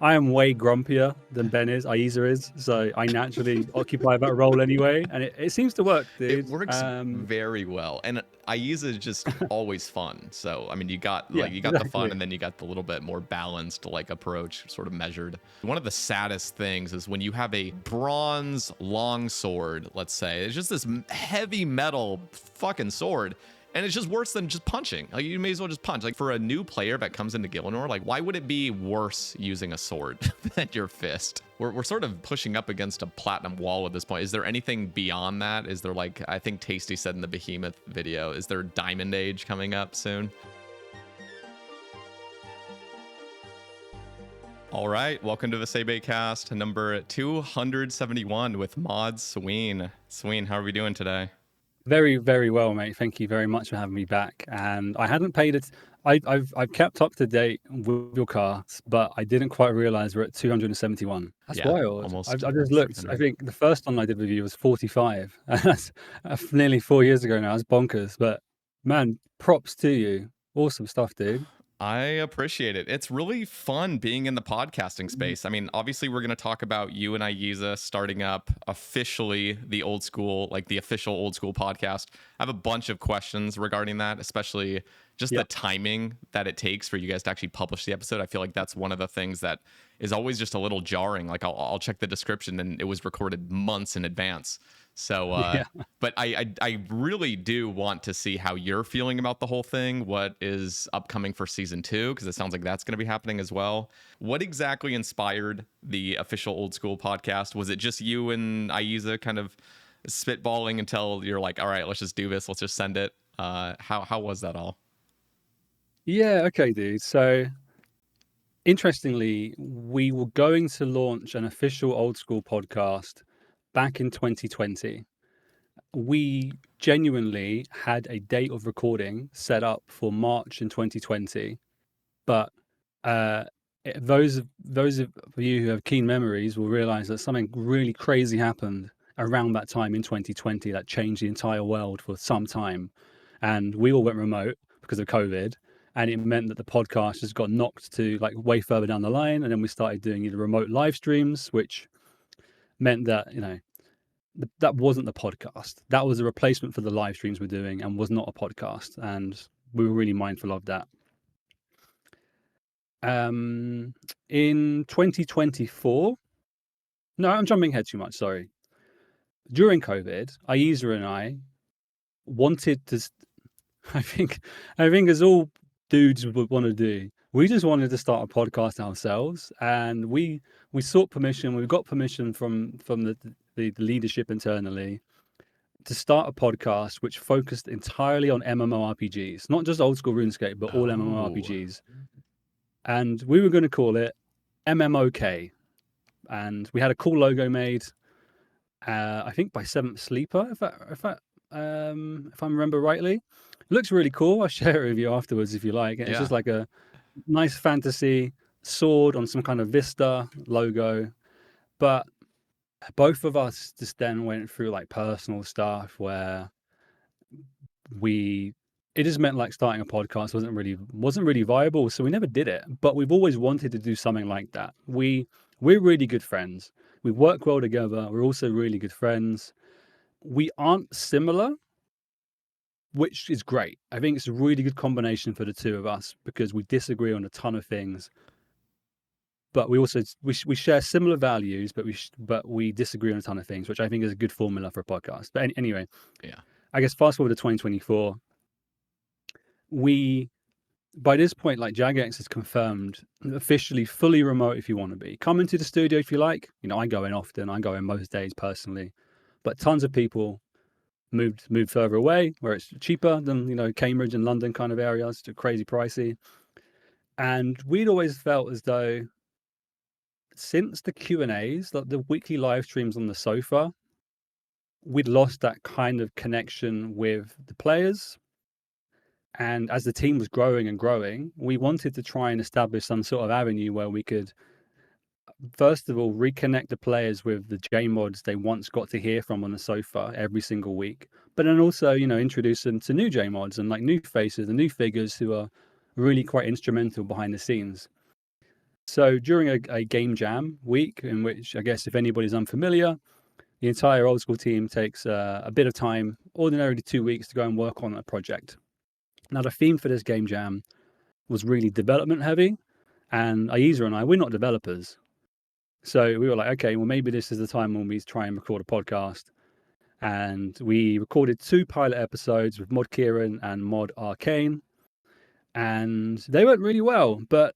I am way grumpier than Ben is, Ayiza is, so I naturally occupy that role anyway, and it seems to work, dude. It works very well, and Ayiza is just always fun. So I mean, you got Yeah, the exactly. fun, and then you got the little bit more balanced like approach, sort of measured. One of the saddest things is when you have a bronze longsword, let's say, it's just this heavy metal fucking sword. And it's just worse than just punching. Like, you may as well just punch. Like, for a new player that comes into Gillinor, like, why would it be worse using a sword than your fist? We're sort of pushing up against a platinum wall at this point. Is there anything beyond that? Is there, like, I think Tasty said in the Behemoth video, is there Diamond Age coming up soon? All right, welcome to the Sae Bae cast, number 271 with Mod Sween. Sween, how are we doing today? Very, very well, mate. Thank you very much for having me back. And I hadn't paid it. I've kept up to date with your cast, but I didn't quite realize we're at 271. That's wild. Almost. I've just looked. I think the first one I did with you was 45. That's nearly 4 years ago now. That's bonkers. But man, props to you. Awesome stuff, dude. I appreciate it. It's really fun being in the podcasting space. I mean, obviously, we're going to talk about you and Ayiza starting up officially the old school, like the official Old School podcast. I have a bunch of questions regarding that, especially just the timing that it takes for you guys to actually publish the episode. I feel like that's one of the things that is always just a little jarring. Like, I'll check the description and it was recorded months in advance. So, but I really do want to see how you're feeling about the whole thing. What is upcoming for season 2? Because it sounds like that's going to be happening as well. What exactly inspired the official Old School podcast? Was it just you and Ayiza kind of spitballing until you're like, all right, let's just do this. Let's just send it. How was that all? Yeah, okay, dude. So interestingly, we were going to launch an official Old School podcast back in 2020. We genuinely had a date of recording set up for March in 2020, but those of you who have keen memories will realize that something really crazy happened around that time in 2020 that changed the entire world for some time, and we all went remote because of COVID. And it meant that the podcast just got knocked to like way further down the line, and then we started doing either remote live streams, which meant that, you know, that wasn't the podcast. That was a replacement for the live streams we're doing and was not a podcast. And we were really mindful of that. In 2024, no, I'm jumping ahead too much. Sorry. During COVID, Ayiza and I wanted to, I think as all dudes would want to do, we just wanted to start a podcast ourselves, and we sought permission. We got permission from the leadership internally to start a podcast which focused entirely on MMORPGs, not just Old School RuneScape, but all MMORPGs. And we were going to call it MMOK, and we had a cool logo made. I think by Seventh Sleeper, if I remember rightly. It looks really cool. I'll share it with you afterwards if you like. It's just like a nice fantasy sword on some kind of Vista logo. But both of us just then went through like personal stuff where it just meant like starting a podcast wasn't really viable. So we never did it. But we've always wanted to do something like that. We're really good friends. We work well together. We're also really good friends. We aren't similar, which is great. I think it's a really good combination for the two of us because we disagree on a ton of things, but we also we share similar values, but we disagree on a ton of things, which I think is a good formula for a podcast. But anyway, I guess fast forward to 2024, by this point, like, Jagex has confirmed officially fully remote if you want to be. Come into the studio if you like. You know, I go in often. I go in most days personally, but tons of people moved further away where it's cheaper than, you know, Cambridge and London kind of areas. It's crazy pricey. And we'd always felt as though since the Q&As, like the weekly live streams on the sofa, we'd lost that kind of connection with the players. And as the team was growing and growing, we wanted to try and establish some sort of avenue where we could, first of all, reconnect the players with the JMods they once got to hear from on the sofa every single week. But then also, you know, introduce them to new JMods and like new faces and new figures who are really quite instrumental behind the scenes. So during a game jam week, in which I guess if anybody's unfamiliar, the entire Old School team takes a bit of time, ordinarily 2 weeks, to go and work on a project. Now, the theme for this game jam was really development heavy, and Ayiza and I, we're not developers. So we were like, okay, well, maybe this is the time when we try and record a podcast. And we recorded 2 pilot episodes with Mod Kieran and Mod Arcane, and they went really well, but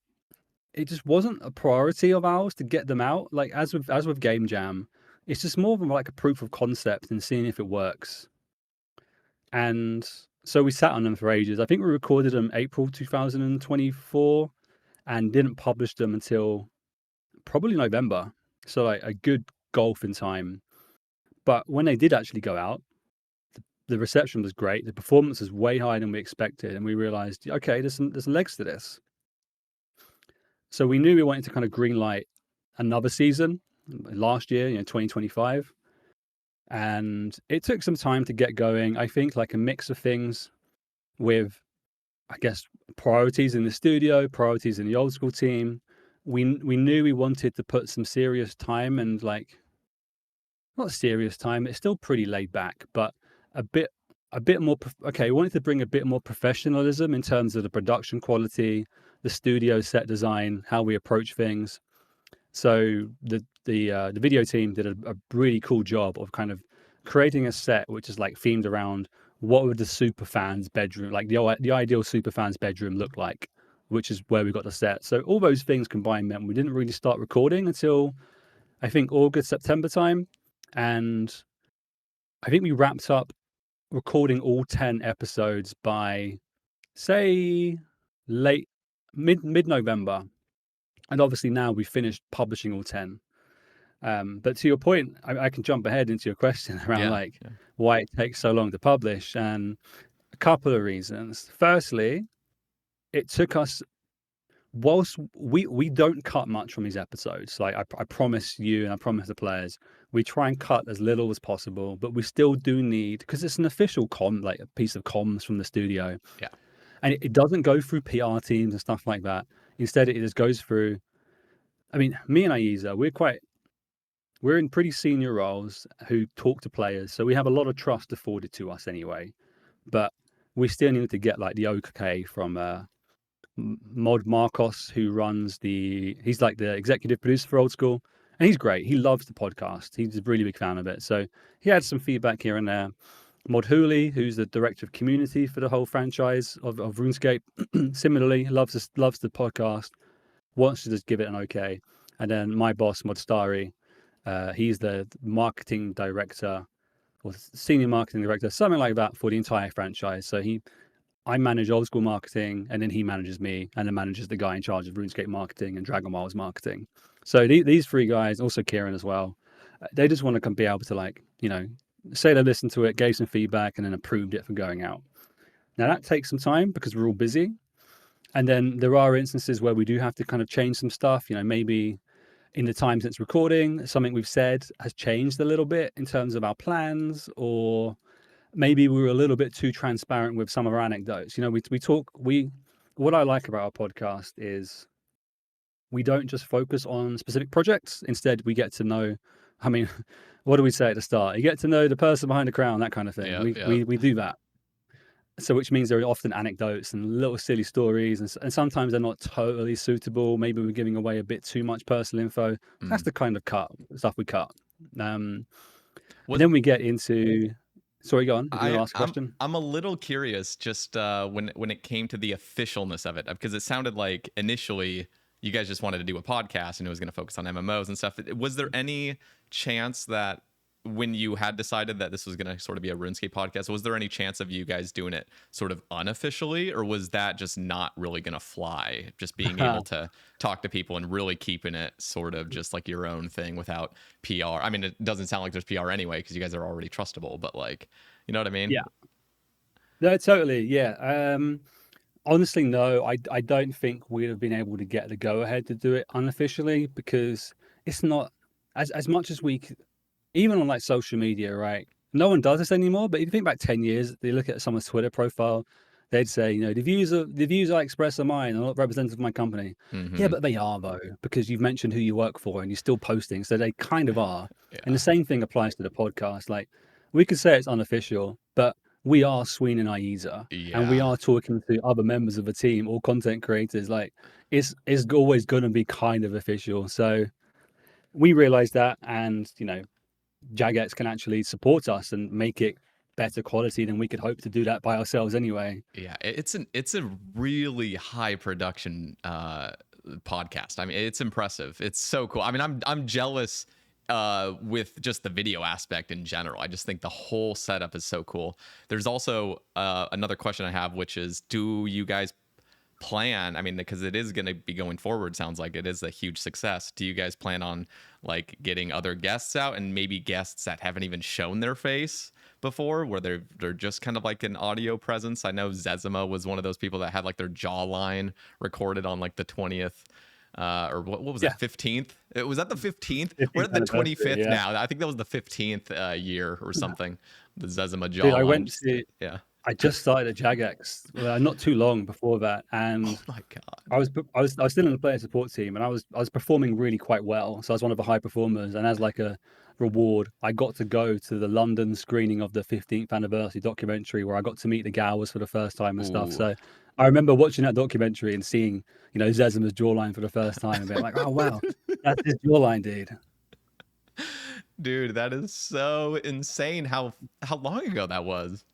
it just wasn't a priority of ours to get them out. Like as with Game Jam, it's just more of like a proof of concept and seeing if it works. And so we sat on them for ages. I think we recorded them April 2024 and didn't publish them until probably November. So like a good golf in time. But when they did actually go out, the reception was great. The performance was way higher than we expected, and we realized, okay, there's legs to this. So we knew we wanted to kind of greenlight another season last year, 2025. And it took some time to get going. I think like a mix of things with, I guess, priorities in the studio, priorities in the Old School team. We knew we wanted to put some serious time and like, not serious time, it's still pretty laid back, but a bit more, we wanted to bring a bit more professionalism in terms of the production quality, the studio set design, how we approach things. So the video team did a really cool job of kind of creating a set which is like themed around what would the super fans bedroom, like the ideal super fans bedroom look like, which is where we got the set. So all those things combined meant we didn't really start recording until I think August, September time. And I think we wrapped up recording all 10 episodes by, say, mid-November. And obviously now we've finished publishing all 10. But to your point, I can jump ahead into your question around why it takes so long to publish. And a couple of reasons. Firstly, it took us, whilst we don't cut much from these episodes, like I promise you and I promise the players, we try and cut as little as possible, but we still do need, because it's an official like a piece of comms from the studio. Yeah. And it doesn't go through PR teams and stuff like that. Instead, it just goes through, I mean, me and Ayiza, we're in pretty senior roles who talk to players. So we have a lot of trust afforded to us anyway, but we still need to get like the okay from Mod Marcos, who runs he's like the executive producer for Old School, and he's great. He loves the podcast. He's a really big fan of it. So he had some feedback here and there. Mod Hooley, who's the director of community for the whole franchise of RuneScape, similarly loves the podcast, wants to just give it an okay. And then my boss, Mod Starry, he's the marketing director or senior marketing director, something like that, for the entire franchise. So I manage Old School marketing, and then he manages me, and then manages the guy in charge of RuneScape marketing and Dragon Wilds marketing. So these 3 guys, also Kieran as well, they just want to be able to like, say they listened to it, gave some feedback, and then approved it for going out. Now that takes some time because we're all busy. And then there are instances where we do have to kind of change some stuff, maybe in the time since recording, something we've said has changed a little bit in terms of our plans, or maybe we were a little bit too transparent with some of our anecdotes. What I like about our podcast is we don't just focus on specific projects. Instead, we get to know, I mean, what do we say at the start? You get to know the person behind the crown, that kind of thing. We do that. So which means there are often anecdotes and little silly stories, and sometimes they're not totally suitable. Maybe we're giving away a bit too much personal info. That's the kind of stuff we cut. And then we get into... Sorry, go on. Last question. I'm a little curious just when it came to the officialness of it, because it sounded like initially you guys just wanted to do a podcast and it was going to focus on MMOs and stuff. Was there any chance that when you had decided that this was going to sort of be a RuneScape podcast, was there any chance of you guys doing it sort of unofficially, or was that just not really going to fly, just being able to talk to people and really keeping it sort of just like your own thing without PR? I mean, it doesn't sound like there's PR anyway because you guys are already trustable, but like, you know what I mean? Yeah. No, totally. Yeah. Honestly, no, I don't think we'd have been able to get the go ahead to do it unofficially, because it's not as much as even on like social media, right? No one does this anymore. But if you think back 10 years, they look at someone's Twitter profile, they'd say, the views I express are mine. They're not representative of my company. Yeah, but they are though, because you've mentioned who you work for and you're still posting, so they kind of are. And the same thing applies to the podcast. Like, we could say it's unofficial, but we are Sween and Ayiza, and we are talking to other members of the team or content creators. Like, it's always going to be kind of official. So we realized that, and Jagex can actually support us and make it better quality than we could hope to do that by ourselves anyway. Yeah, it's a really high production podcast. I mean, it's impressive. It's so cool. I mean, I'm jealous with just the video aspect in general. I just think the whole setup is so cool. There's also another question I have, which is, do you guys plan, I mean, because it is going to be going forward, sounds like it is a huge success, do you guys plan on like getting other guests out, and maybe guests that haven't even shown their face before, where they're just kind of like an audio presence? I know Zezima was one of those people that had like their jawline recorded on like the 20th or what was that, 15th? It was at the 15th. We're at the 25th now. I think that was the 15th year or something. The Zezima jawline. Dude, I went to I just started at Jagex not too long before that, and oh my god, I was still in the player support team, and I was performing really quite well. So I was one of the high performers, and as like a reward, I got to go to the London screening of the 15th anniversary documentary, where I got to meet the Gowers for the first time and stuff. So I remember watching that documentary and seeing Zezima's jawline for the first time and being like, oh wow, that's his jawline, dude. Dude, that is so insane how long ago that was.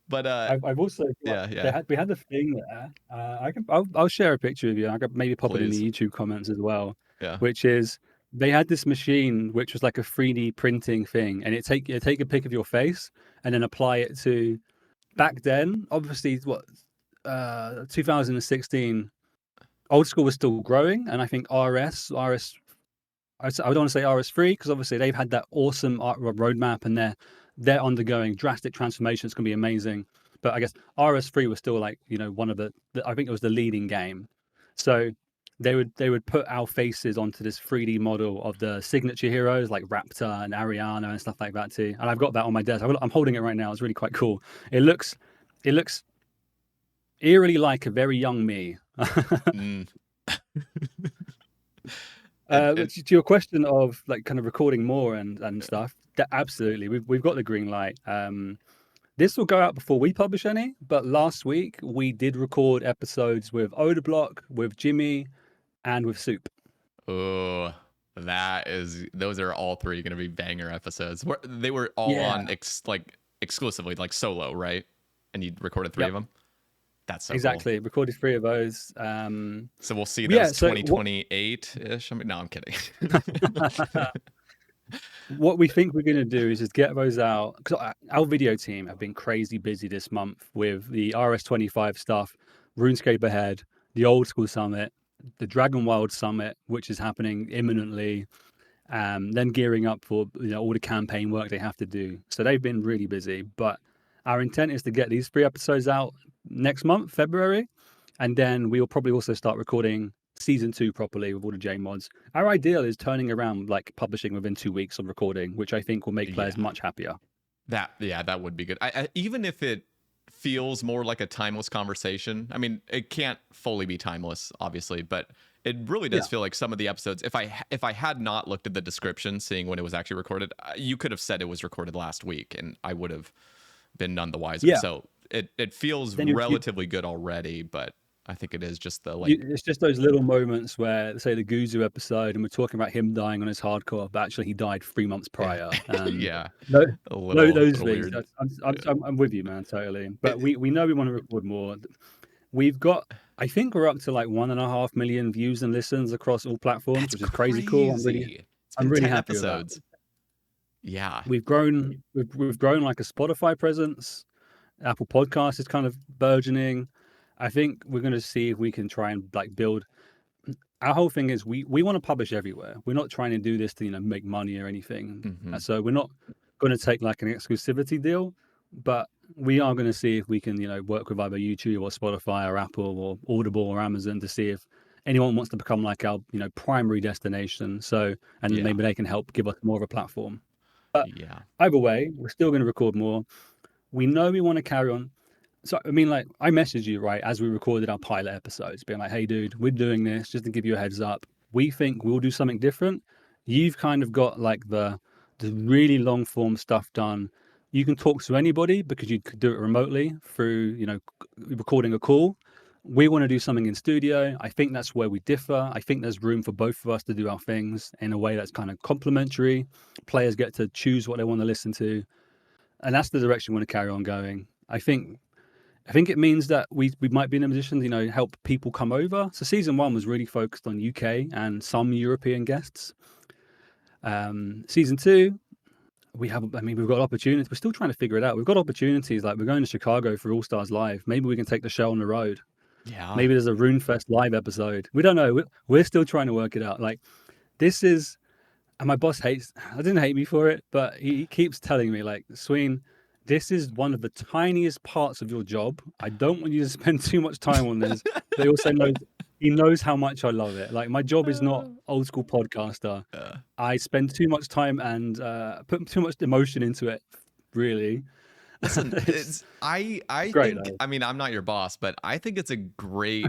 But I've also we had the thing there. I'll share a picture of you. I could maybe pop it in the YouTube comments as well. Yeah. Which is, they had this machine which was like a 3D printing thing, and it take a pic of your face and then apply it to, back then, obviously 2016, Old School was still growing, and I think RS. I don't want to say RS3 because obviously they've had that awesome roadmap, and they're undergoing drastic transformation. It's going to be amazing. But I guess RS3 was still like, one of the I think it was the leading game. So they would put our faces onto this 3D model of the signature heroes like Raptor and Ariana and stuff like that too. And I've got that on my desk. I'm holding it right now. It's really quite cool. It looks eerily like a very young me. To your question of like kind of recording more and stuff, absolutely, we've got the green light. This will go out before we publish any, but last week we did record episodes with Odablock, with Jimmy, and with Soup. Oh, those are all three going to be banger episodes. They were all on exclusively like solo, right? And you recorded three of them. That's so exactly cool. Recorded three of those. So we'll see those 2028-ish. No, I'm kidding. What we think we're going to do is just get those out, because our video team have been crazy busy this month with the RS25 stuff, RuneScape ahead, the Old School Summit, the Dragon Wild Summit, which is happening imminently, then gearing up for all the campaign work they have to do. So they've been really busy, but our intent is to get these 3 episodes out next month, February, and then we'll probably also start recording season 2 properly with all the J mods. Our ideal is turning around like publishing within 2 weeks of recording, which I think will make players much happier. That would be good. I even if it feels more like a timeless conversation. I mean, it can't fully be timeless, obviously, but it really does feel like some of the episodes, if I had not looked at the description, seeing when it was actually recorded, you could have said it was recorded last week and I would have been none the wiser. Yeah. So it feels relatively good already, but I think it is just it's just those little moments where, say, the Guzu episode, and we're talking about him dying on his hardcore, but actually he died 3 months prior. Those things. I'm with you, man, totally. But we know we want to record more. We've got, I think we're up to like 1.5 million views and listens across all platforms, which is crazy cool. I'm really happy with that. Yeah, we've grown like a Spotify presence. Apple Podcast is kind of burgeoning. I think we're going to see if we can try and like build. Our whole thing is we want to publish everywhere. We're not trying to do this to make money or anything. Mm-hmm. So we're not going to take like an exclusivity deal, but we are going to see if we can work with either YouTube or Spotify or Apple or Audible or Amazon to see if anyone wants to become like our primary destination. So maybe they can help give us more of a platform. But either way, we're still going to record more. We know we want to carry on. So, I mean, like, I messaged you, right, as we recorded our pilot episodes, being like, hey, dude, we're doing this just to give you a heads up. We think we'll do something different. You've kind of got like the really long form stuff done. You can talk to anybody because you could do it remotely through, recording a call. We want to do something in studio. I think that's where we differ. I think there's room for both of us to do our things in a way that's kind of complementary. Players get to choose what they want to listen to. And that's the direction we want to carry on going. I think it means that we might be in a position to, help people come over. So season 1 was really focused on UK and some European guests. Season 2, we've got opportunities. We're still trying to figure it out. We've got opportunities, like we're going to Chicago for All Stars Live. Maybe we can take the show on the road. Yeah. Maybe there's a RuneFest live episode. We don't know. We're still trying to work it out. Like, this is, and my boss didn't hate me for it, but he keeps telling me, like, Sween, this is one of the tiniest parts of your job. I don't want you to spend too much time on this. But he knows how much I love it. Like, my job is not old school podcaster. I spend too much time and put too much emotion into it, really. Listen, I great, think, though. I mean, I'm not your boss, but I think it's great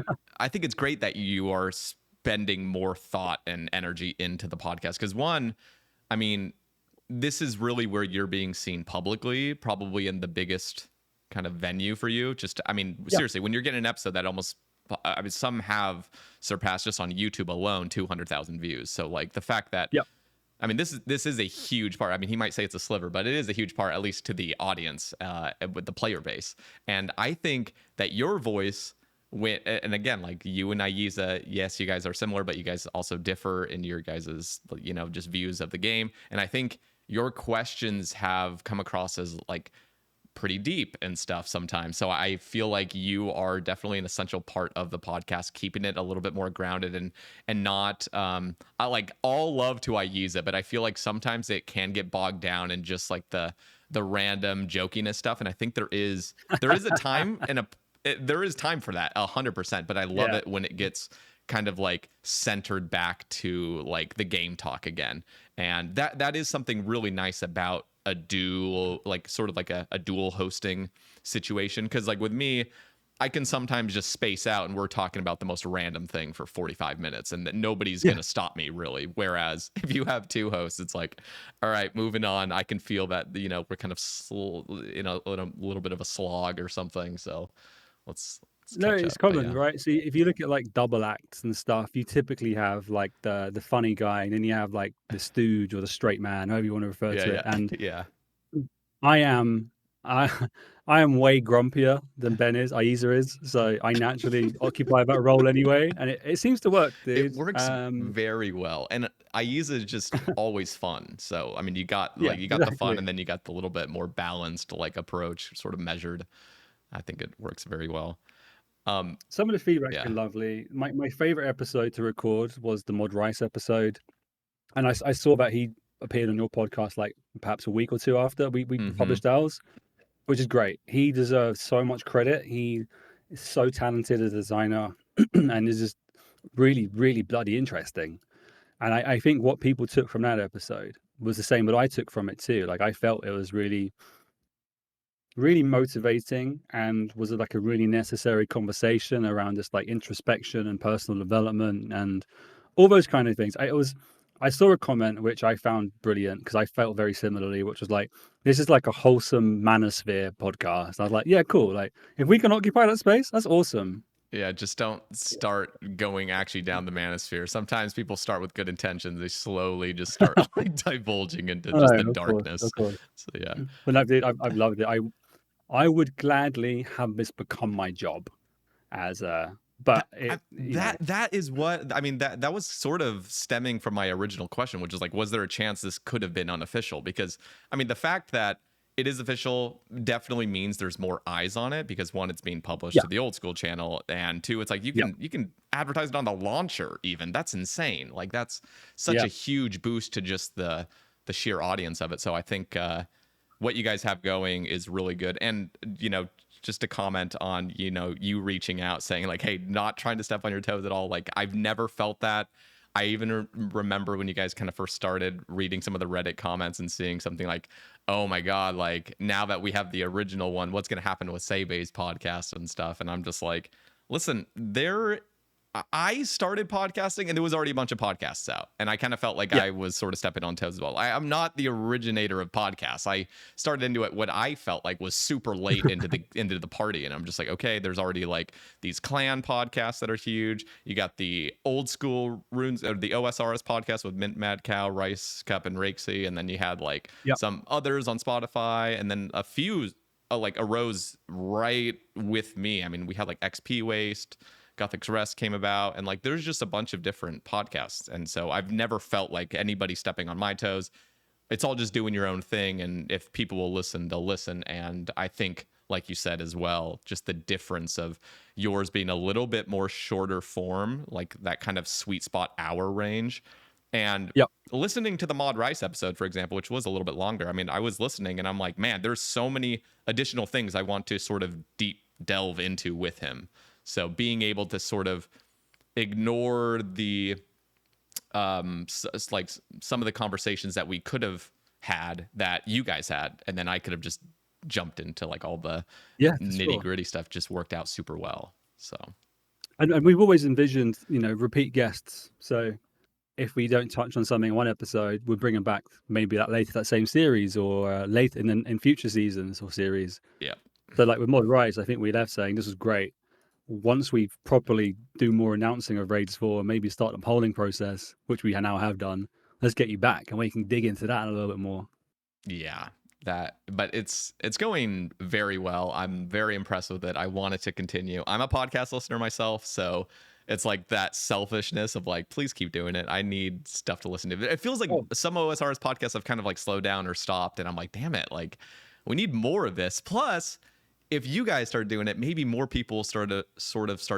that you are spending more thought and energy into the podcast. Because one, I mean, this is really where you're being seen publicly, probably in the biggest kind of venue for you. Seriously, when you're getting an episode that almost, some have surpassed just on YouTube alone 200,000 views. So like the fact that, I mean, this is a huge part. I mean, he might say it's a sliver, but it is a huge part, at least to the audience, with the player base. And I think that your voice went, and again, like you and Ayiza, yes, you guys are similar, but you guys also differ in your guys's, just views of the game. And I think your questions have come across as like pretty deep and stuff sometimes. So I feel like you are definitely an essential part of the podcast, keeping it a little bit more grounded and not I like all love to Ayiza, but I feel like sometimes it can get bogged down in just like the random jokiness stuff. And I think there is a time and there is time for that 100%, but I love it when it gets kind of like centered back to like the game talk again. And that is something really nice about a dual, like sort of like a dual hosting situation. Cause like with me, I can sometimes just space out and we're talking about the most random thing for 45 minutes and that nobody's going to stop me really. Whereas if you have two hosts, it's like, all right, moving on. I can feel that, we're kind of in a little bit of a slog or something. So let's No, catch it's up. common, right? So if you look at like double acts and stuff, you typically have like the funny guy, and then you have like the stooge or the straight man, however you want to refer to it. And I am way grumpier than Ben is, Ayiza is, so I naturally occupy that role anyway, and it seems to work, dude. It works very well, and Ayiza is just always fun. So I mean, you got the fun, and then you got the little bit more balanced like approach, sort of measured. I think it works very well. Some of the feedback's been lovely. My favorite episode to record was the Mod Rice episode, and I saw that he appeared on your podcast like perhaps a week or two after we published ours, which is great. He deserves so much credit. He is so talented as a designer and is just really, really bloody interesting. And I think what people took from that episode was the same what I took from it too. Like, I felt it was really, really motivating and was like a really necessary conversation around just like introspection and personal development and all those kind of things. I saw a comment which I found brilliant because I felt very similarly, which was like, this is like a wholesome manosphere podcast. I was like, yeah, cool. Like, if we can occupy that space, that's awesome. Yeah, just don't start going actually down the manosphere. Sometimes people start with good intentions. They slowly just start like divulging into just the darkness. Of course. So yeah. But no, dude, I've loved it. I would gladly have this become my job as a. But that is what I mean. That was sort of stemming from my original question, which is like, was there a chance this could have been unofficial? Because I mean, the fact that it is official definitely means there's more eyes on it, because one, it's being published to the Old School channel, and two, it's like you can advertise it on the launcher even. That's insane. Like, that's such a huge boost to just the sheer audience of it. So I think what you guys have going is really good. And just to comment on you reaching out saying like, hey, not trying to step on your toes at all. Like, I've never felt that. I even remember when you guys kind of first started reading some of the Reddit comments and seeing something like, oh my God, like now that we have the original one, what's going to happen with Sae Bae's podcast and stuff? And I'm just like, listen, I started podcasting and there was already a bunch of podcasts out. And I kind of felt like I was sort of stepping on toes as well. I'm not the originator of podcasts. I started into it what I felt like was super late into the party. And I'm just like, okay, there's already like these clan podcasts that are huge. You got the Old School Runes, or the OSRS podcast with Mint Mad Cow, Rice Cup, and Rakesy. And then you had like some others on Spotify, and then a few like arose right with me. I mean, we had like XP Waste, Gothic's Rest came about, and like there's just a bunch of different podcasts. And so I've never felt like anybody stepping on my toes. It's all just doing your own thing, and if people will listen, they'll listen. And I think, like you said as well, just the difference of yours being a little bit more shorter form, like that kind of sweet spot hour range. And listening to the Mod Rice episode, for example, which was a little bit longer, I mean, I was listening and I'm like, man, there's so many additional things I want to sort of deep delve into with him. So being able to sort of ignore the like some of the conversations that we could have had that you guys had, and then I could have just jumped into like all the nitty gritty stuff, just worked out super well. So, and we've always envisioned, repeat guests. So if we don't touch on something in one episode, we'll bring them back maybe that same series, or later in future seasons or series. Yeah. So like with Mod Rise, I think we left saying this was great. Once we properly do more announcing of Raids 4, maybe start the polling process, which we now have done, let's get you back and we can dig into that a little bit more. Yeah, but it's going very well. I'm very impressed with it. I want it to continue. I'm a podcast listener myself, so it's like that selfishness of like, please keep doing it. I need stuff to listen to. It feels like some OSRS podcasts have kind of like slowed down or stopped, and I'm like, damn it, like we need more of this. Plus, if you guys start doing it, maybe more people start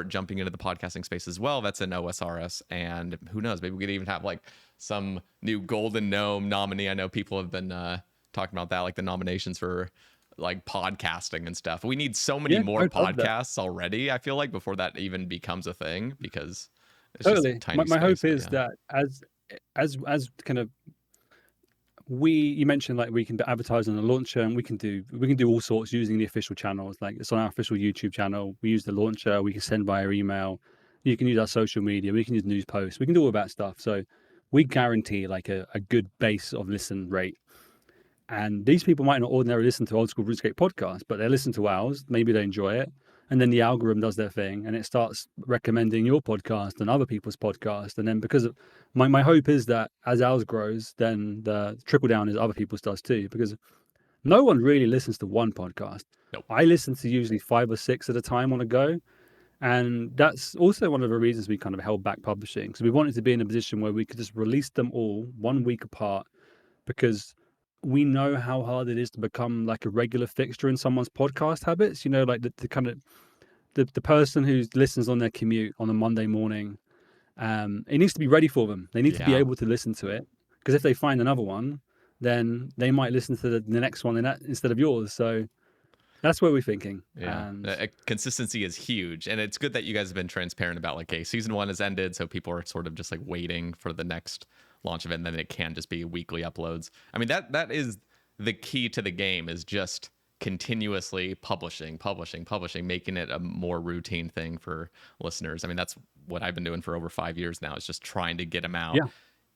jumping into the podcasting space as well. That's an OSRS, and who knows, maybe we could even have like some new Golden Gnome nominee. I know people have been talking about that, like the nominations for like podcasting and stuff. We need so many more podcasts already, I feel like, before that even becomes a thing, because it's just a tiny my space, hope is that as kind of you mentioned like we can advertise on the launcher, and we can do all sorts using the official channels. Like it's on our official YouTube channel. We use the launcher. We can send via email. You can use our social media. We can use news posts. We can do all that stuff. So we guarantee like a good base of listen rate. And these people might not ordinarily listen to Old School RuneScape podcast, but they listen to ours. Maybe they enjoy it. And then the algorithm does their thing, and it starts recommending your podcast and other people's podcast. And then because of my hope is that as ours grows, then the trickle down is other people's does too, because no one really listens to one podcast. Nope. I listen to usually 5 or 6 at a time on a go. And that's also one of the reasons we kind of held back publishing, because we wanted to be in a position where we could just release them all 1 week apart, because we know how hard it is to become like a regular fixture in someone's podcast habits. Like the kind of the person who listens on their commute on a Monday morning, it needs to be ready for them. They need to be able to listen to it, because if they find another one, then they might listen to the next one instead of yours. So that's what we're thinking. Yeah, consistency is huge, and it's good that you guys have been transparent about like, hey, season 1 has ended, so people are sort of just like waiting for the next launch of it, and then it can just be weekly uploads. I mean, that is the key to the game, is just continuously publishing, making it a more routine thing for listeners. I mean, that's what I've been doing for over 5 years now, is just trying to get them out. Yeah.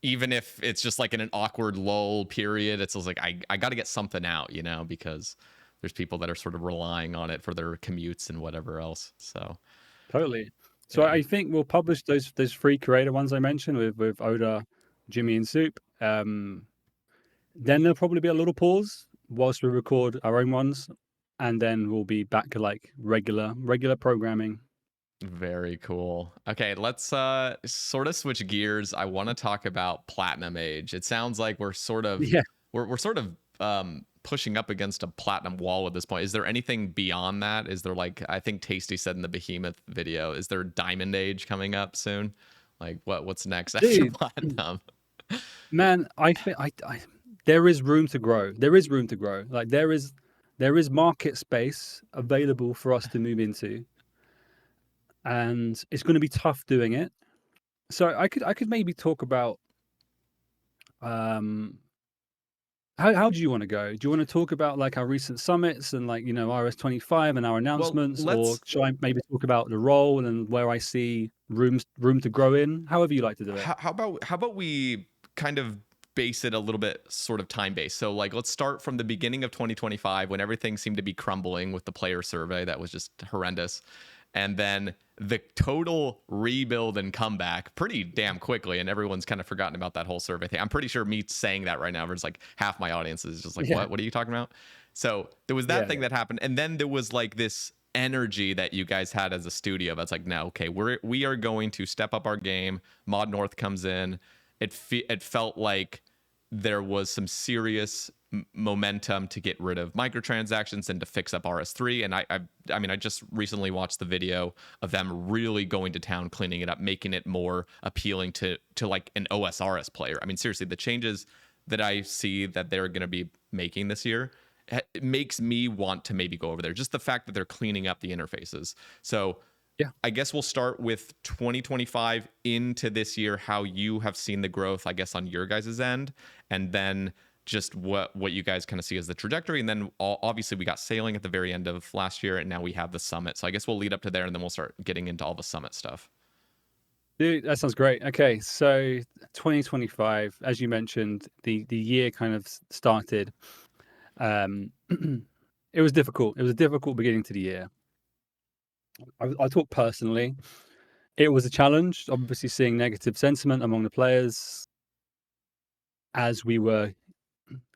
Even if it's just like in an awkward lull period, it's like, I got to get something out, because there's people that are sort of relying on it for their commutes and whatever else. So totally. So I think we'll publish those 3 creator ones I mentioned with Oda, Jimmy, and Soup. Then there'll probably be a little pause whilst we record our own ones, and then we'll be back to like regular programming. Very cool. Okay, let's sort of switch gears. I want to talk about Platinum Age. It sounds like we're sort of we're sort of pushing up against a platinum wall at this point. Is there anything beyond that? Is there, like, I think Tasty said in the Behemoth video, is there Diamond Age coming up soon? Like what's next after Platinum? Man, I think there is room to grow. There is room to grow. Like there is market space available for us to move into, and it's going to be tough doing it. So I could maybe talk about um how do you want to go? Do you want to talk about like our recent summits and like RS25 and our Well, announcements, or let's should I maybe talk about the role and where I see room to grow in? However you like to do it. how about we kind of base it a little bit sort of time based. So like let's start from the beginning of 2025 when everything seemed to be crumbling with the player survey that was just horrendous. And then the total rebuild and comeback pretty damn quickly, and everyone's kind of forgotten about that whole survey thing. I'm pretty sure me saying that right now, there's like half my audience is just like, Yeah, what are you talking about? So there was that yeah, thing yeah. that happened, and then there was like this energy that you guys had as a studio that's like, no, okay, we are going to step up our game. Mod North comes in. It felt like there was some serious momentum to get rid of microtransactions and to fix up RS3. And I mean, I just recently watched the video of them really going to town, cleaning it up, making it more appealing to like an OSRS player. I mean, seriously, the changes that I see that they're going to be making this year, it makes me want to maybe go over there. Just the fact that they're cleaning up the interfaces. So Yeah. I guess we'll start with 2025 into this year, how you have seen the growth, I guess, on your guys' end, and then just what you guys kind of see as the trajectory. And then obviously we got sailing at the very end of last year, and now we have the summit. So I guess we'll lead up to there, and then we'll start getting into all the summit stuff. Dude, that sounds great. Okay, so 2025, as you mentioned, the year kind of started. Um, it was difficult. It was a difficult beginning to the year. I talk personally. It was a challenge, obviously seeing negative sentiment among the players as we were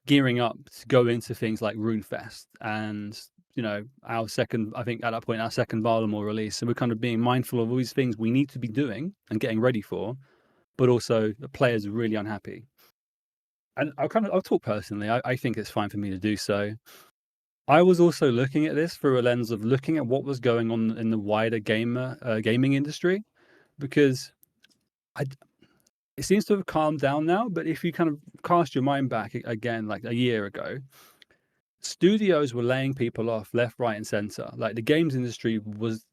gearing up to go into things like RuneFest and our second, I think at that point, our second Baltimore release. And we're kind of being mindful of all these things we need to be doing and getting ready for, but also the players are really unhappy. And I'll talk personally. I think it's fine for me to do so. I was also looking at this through a lens of looking at what was going on in the wider gaming industry, because I, it seems to have calmed down now. But if you kind of cast your mind back again, like a year ago, studios were laying people off left, right, and center. Like the games industry was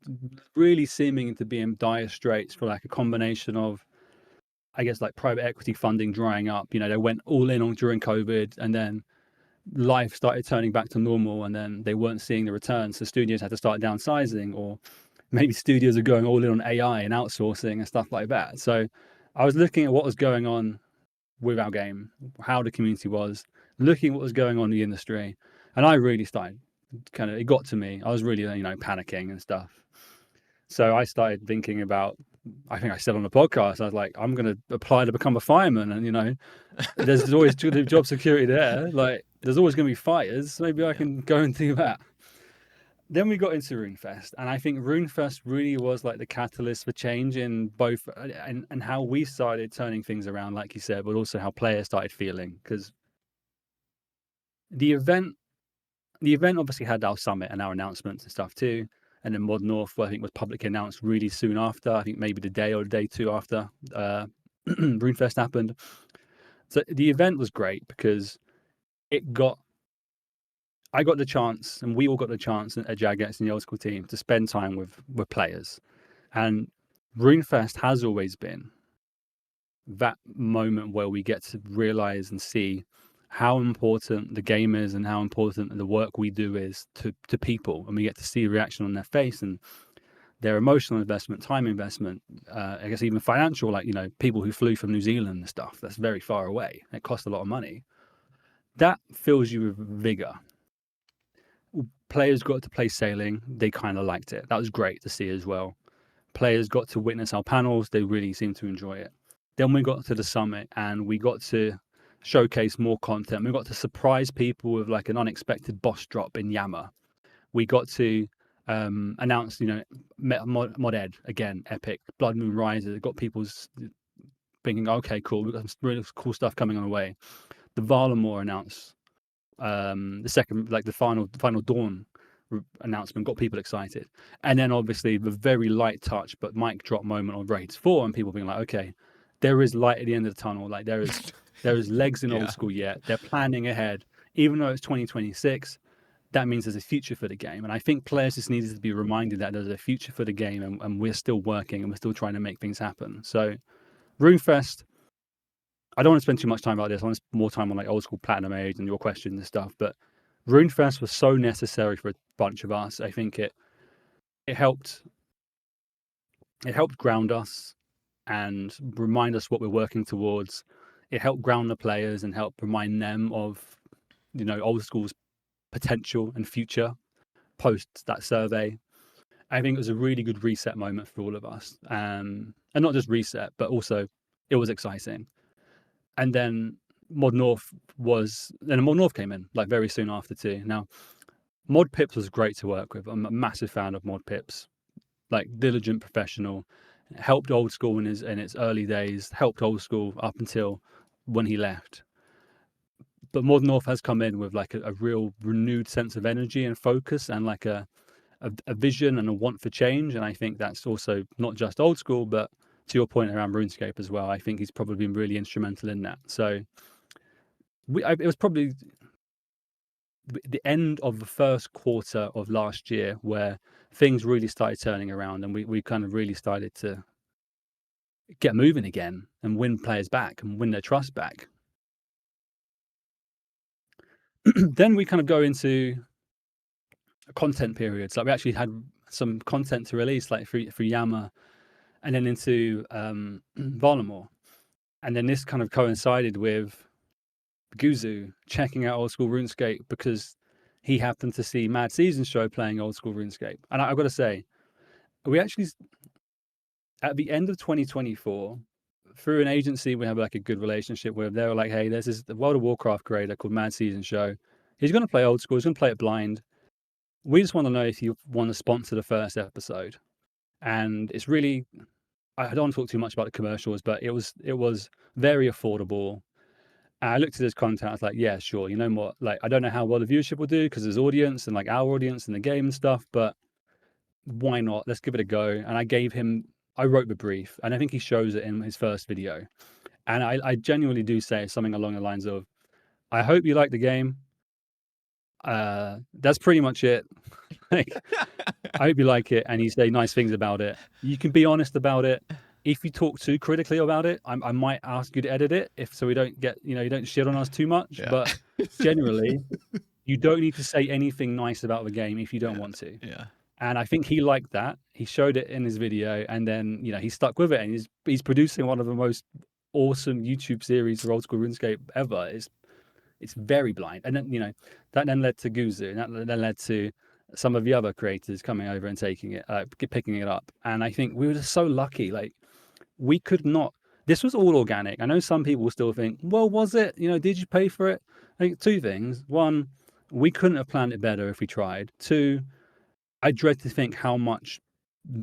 really seeming to be in dire straits for like a combination of, I guess, like private equity funding drying up. They went all in on during COVID, and then life started turning back to normal, and then they weren't seeing the returns. So studios had to start downsizing, or maybe studios are going all in on AI and outsourcing and stuff like that. So I was looking at what was going on with our game, how the community was, looking at what was going on in the industry. And I really started it got to me. I was really, panicking and stuff. So I started thinking about, I think I said on the podcast, I was like, I'm going to apply to become a fireman. And, there's always job security there. Like, there's always going to be fires. Maybe I Yeah. can go and do that. Then we got into RuneFest, and I think RuneFest really was like the catalyst for change in both and how we started turning things around, like you said, but also how players started feeling. Because the event obviously had our summit and our announcements and stuff too, and then Mod North, I think, was publicly announced really soon after. I think maybe the day or the day two after RuneFest happened. So the event was great because I got the chance, and we all got the chance at Jagex and the Old School team to spend time with players. And RuneFest has always been that moment where we get to realize and see how important the game is and how important the work we do is to people. And we get to see a reaction on their face and their emotional investment, time investment, I guess even financial, like, people who flew from New Zealand and stuff. That's very far away. It costs a lot of money. That fills you with vigor. Players got to play sailing. They kind of liked it. That was great to see as well. Players got to witness our panels. They really seemed to enjoy it. Then we got to the summit and we got to showcase more content. We got to surprise people with like an unexpected boss drop in Yammer. We got to announce, Mod Ed again, epic. Blood Moon Rises. It got people thinking, okay, cool. We've got some really cool stuff coming on the way. The Varlamore announced the second, like the final Dawn announcement got people excited. And then obviously the very light touch but mic drop moment on Raids 4, and people being like, okay, there is light at the end of the tunnel. Like there is legs in Old School yet. They're planning ahead. Even though it's 2026, that means there's a future for the game. And I think players just needed to be reminded that there's a future for the game, and we're still working and we're still trying to make things happen. So RuneFest, I don't want to spend too much time about this. I want to spend more time on like old school Platinum Age and your questions and stuff. But RuneFest was so necessary for a bunch of us. I think it helped ground us and remind us what we're working towards. It helped ground the players and help remind them of, old school's potential and future post that survey. I think it was a really good reset moment for all of us. And not just reset, but also it was exciting. And then Mod North came in like very soon after too. Now, Mod Pips was great to work with. I'm a massive fan of Mod Pips. Like diligent professional, helped Old School in its early days, helped Old School up until when he left. But Mod North has come in with like a real renewed sense of energy and focus and like a vision and a want for change. And I think that's also not just Old School, but to your point around RuneScape as well, I think he's probably been really instrumental in that. So it was probably the end of the first quarter of last year where things really started turning around, and we kind of really started to get moving again and win players back and win their trust back. Then we kind of go into content periods. Like we actually had some content to release, like for Yama, and then into Varlamore. And then this kind of coincided with Guzu checking out Old School RuneScape because he happened to see Mad Season's show playing Old School RuneScape. And I've got to say, we actually, at the end of 2024, through an agency we have like a good relationship with, they were like, hey, there's this World of Warcraft creator called Mad Season show. He's going to play Old School. He's going to play it blind. We just want to know if you want to sponsor the first episode. And it's really, I don't want to talk too much about the commercials, but it was very affordable. And I looked at his content. I was like, yeah, sure. You know what? Like, I don't know how well the viewership will do because there's audience and like our audience and the game and stuff, but why not? Let's give it a go. And I wrote the brief, and I think he shows it in his first video. And I genuinely do say something along the lines of, I hope you like the game. That's pretty much it. Like, I hope you like it, and you say nice things about it. You can be honest about it. If you talk too critically about it, I might ask you to edit it so we don't get, you don't shit on us too much. Yeah. But generally, you don't need to say anything nice about the game if you don't want to. Yeah. And I think he liked that. He showed it in his video, and then he stuck with it, and he's producing one of the most awesome YouTube series for Old School RuneScape ever. It's very blind, and then that then led to Guzu, and that then led to some of the other creators coming over and taking it, picking it up. And I think we were just so lucky. Like, we could not. This was all organic. I know some people still think, well, was it? Did you pay for it? I think two things. One, we couldn't have planned it better if we tried. Two, I dread to think how much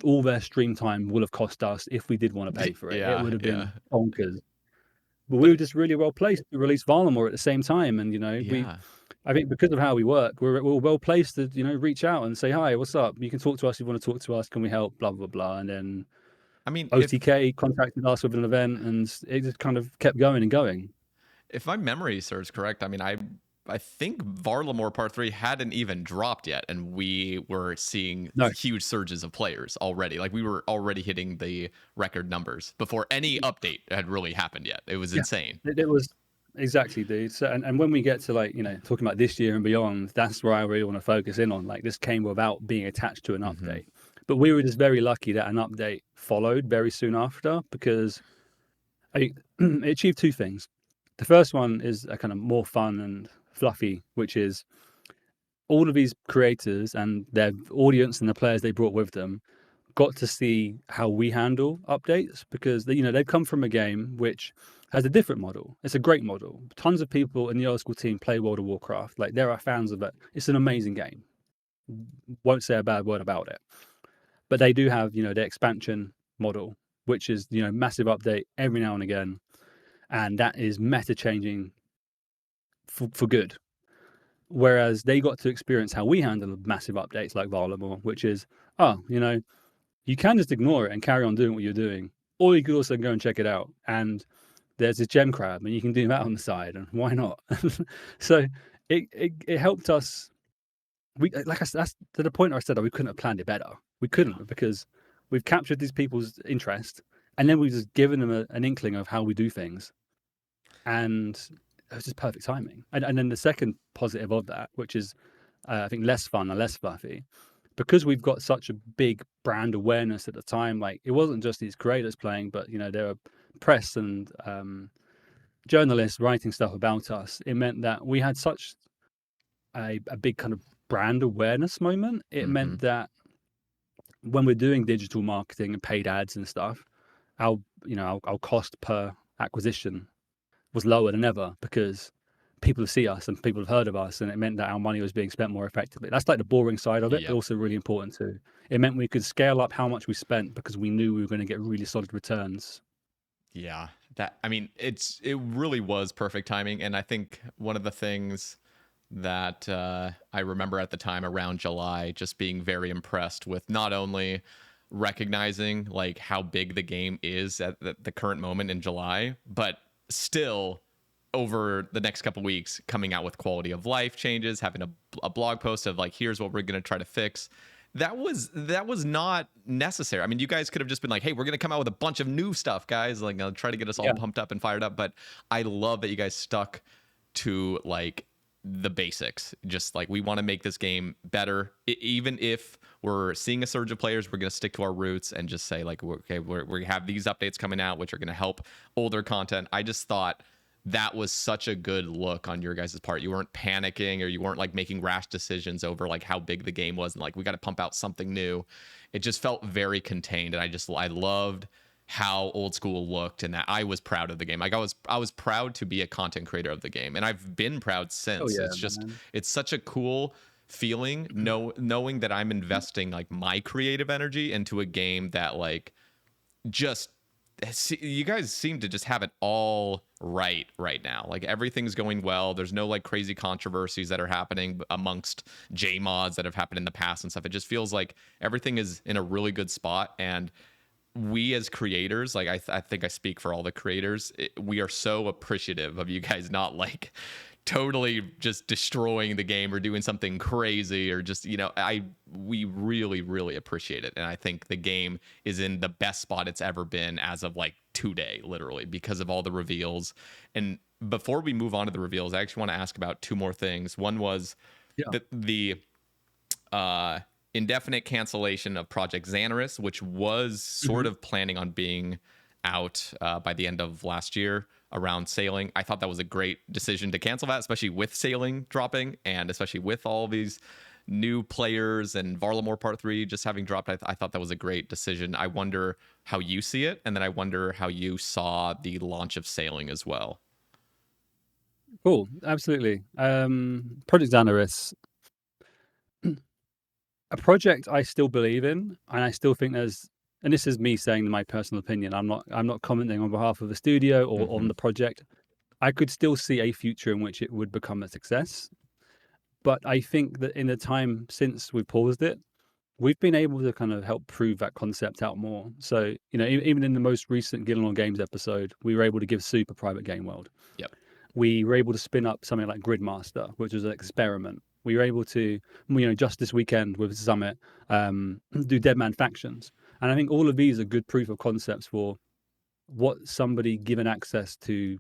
all their stream time will have cost us if we did want to pay for it. It would have been bonkers. But we were just really well placed to release Varlamore at the same time, and I think because of how we work, we're well placed to reach out and say, hi, what's up? You can talk to us if you want to talk to us. Can we help? Blah blah blah. And then OTK contacted us with an event, and it just kind of kept going and going. If my memory serves correct, I mean, I think Varlamore Part 3 hadn't even dropped yet, and we were seeing huge surges of players already. Like, we were already hitting the record numbers before any update had really happened yet. It was insane. It was exactly, dude. So, and when we get to talking about this year and beyond, that's where I really want to focus in on. Like, this came without being attached to an update. But we were just very lucky that an update followed very soon after, because it achieved two things. The first one is a kind of more fun and fluffy, which is all of these creators and their audience and the players they brought with them got to see how we handle updates, because they've come from a game which has a different model. It's a great model. Tons of people in the Old School team play World of Warcraft. Like, there are fans of it. It's an amazing game. Won't say a bad word about it. But they do have the expansion model, which is massive update every now and again, and that is meta changing for good. Whereas they got to experience how we handle massive updates like Varlamore, which is, you can just ignore it and carry on doing what you're doing, or you could also go and check it out. And there's a gem crab, and you can do that on the side, and why not? So it helped us. That's to the point where I said that we couldn't have planned it better. We couldn't, because we've captured these people's interest, And then we've just given them an inkling of how we do things. And it was just perfect timing. And then the second positive of that, which is, I think, less fun and less fluffy, because we've got such a big brand awareness at the time. Like, it wasn't just these creators playing, but, you know, there were press and journalists writing stuff about us. It meant that we had such a big kind of brand awareness moment. It meant that when we're doing digital marketing and paid ads and stuff, our cost per acquisition was lower than ever, because people see us and people have heard of us, and it meant that our money was being spent more effectively. That's like the boring side of it, but also really important too. It meant we could scale up how much we spent because we knew we were going to get really solid returns. Yeah, it really was perfect timing. And I think one of the things that I remember at the time around July, just being very impressed with not only recognizing like how big the game is at the current moment in July, but still over the next couple weeks coming out with quality of life changes, having a blog post of like, here's what we're going to try to fix. That was not necessary. I mean, you guys could have just been like, hey, we're going to come out with a bunch of new stuff, guys, like try to get us all pumped up and fired up. But I love that you guys stuck to like the basics. Just like, we want to make this game better. Even if we're seeing a surge of players, we're going to stick to our roots and just say like, okay, we have these updates coming out, which are going to help older content. I just thought that was such a good look on your guys' part. You weren't panicking, or you weren't like making rash decisions over like how big the game was and like, we got to pump out something new. It just felt very contained. And I loved how Old School looked, and that I was proud of the game. Like, I was proud to be a content creator of the game, and I've been proud since. It's just, it's such a cool feeling knowing that I'm investing like my creative energy into a game that like just, you guys seem to just have it all right now. Like, everything's going well. There's no like crazy controversies that are happening amongst J mods that have happened in the past and stuff. It just feels like everything is in a really good spot. And we as creators, like I think I speak for all the creators, we are so appreciative of you guys not like totally just destroying the game or doing something crazy, or just, you know, we really appreciate it. And I think the game is in the best spot it's ever been as of like today, literally, because of all the reveals. And before we move on to the reveals, I actually want to ask about two more things. One was the indefinite cancellation of Project Zanaris, which was sort of planning on being out by the end of last year around sailing. I thought that was a great decision to cancel that, especially with sailing dropping, and especially with all these new players and Varlamore Part 3 just having dropped. I thought that was a great decision. I wonder how you see it, and then I wonder how you saw the launch of sailing as well. Cool, absolutely. Project Zanaris, a project I still believe in, and I still think there's, and this is me saying my personal opinion, I'm not commenting on behalf of the studio or on the project. I could still see a future in which it would become a success. But I think that in the time since we paused it, we've been able to kind of help prove that concept out more. So, you know, even in the most recent Gillen on Games episode, we were able to give Soup a private game world. Yep. We were able to spin up something like Gridmaster, which was an experiment. We were able to, you know, just this weekend with Summit, do Deadman factions. And I think all of these are good proof of concepts for what somebody given access to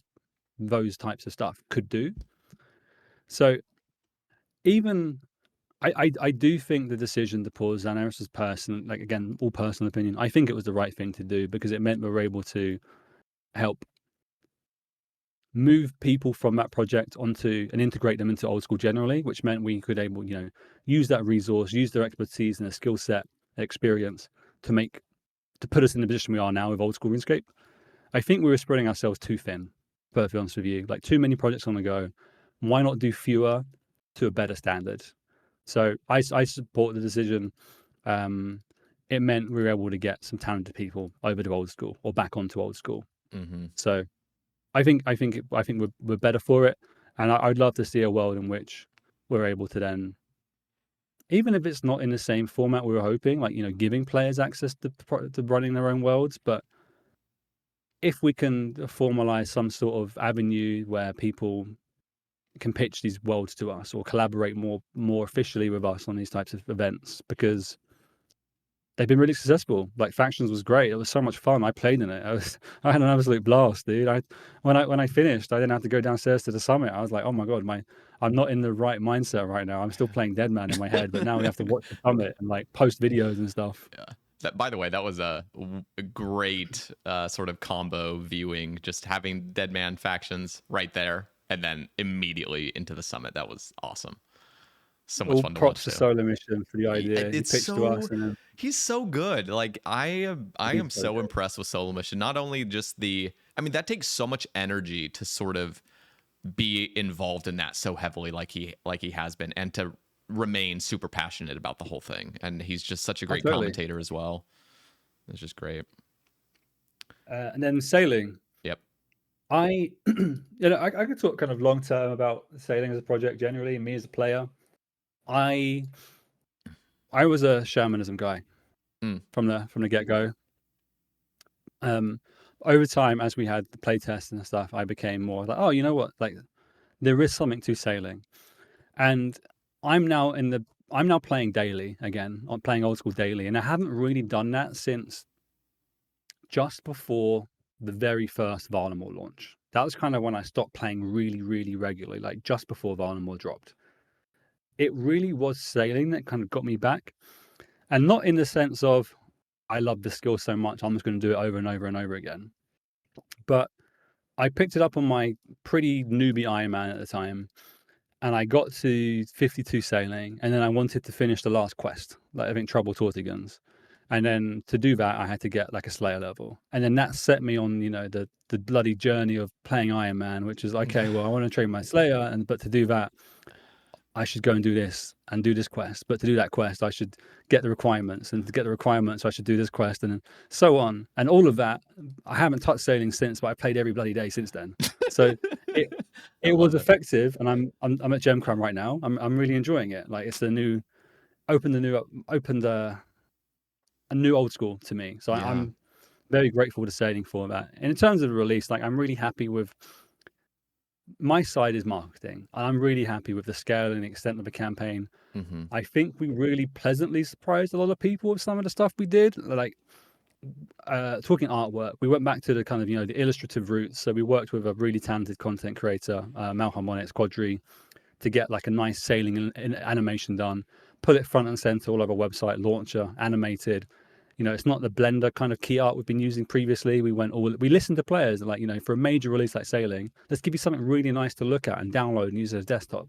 those types of stuff could do. So even I do think the decision to pause Zanaris was personal, like, again, all personal opinion. I think it was the right thing to do because it meant we were able to help move people from that project onto and integrate them into Old School generally, which meant we could use that resource, use their expertise and their skill set, experience to put us in the position we are now with Old School RuneScape. I think we were spreading ourselves too thin, perfectly honest with you. Like, too many projects on the go. Why not do fewer to a better standard? So I support the decision. It meant we were able to get some talented people over to Old School or back onto Old School. So I think we're better for it, and I'd love to see a world in which we're able to then, even if it's not in the same format we were hoping, like, you know, giving players access to running their own worlds, but if we can formalize some sort of avenue where people can pitch these worlds to us or collaborate more officially with us on these types of events, because they've been really successful. Like Factions was great. It was so much fun. I played in it. I had an absolute blast, dude. When I finished, I didn't have to go downstairs to the summit. I was like, oh my god, I'm not in the right mindset right now. I'm still playing Deadman in my head, but now we have to watch the summit and like post videos and stuff. Yeah. That, by the way, that was a great sort of combo viewing, just having Deadman Factions right there and then immediately into the summit. That was awesome. So much All fun to watch props to too. Solo Mission for the idea. He It's pitched to us, so and then he's so good. Like I am so so good. impressed with Solo Mission. Not only just I mean, that takes so much energy to sort of be involved in that so heavily, like he has been, and to remain super passionate about the whole thing. And he's just such a great Totally. commentator as well. It's just great. And then sailing. Yep. I could talk kind of long term about sailing as a project generally, and me as a player. I was a shamanism guy from the get go. Over time, as we had the playtests and stuff, I became more like, oh, you know what? Like, there is something to sailing, and I'm now playing daily again. I'm playing old school daily, and I haven't really done that since just before the very first Varnamore launch. That was kind of when I stopped playing really, really regularly, like just before Varnamore dropped. It really was sailing that kind of got me back, and not in the sense of I love the skill so much I'm just going to do it over and over and over again, but I picked it up on my pretty newbie Iron Man at the time, and I got to 52 sailing, and then I wanted to finish the last quest, like I think Trouble Tortigans. And then to do that, I had to get like a Slayer level. And then that set me on, the bloody journey of playing Iron Man, which is, okay, well, I want to train my Slayer, but to do that, I should go and do this and do this quest. But to do that quest, I should get the requirements, and to get the requirements, I should do this quest, and so on. And all of that, I haven't touched sailing since, but I played every bloody day since then. So it was effective, and I'm at Gemcram right now. I'm really enjoying it. Like, it's opened a new old school to me. So Yeah. I'm very grateful to sailing for that. And in terms of the release, like, I'm really happy with my side is marketing. I'm really happy with the scale and the extent of the campaign. I think we really pleasantly surprised a lot of people with some of the stuff we did. Like, talking artwork, we went back to the kind of, the illustrative roots. So we worked with a really talented content creator, Malharmonics Quadri, to get like a nice sailing animation done, put it front and center all over our website, launcher, animated. It's not the Blender kind of key art we've been using previously. We listened to players, like, for a major release like sailing, let's give you something really nice to look at and download and use as a desktop.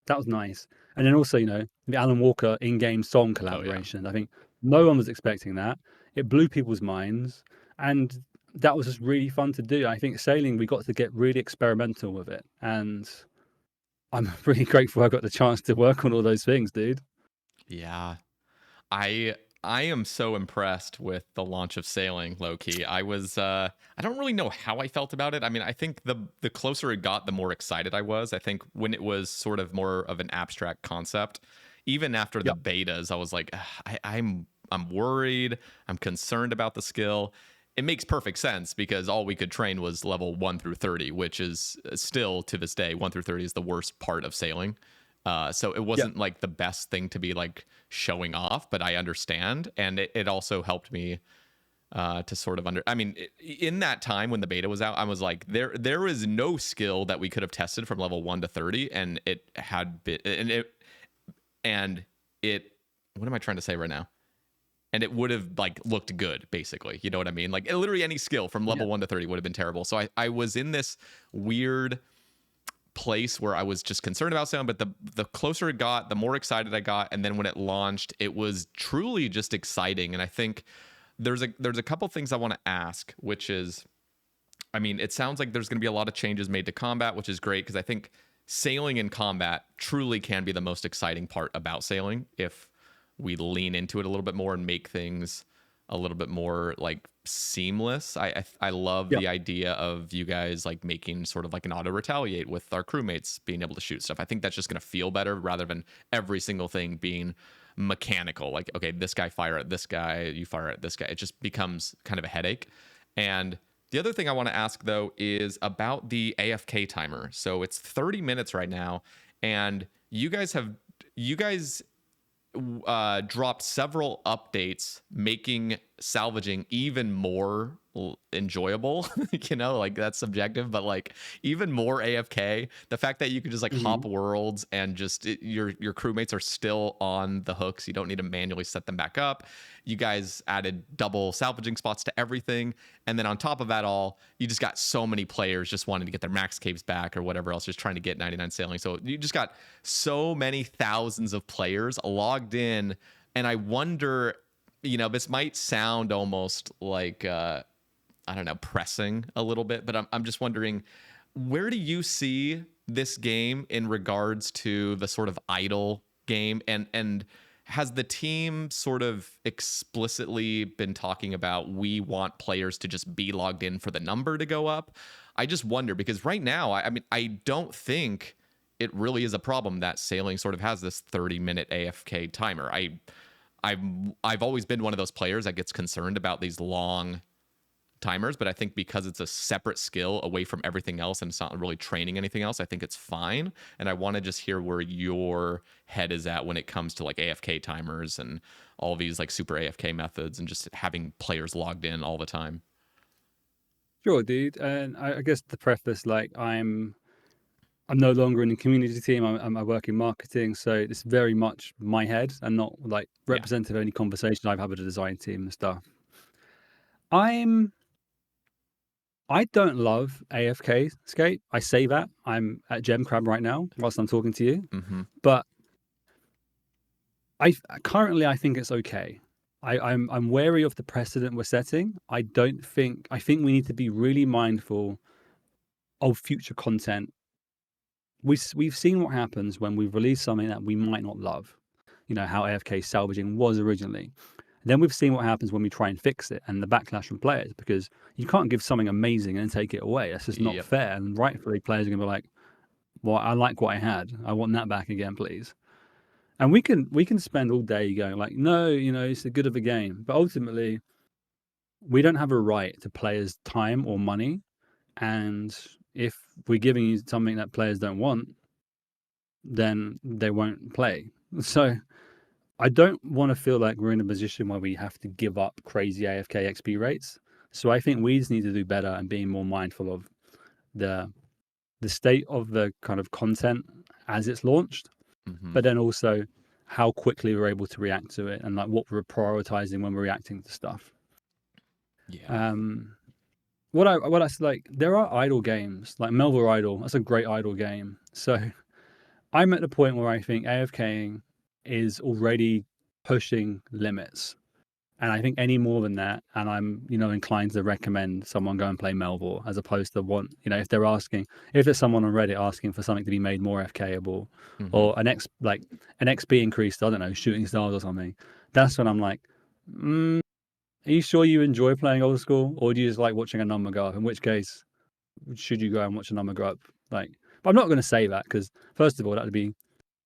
That was nice. And then also, the Alan Walker in-game song collaboration. I think no one was expecting that. It blew people's minds, and that was just really fun to do. I think sailing, we got to get really experimental with it, and I'm really grateful I got the chance to work on all those things, dude. Yeah. I am so impressed with the launch of sailing, low-key. I don't really know how I felt about it. I mean, I think the closer it got, the more excited I was. I think when it was sort of more of an abstract concept, even after the betas, I was like, I'm worried, I'm concerned about the skill. It makes perfect sense because all we could train was level 1 through 30, which is still, to this day, 1 through 30 is the worst part of sailing. So it wasn't like the best thing to be like showing off, but I understand. And it also helped me to sort of in that time when the beta was out, I was like, there is no skill that we could have tested from level 1 to 30. And it had been, what am I trying to say right now? And it would have like looked good, basically. You know what I mean? Like literally any skill from level 1 to 30 would have been terrible. So I was in this weird place where I was just concerned about sound, but the closer it got, the more excited I got. And then when it launched, it was truly just exciting. And I think there's a couple things I want to ask, which is, I mean, it sounds like there's going to be a lot of changes made to combat, which is great, because I think sailing in combat truly can be the most exciting part about sailing if we lean into it a little bit more and make things a little bit more like seamless. I love the idea of you guys like making sort of like an auto retaliate with our crewmates being able to shoot stuff. I think that's just going to feel better rather than every single thing being mechanical. Like, okay, this guy fire at this guy, you fire at this guy. It just becomes kind of a headache. And the other thing I want to ask though is about the AFK timer. So it's 30 minutes right now, and you guys dropped several updates making salvaging even more enjoyable. Like that's subjective, but like even more AFK. The fact that you can just like hop worlds and just your crewmates are still on the hooks. You don't need to manually set them back up. You guys added double salvaging spots to everything, and then on top of that all, you just got so many players just wanting to get their max caves back or whatever else, just trying to get 99 sailing. So you just got so many thousands of players logged in, and I wonder, this might sound almost like I don't know, pressing a little bit, but I'm just wondering, where do you see this game in regards to the sort of idle game, and has the team sort of explicitly been talking about we want players to just be logged in for the number to go up? I just wonder, because right now, I mean, I don't think it really is a problem that sailing sort of has this 30-minute AFK timer. I've always been one of those players that gets concerned about these long timers, but I think because it's a separate skill away from everything else and it's not really training anything else, I think it's fine. And I want to just hear where your head is at when it comes to like AFK timers and all these like super AFK methods and just having players logged in all the time. Sure, dude. And I guess the preface, like I'm no longer in the community team. I work in marketing, so it's very much my head and not like representative of any conversation I've had with the design team and stuff. I don't love AFK skate. I say that. I'm at Gem Crab right now whilst I'm talking to you. But I think it's okay. I'm wary of the precedent we're setting. I think we need to be really mindful of future content. We've seen what happens when we release something that we might not love. How AFK salvaging was originally. Then we've seen what happens when we try and fix it and the backlash from players, because you can't give something amazing and then take it away. That's just not fair. And rightfully, players are going to be like, well, I like what I had. I want that back again, please. And we can spend all day going like, no, it's the good of the game. But ultimately, we don't have a right to players' time or money. And if we're giving you something that players don't want, then they won't play. So I don't want to feel like we're in a position where we have to give up crazy AFK XP rates. So I think we just need to do better and being more mindful of the state of the kind of content as it's launched, but then also how quickly we're able to react to it and like what we're prioritizing when we're reacting to stuff. What I like, there are idle games like Melville Idle. That's a great idle game. So I'm at the point where I think AFKing is already pushing limits, and I think any more than that, and I'm inclined to recommend someone go and play Melville as opposed to if there's someone on Reddit asking for something to be made more FKable or an XP increase, I don't know, shooting stars or something. That's when I'm like, are you sure you enjoy playing old school, or do you just like watching a number go up? In which case, should you go and watch a number go up? But I'm not going to say that, because first of all, that would be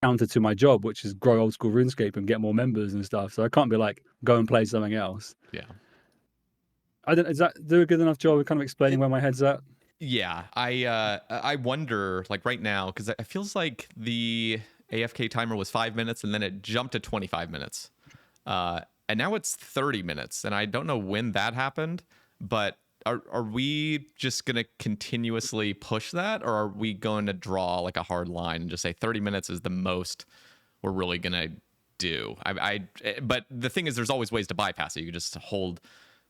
counter to my job, which is grow old school RuneScape and get more members and stuff. So I can't be like, go and play something else. Does that do a good enough job of kind of explaining where my head's at? I wonder, like right now, because it feels like the AFK timer was 5 minutes and then it jumped to 25 minutes. And now it's 30 minutes. And I don't know when that happened, but are we just going to continuously push that, or are we going to draw like a hard line and just say 30 minutes is the most we're really going to do? But the thing is, there's always ways to bypass it. You can just hold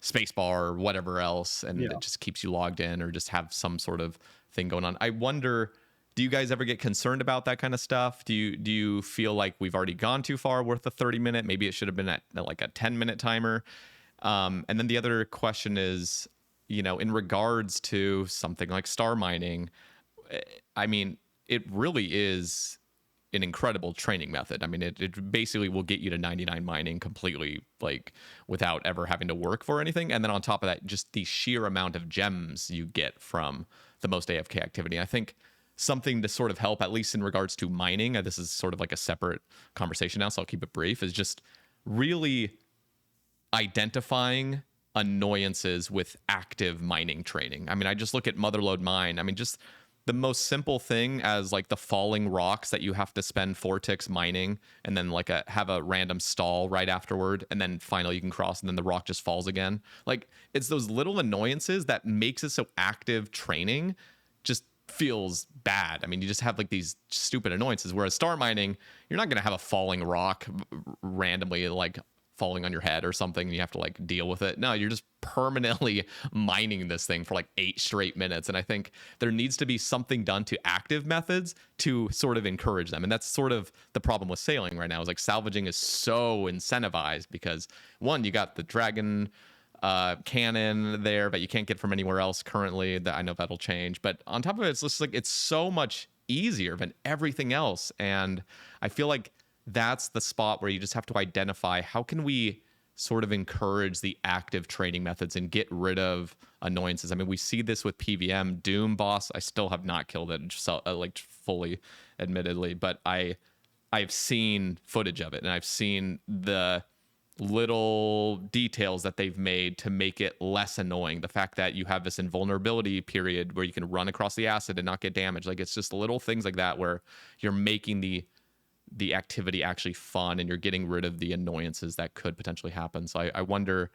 spacebar or whatever else, and it just keeps you logged in, or just have some sort of thing going on. I wonder, do you guys ever get concerned about that kind of stuff? Do you feel like we've already gone too far with the 30-minute? Maybe it should have been at like a 10-minute timer. And then the other question is, in regards to something like star mining, I mean, it really is an incredible training method. I mean, it basically will get you to 99 mining completely, like without ever having to work for anything. And then on top of that, just the sheer amount of gems you get from the most AFK activity. I think something to sort of help, at least in regards to mining, this is sort of like a separate conversation now, so I'll keep it brief, is just really identifying annoyances with active mining training. I mean, I just look at Motherlode Mine. I mean, just the most simple thing as like the falling rocks that you have to spend 4 ticks mining and then like have a random stall right afterward, and then finally you can cross and then the rock just falls again. Like, it's those little annoyances that makes it so active training just feels bad. I mean, you just have like these stupid annoyances, whereas star mining, you're not going to have a falling rock randomly like falling on your head or something and you have to like deal with it. No, you're just permanently mining this thing for like 8 straight minutes. And I think there needs to be something done to active methods to sort of encourage them. And that's sort of the problem with sailing right now, is like salvaging is so incentivized because, one, you got the dragon cannon there that you can't get from anywhere else currently. That I know that'll change, but on top of it, it's just like it's so much easier than everything else. And I feel like that's the spot where you just have to identify how can we sort of encourage the active training methods and get rid of annoyances. I mean, we see this with PVM. Doom boss, I still have not killed it, like fully, admittedly, but I've seen footage of it and I've seen the little details that they've made to make it less annoying. The fact that you have this invulnerability period where you can run across the acid and not get damaged. Like, it's just little things like that where you're making the activity actually fun and you're getting rid of the annoyances that could potentially happen. So I wonder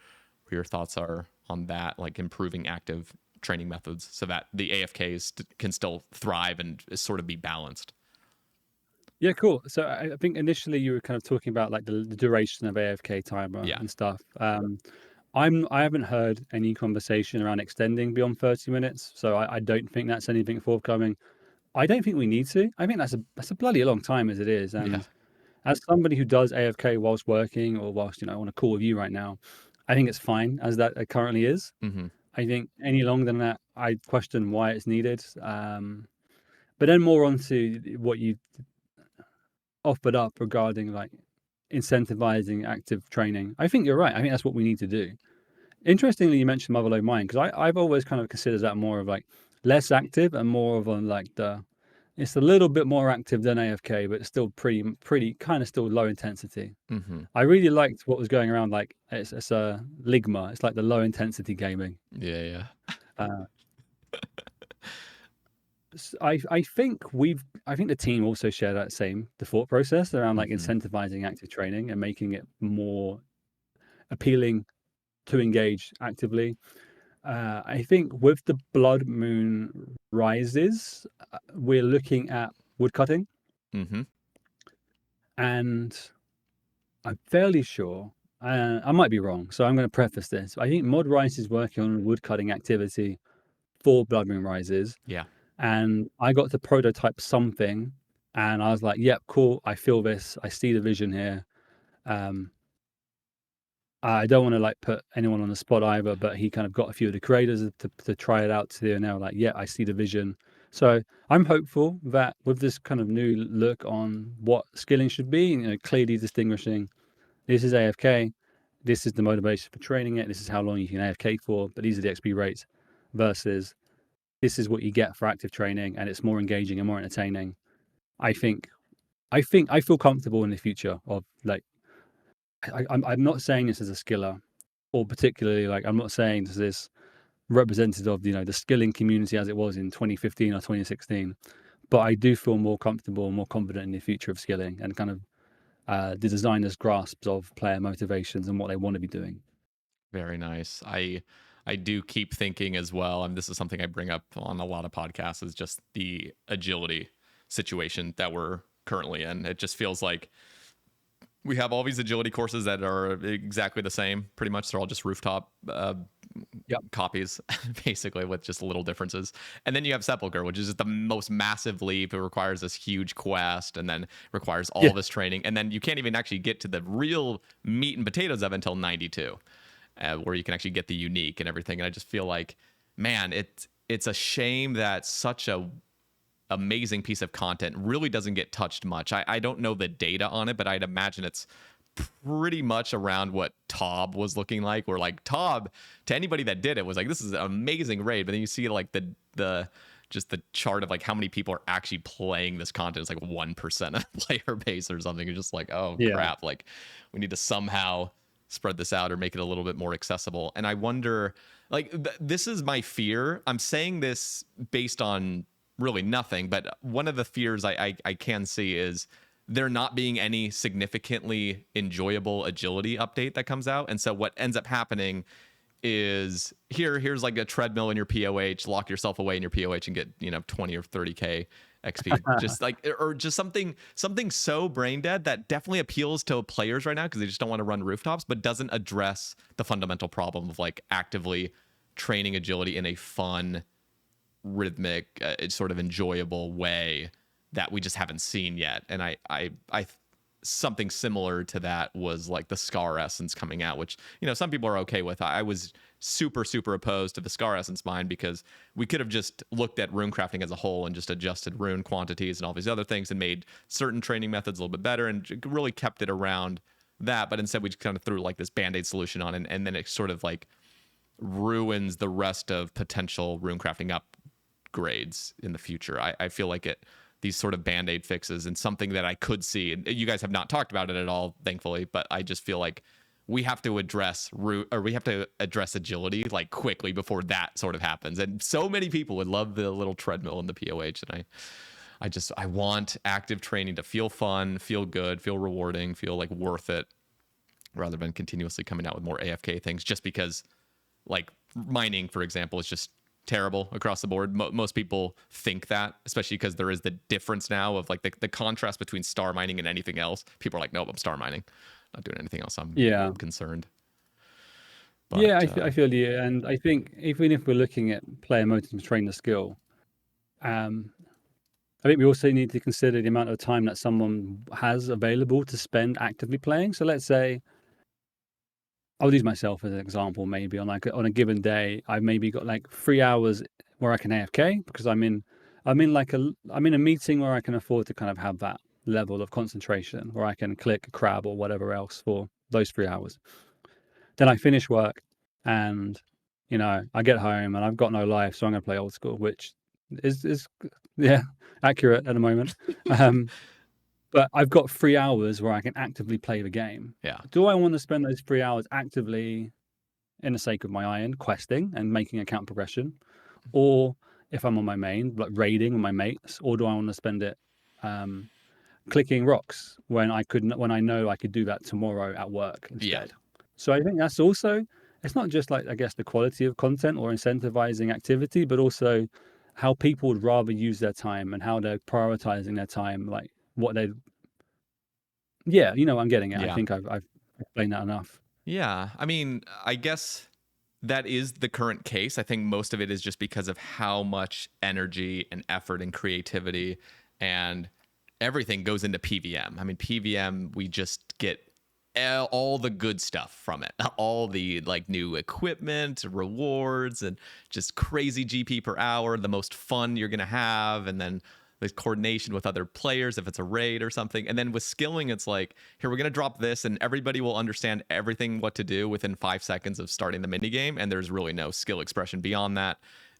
what your thoughts are on that, like improving active training methods so that the AFKs can still thrive and sort of be balanced. Yeah, cool. So I think initially you were kind of talking about like the duration of AFK timer and stuff. I haven't heard any conversation around extending beyond 30 minutes, so I don't think that's anything forthcoming. I don't think we need to. I think that's a bloody long time as it is. And as somebody who does AFK whilst working or whilst, on a call with you right now, I think it's fine as that it currently is. Mm-hmm. I think any longer than that, I question why it's needed. But then more onto what you offered up regarding like incentivizing active training. I think you're right. I think that's what we need to do. Interestingly, you mentioned Motherlode Mine, because I've always kind of considered that more of like less active and more of on like it's a little bit more active than AFK, but it's still pretty kind of still low intensity. Mm-hmm. I I really liked what was going around. Like it's a Ligma. It's like the low intensity gaming. Yeah. I think the team also share that same the thought process around like incentivizing active training and making it more appealing to engage actively. I think with the Blood Moon Rises, we're looking at woodcutting. Mm-hmm. And I'm fairly sure, I might be wrong, so I'm going to preface this. I think Mod Rice is working on woodcutting activity for Blood Moon Rises. Yeah. And I got to prototype something, and I was like, yep, cool, I feel this. I see the vision here. I don't want to like put anyone on the spot either, but he kind of got a few of the creators to try it out too, and they were like, yeah, I see the vision. So I'm hopeful that with this kind of new look on what skilling should be, clearly distinguishing, this is AFK, this is the motivation for training it, this is how long you can AFK for, but these are the XP rates, versus this is what you get for active training, and it's more engaging and more entertaining. I feel comfortable in the future of like, I'm not saying this as a skiller, or particularly like I'm not saying this is representative of the skilling community as it was in 2015 or 2016, but I do feel more comfortable and more confident in the future of skilling and kind of the designers' grasps of player motivations and what they want to be doing. Very nice. I do keep thinking as well, and this is something I bring up on a lot of podcasts, is just the agility situation that we're currently in. It just feels like we have all these agility courses that are exactly the same. Pretty much, they're all just rooftop copies, basically, with just little differences. And then you have Sepulchre, which is just the most massive leap. It requires this huge quest, and then requires all this training, and then you can't even actually get to the real meat and potatoes of it until 92. Where you can actually get the unique and everything. And I just feel like, man, it's a shame that such a amazing piece of content really doesn't get touched much. I don't know the data on it, but I'd imagine it's pretty much around what Tob was looking like, where like Tob, to anybody that did it, was like, this is an amazing raid. But then you see like the just the chart of like how many people are actually playing this content. It's like 1% of player base or something. You're just like, oh crap, like we need to somehow spread this out or make it a little bit more accessible. And I wonder, like, this is my fear. I'm saying this based on really nothing. But one of the fears I can see is there not being any significantly enjoyable agility update that comes out. And so what ends up happening is here's like a treadmill in your POH, lock yourself away in your POH and get, 20 or 30K XP. Just like, or just something so brain dead that definitely appeals to players right now because they just don't want to run rooftops, but doesn't address the fundamental problem of like actively training agility in a fun, rhythmic, sort of enjoyable way that we just haven't seen yet. And I something similar to that was like the Scar Essence coming out, which, some people are okay with. I was super opposed to the Scar Essence mine because we could have just looked at rune crafting as a whole and just adjusted rune quantities and all these other things and made certain training methods a little bit better and really kept it around that. But instead we just kind of threw like this band-aid solution on, and then it sort of like ruins the rest of potential rune crafting upgrades in the future. I feel like these sort of band-aid fixes and something that I could see, and you guys have not talked about it at all, thankfully, but I just feel like we have to address agility like quickly before that sort of happens. And so many people would love the little treadmill in the POH, and I want active training to feel fun, feel good, feel rewarding, feel like worth it, rather than continuously coming out with more AFK things just because, like, mining, for example, is just terrible across the board. Most people think that, especially because there is the difference now of like the contrast between star mining and anything else. People are like, nope, I'm star mining, not doing anything else. I'm concerned. But, I feel you. And I think even if we're looking at player motives to train the skill, I think we also need to consider the amount of time that someone has available to spend actively playing. So let's say, I'll use myself as an example. Maybe on a given day, I've maybe got like 3 hours where I can AFK because I'm in a meeting where I can afford to kind of have that level of concentration where I can click a crab or whatever else for those 3 hours. Then I finish work and I get home and I've got no life, so I'm going to play Old School, which is accurate at the moment. But I've got 3 hours where I can actively play the game. Yeah. Do I want to spend those 3 hours actively, in the sake of my iron, questing and making account progression? Or if I'm on my main, like raiding with my mates, or do I want to spend it clicking rocks when I know I could do that tomorrow at work instead? Yeah. So I think that's also, it's not just like, I guess, the quality of content or incentivizing activity, but also how people would rather use their time and how they're prioritizing their time, like what they, I'm getting it. Yeah. I think I've explained that enough. Yeah. I mean, I guess that is the current case. I think most of it is just because of how much energy and effort and creativity and everything goes into PVM. I mean, PVM, we just get all the good stuff from it, all the like new equipment, rewards, and just crazy GP per hour, the most fun you're going to have. And then the coordination with other players if it's a raid or something. And then with skilling, it's like, here, we're going to drop this and everybody will understand everything what to do within 5 seconds of starting the minigame. And there's really no skill expression beyond that.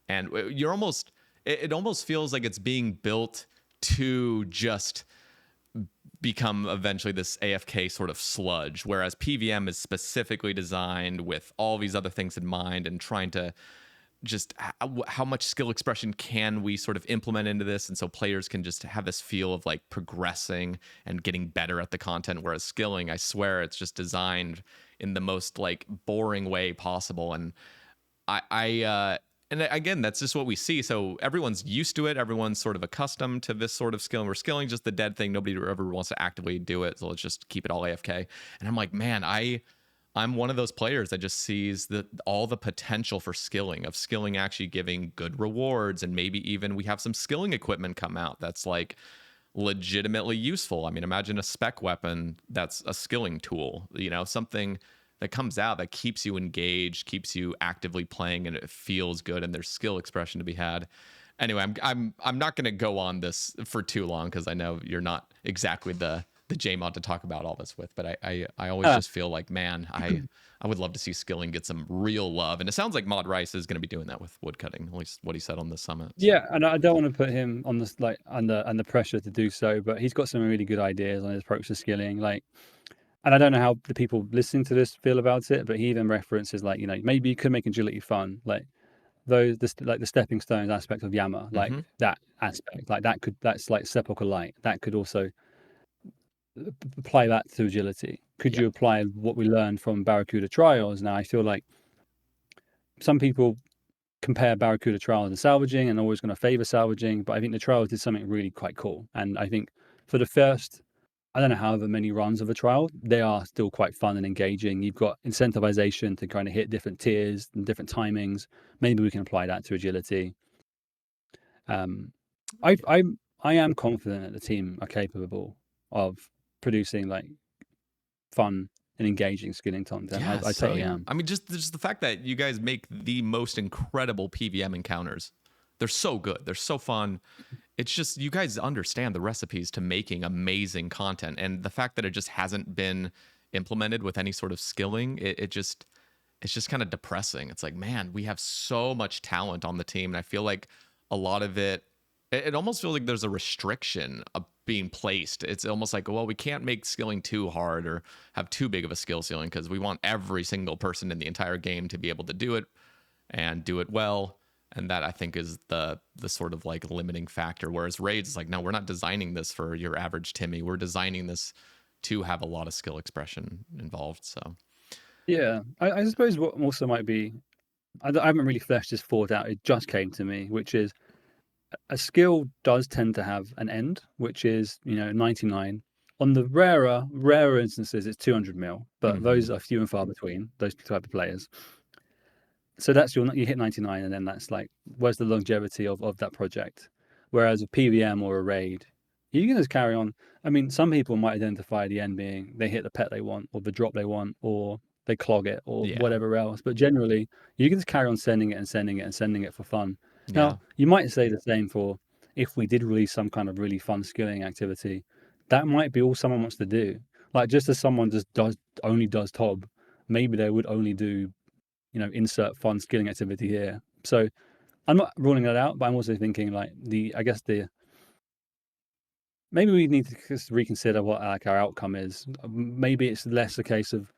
And it almost feels like it's being built to just become eventually this AFK sort of sludge, whereas PVM is specifically designed with all these other things in mind and trying to just how much skill expression can we sort of implement into this, and so players can just have this feel of like progressing and getting better at the content, whereas skilling, I swear, it's just designed in the most like boring way possible. And and again, that's just what we see. So everyone's used to it. Everyone's sort of accustomed to this sort of skill. And we're skilling just the dead thing. Nobody ever wants to actively do it. So let's just keep it all AFK. And I'm like, man, I'm one of those players that just sees all the potential for skilling, of skilling actually giving good rewards. And maybe even we have some skilling equipment come out that's like legitimately useful. I mean, imagine a spec weapon that's a skilling tool, something that comes out that keeps you engaged, keeps you actively playing, and it feels good, and there's skill expression to be had. Anyway, I'm not going to go on this for too long because I know you're not exactly the JMod to talk about all this with, but I always just feel like, man, I would love to see skilling get some real love, and it sounds like Mod Rice is going to be doing that with woodcutting, at least what he said on the summit. So. Yeah, and I don't want to put him on this like under pressure to do so, but he's got some really good ideas on his approach to skilling, like. And I don't know how the people listening to this feel about it, but he even references like, maybe you could make agility fun. Like like the stepping stones aspect of Yama, like Mm-hmm. that aspect, like that's like Sepulchre Light. That could also apply that to agility. Could Yeah. you apply what we learned from Barracuda Trials? Now I feel like some people compare Barracuda Trials and salvaging and always going to favor salvaging, but I think the Trials did something really quite cool. And I think for the first, I don't know, however many runs of a trial, they are still quite fun and engaging. You've got incentivization to kind of hit different tiers and different timings. Maybe we can apply that to agility. Um, I am confident that the team are capable of producing like fun and engaging skilling content. Yeah, I totally same. am. I mean, just the fact that you guys make the most incredible PVM encounters. They're so good. They're so fun. It's just you guys understand the recipes to making amazing content, and the fact that it just hasn't been implemented with any sort of skilling, it's just kind of depressing. It's like, man, we have so much talent on the team, and I feel like a lot of it almost feels like there's a restriction of being placed. It's almost like, well, we can't make skilling too hard or have too big of a skill ceiling because we want every single person in the entire game to be able to do it and do it well. And that I think is the sort of like limiting factor. Whereas raids is like, no, we're not designing this for your average Timmy. We're designing this to have a lot of skill expression involved. So Yeah, I suppose what also might be, I haven't really fleshed this thought out. It just came to me, which is a skill does tend to have an end, which is 99. On the rarer instances, it's 200 mil, but those are few and far between. Those type of players. So that's you hit 99, and then that's like, where's the longevity of that project? Whereas a PVM or a raid, you can just carry on. I mean, some people might identify the end being they hit the pet they want, or the drop they want, or they clog it, or yeah, whatever else. But generally, you can just carry on sending it and sending it and sending it for fun. yeah, Now, you might say the same for if we did release some kind of really fun skilling activity. That might be all someone wants to do. Like just as someone just only does Tob, maybe they would only do insert fun skilling activity here. So I'm not ruling that out, but I'm also thinking like maybe we need to just reconsider what like our outcome is. Maybe it's less a case of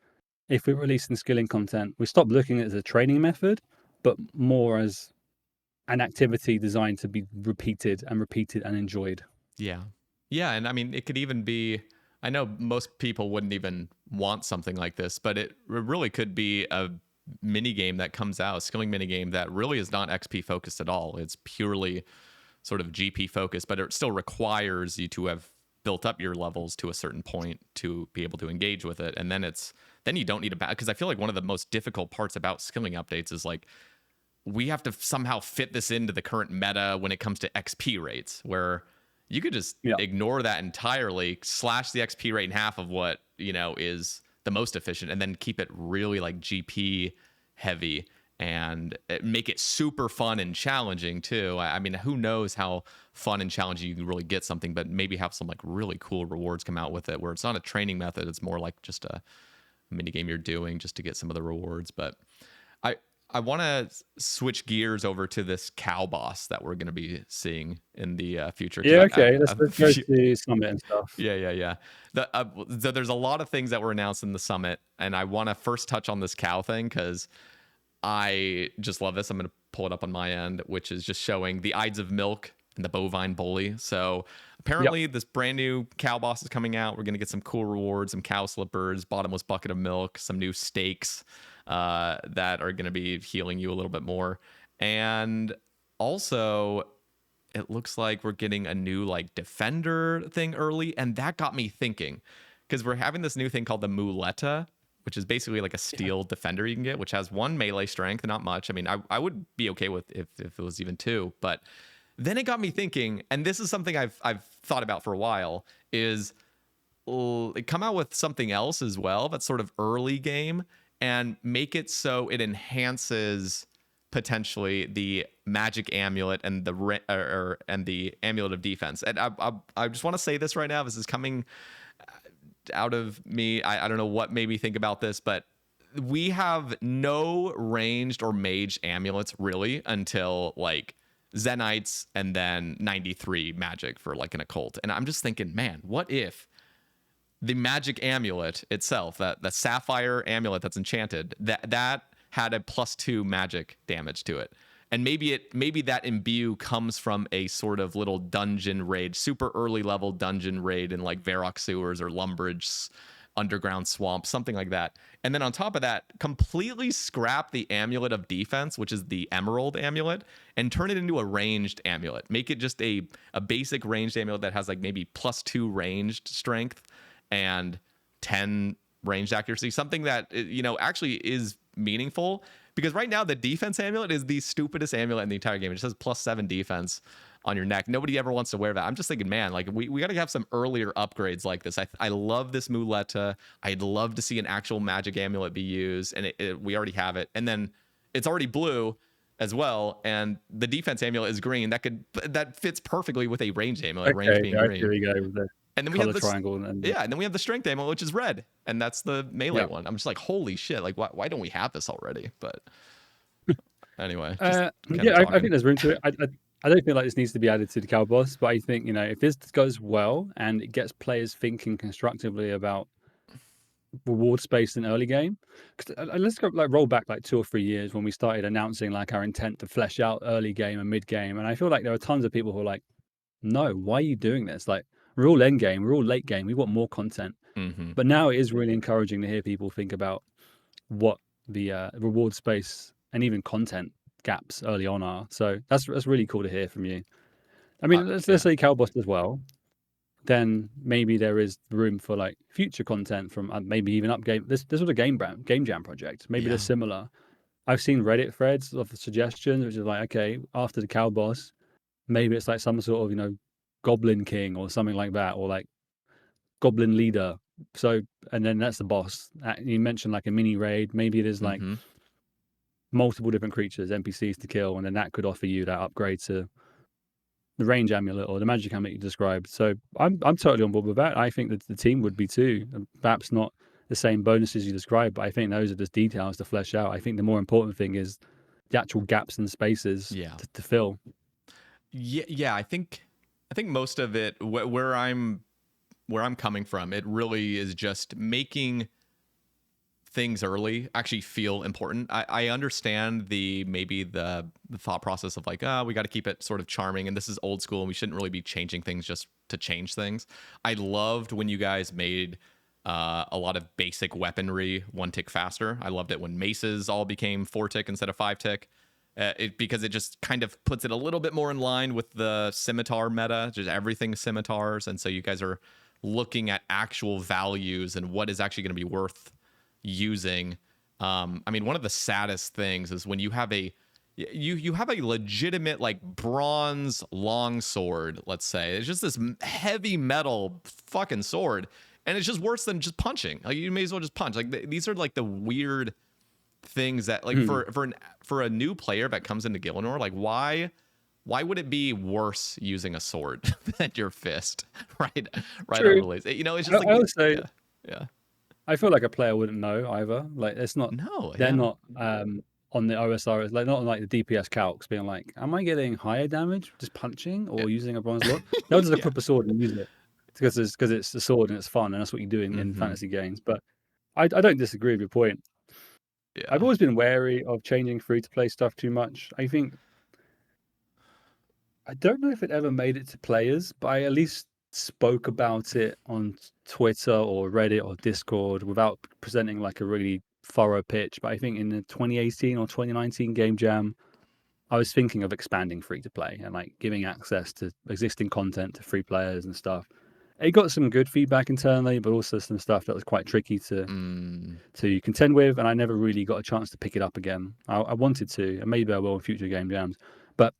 if we're releasing skilling content, we stop looking at it as a training method, but more as an activity designed to be repeated and enjoyed. yeah, yeah. And I mean, it could even be. I know most people wouldn't even want something like this, but it really could be a mini game that comes out, a skilling mini game that really is not XP focused at all. It's purely sort of GP focused, but it still requires you to have built up your levels to a certain point to be able to engage with it. And then you don't need a because I feel like one of the most difficult parts about skilling updates is like we have to somehow fit this into the current meta when it comes to XP rates, where you could just ignore that entirely, slash the XP rate in half of what is the most efficient, and then keep it really like GP heavy and make it super fun and challenging too. I mean, who knows how fun and challenging you can really get something, but maybe have some like really cool rewards come out with it where it's not a training method. It's more like just a mini game you're doing just to get some of the rewards. But I want to switch gears over to this cow boss that we're going to be seeing in the future. Yeah, okay. Let's go to the summit and stuff. Yeah. There's a lot of things that were announced in the summit, and I want to first touch on this cow thing because I just love this. I'm going to pull it up on my end, which is just showing the Ides of Milk and the bovine bully. So apparently this brand new cow boss is coming out. We're going to get some cool rewards, some cow slippers, bottomless bucket of milk, some new steaks that are going to be healing you a little bit more. And also it looks like we're getting a new like defender thing early. And that got me thinking because we're having this new thing called the Muleta, which is basically like a steel defender you can get, which has 1 melee strength, not much. I mean, I would be okay with if it was even 2, but then it got me thinking, and this is something I've thought about for a while, is come out with something else as well that's sort of early game and make it so it enhances potentially the magic amulet and the amulet of defense. And I just want to say this right now. This is coming out of me. I don't know what made me think about this, but we have no ranged or mage amulets really until like Zenites and then 93 magic for like an occult. And I'm just thinking, man, what if the magic amulet itself, that the sapphire amulet that's enchanted, that had a +2 magic damage to it, And maybe that imbue comes from a sort of little dungeon raid, super early level dungeon raid in like Varrock sewers or Lumbridge underground swamp, something like that. And then on top of that, completely scrap the amulet of defense, which is the emerald amulet, and turn it into a ranged amulet. Make it just a basic ranged amulet that has like maybe +2 ranged strength and 10 ranged accuracy, something that, you know, actually is meaningful. Because right now the defense amulet is the stupidest amulet in the entire game. It just says +7 defense on your neck. Nobody ever wants to wear that. I'm just thinking, man, like we got to have some earlier upgrades like this. I love this muleta. I'd love to see an actual magic amulet be used, and we already have it. And then it's already blue as well, and the defense amulet is green. That fits perfectly with a range amulet. Okay, range being green. Here we go with the and then we color have triangle. And then we have the strength amulet, which is red, and that's the melee one. I'm just like, holy shit! Like, why don't we have this already? But anyway, I think there's room to it. I don't feel like this needs to be added to the Cow Boss, but I think, you know, if this goes well and it gets players thinking constructively about reward space in early game, let's go like roll back like 2 or 3 years when we started announcing like our intent to flesh out early game and mid game, and I feel like there are tons of people who are like, no, why are you doing this? Like, we're all end game, we're all late game, we want more content. But now it is really encouraging to hear people think about what the reward space and even content gaps early on are. So that's really cool to hear from you. I mean, let's say Cow Boss as well, then maybe there is room for like future content from maybe even up game. This was a game jam project. Maybe they're similar. I've seen Reddit threads of the suggestions, which is like, okay, after the Cow Boss, maybe it's like some sort of, you know, Goblin King or something like that, or like Goblin Leader. So, and then that's the boss. You mentioned like a mini raid. Maybe it is like multiple different creatures, NPCs to kill, and then that could offer you that upgrade to the range amulet or the magic amulet you described. So I'm totally on board with that. I think that the team would be too. Perhaps not the same bonuses you described, but I think those are just details to flesh out. I think the more important thing is the actual gaps and spaces to fill. Yeah. I think most of it, where I'm coming from, it really is just making things early actually feel important. I understand maybe the thought process of like, we got to keep it sort of charming, and this is old school and we shouldn't really be changing things just to change things. I loved when you guys made a lot of basic weaponry 1 tick faster. I loved it when maces all became 4 tick instead of 5 tick. Because it just kind of puts it a little bit more in line with the scimitar meta, just everything scimitars. And so you guys are looking at actual values and what is actually going to be worth using. I mean, one of the saddest things is when you have a legitimate like bronze longsword, let's say. It's just this heavy metal fucking sword, and it's just worse than just punching. Like, you may as well just punch. Like, these are like the weird things that like for a new player that comes into Gielinor, like why would it be worse using a sword than your fist? right True. Overlays. You know, it's just like I would say, yeah. I feel like a player wouldn't know either. Like, it's not. They're not on the OSRS, like not on like the DPS calcs, being like, am I getting higher damage just punching or using a bronze sword? They'll just equip a sword and use it because it's a sword and it's fun and that's what you do in fantasy games. But I don't disagree with your point. Yeah. I've always been wary of changing free-to-play stuff too much. I don't know if it ever made it to players, but I at least spoke about it on Twitter or Reddit or Discord without presenting like a really thorough pitch. But I think in the 2018 or 2019 Game Jam, I was thinking of expanding free-to-play and like giving access to existing content to free players and stuff. It got some good feedback internally, but also some stuff that was quite tricky to contend with, and I never really got a chance to pick it up again. I wanted to, and maybe I will in future Game Jams, but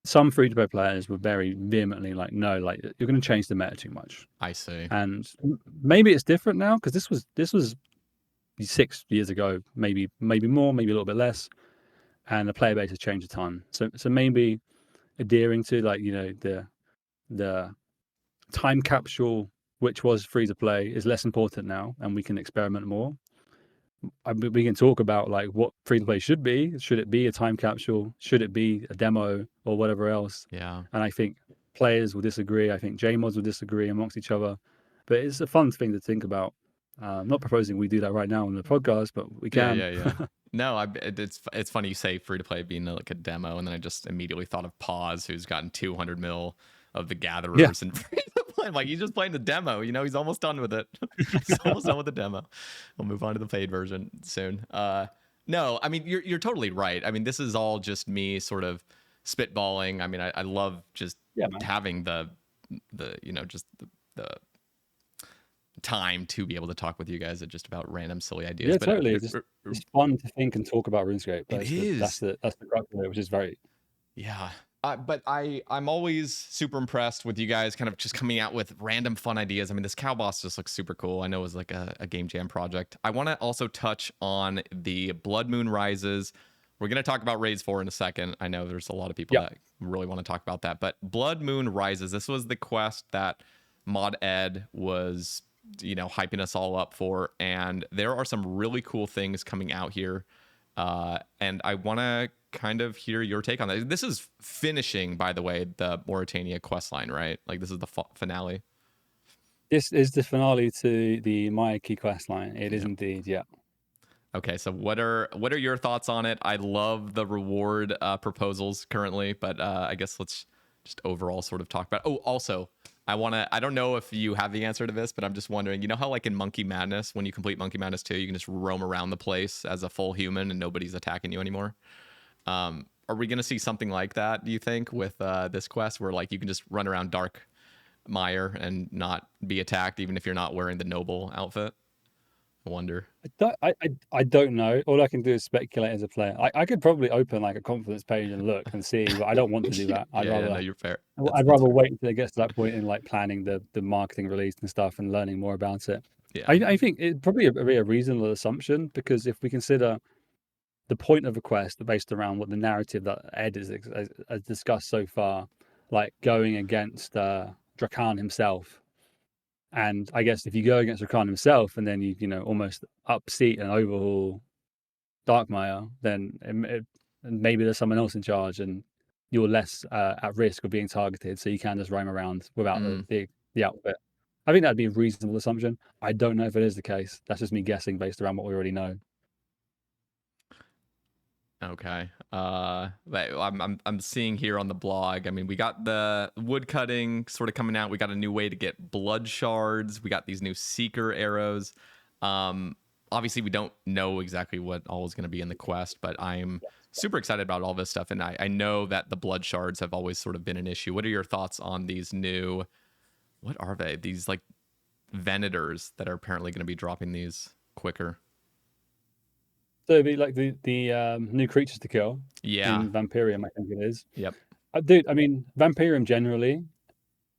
some free-to-play players were very vehemently like, no, like you're going to change the meta too much. I see. And maybe it's different now, because this was 6 years ago, maybe more, maybe a little bit less, and the player base has changed a ton. So maybe adhering to like, you know, the time capsule, which was free to play, is less important now, and we can experiment more. We can talk about like what free to play should be. Should it be a time capsule? Should it be a demo or whatever else? Yeah. And I think players will disagree. I think JMods will disagree amongst each other. But it's a fun thing to think about. Not proposing we do that right now on the podcast, but we can. Yeah. No, it's funny you say free to play being like a demo, and then I just immediately thought of Pause, who's gotten 200 mil of the Yeah, Gatherers and free to play. I'm like, he's just playing the demo. He's almost done with it. He's almost done with the demo. We'll move on to the paid version soon. No, I mean you're totally right. I mean, this is all just me sort of spitballing. I mean, I love just yeah, man. having the just the time to be able to talk with you guys just about random silly ideas. Yeah, But totally. It's fun to think and talk about RuneScape. it That's is. the crux of it, which is very. Yeah. But I'm always super impressed with you guys kind of just coming out with random fun ideas. I mean, this cow boss just looks super cool. I know it was like a game jam project. I want to also touch on the Blood Moon Rises. We're going to talk about Raids 4 in a second. I know there's a lot of people Yeah. that really want to talk about that. But Blood Moon Rises, this was the quest that Mod Ed was, hyping us all up for. And there are some really cool things coming out here. And I want to kind of hear your take on that. This is finishing, by the way, the Mauritania quest line, right? Like this is the finale. This is the finale to the Mayaki quest line. It is Yeah. indeed, yeah. Okay, so what are your thoughts on it? I love the reward proposals currently, but I guess let's just overall sort of talk about. Oh, also, I don't know if you have the answer to this, but I'm just wondering, how like in Monkey Madness, when you complete Monkey Madness 2, you can just roam around the place as a full human and nobody's attacking you anymore. Are we going to see something like that, do you think, with this quest where like you can just run around Dark Mire and not be attacked even if you're not wearing the noble outfit? I wonder. I don't know. All I can do is speculate as a player. I could probably open like a confidence page and look and see, but I don't want to do that. Yeah, no, you're fair. I'd rather wait until it gets to that point in like planning the marketing release and stuff and learning more about it. Yeah. I think it's probably a reasonable assumption, because if we consider the point of a quest based around what the narrative that Ed has discussed so far, like going against Drakan himself. And I guess if you go against Rakan himself and then you almost upseat and overhaul Darkmire, then maybe there's someone else in charge and you're less at risk of being targeted, so you can just roam around without the outfit. I think that'd be a reasonable assumption. I don't know if it is the case. That's just me guessing based around what we already know. Okay. I'm seeing here on the blog. I mean, we got the wood cutting sort of coming out. We got a new way to get blood shards. We got these new seeker arrows. Obviously, we don't know exactly what all is going to be in the quest, but I'm super excited about all this stuff. And I know that the blood shards have always sort of been an issue. What are your thoughts on these new? What are they? These like Venators that are apparently going to be dropping these quicker. So it'd be like the new creatures to kill. Yeah. In Vampirium, I think it is. Yep. Dude, I mean, Vampirium generally,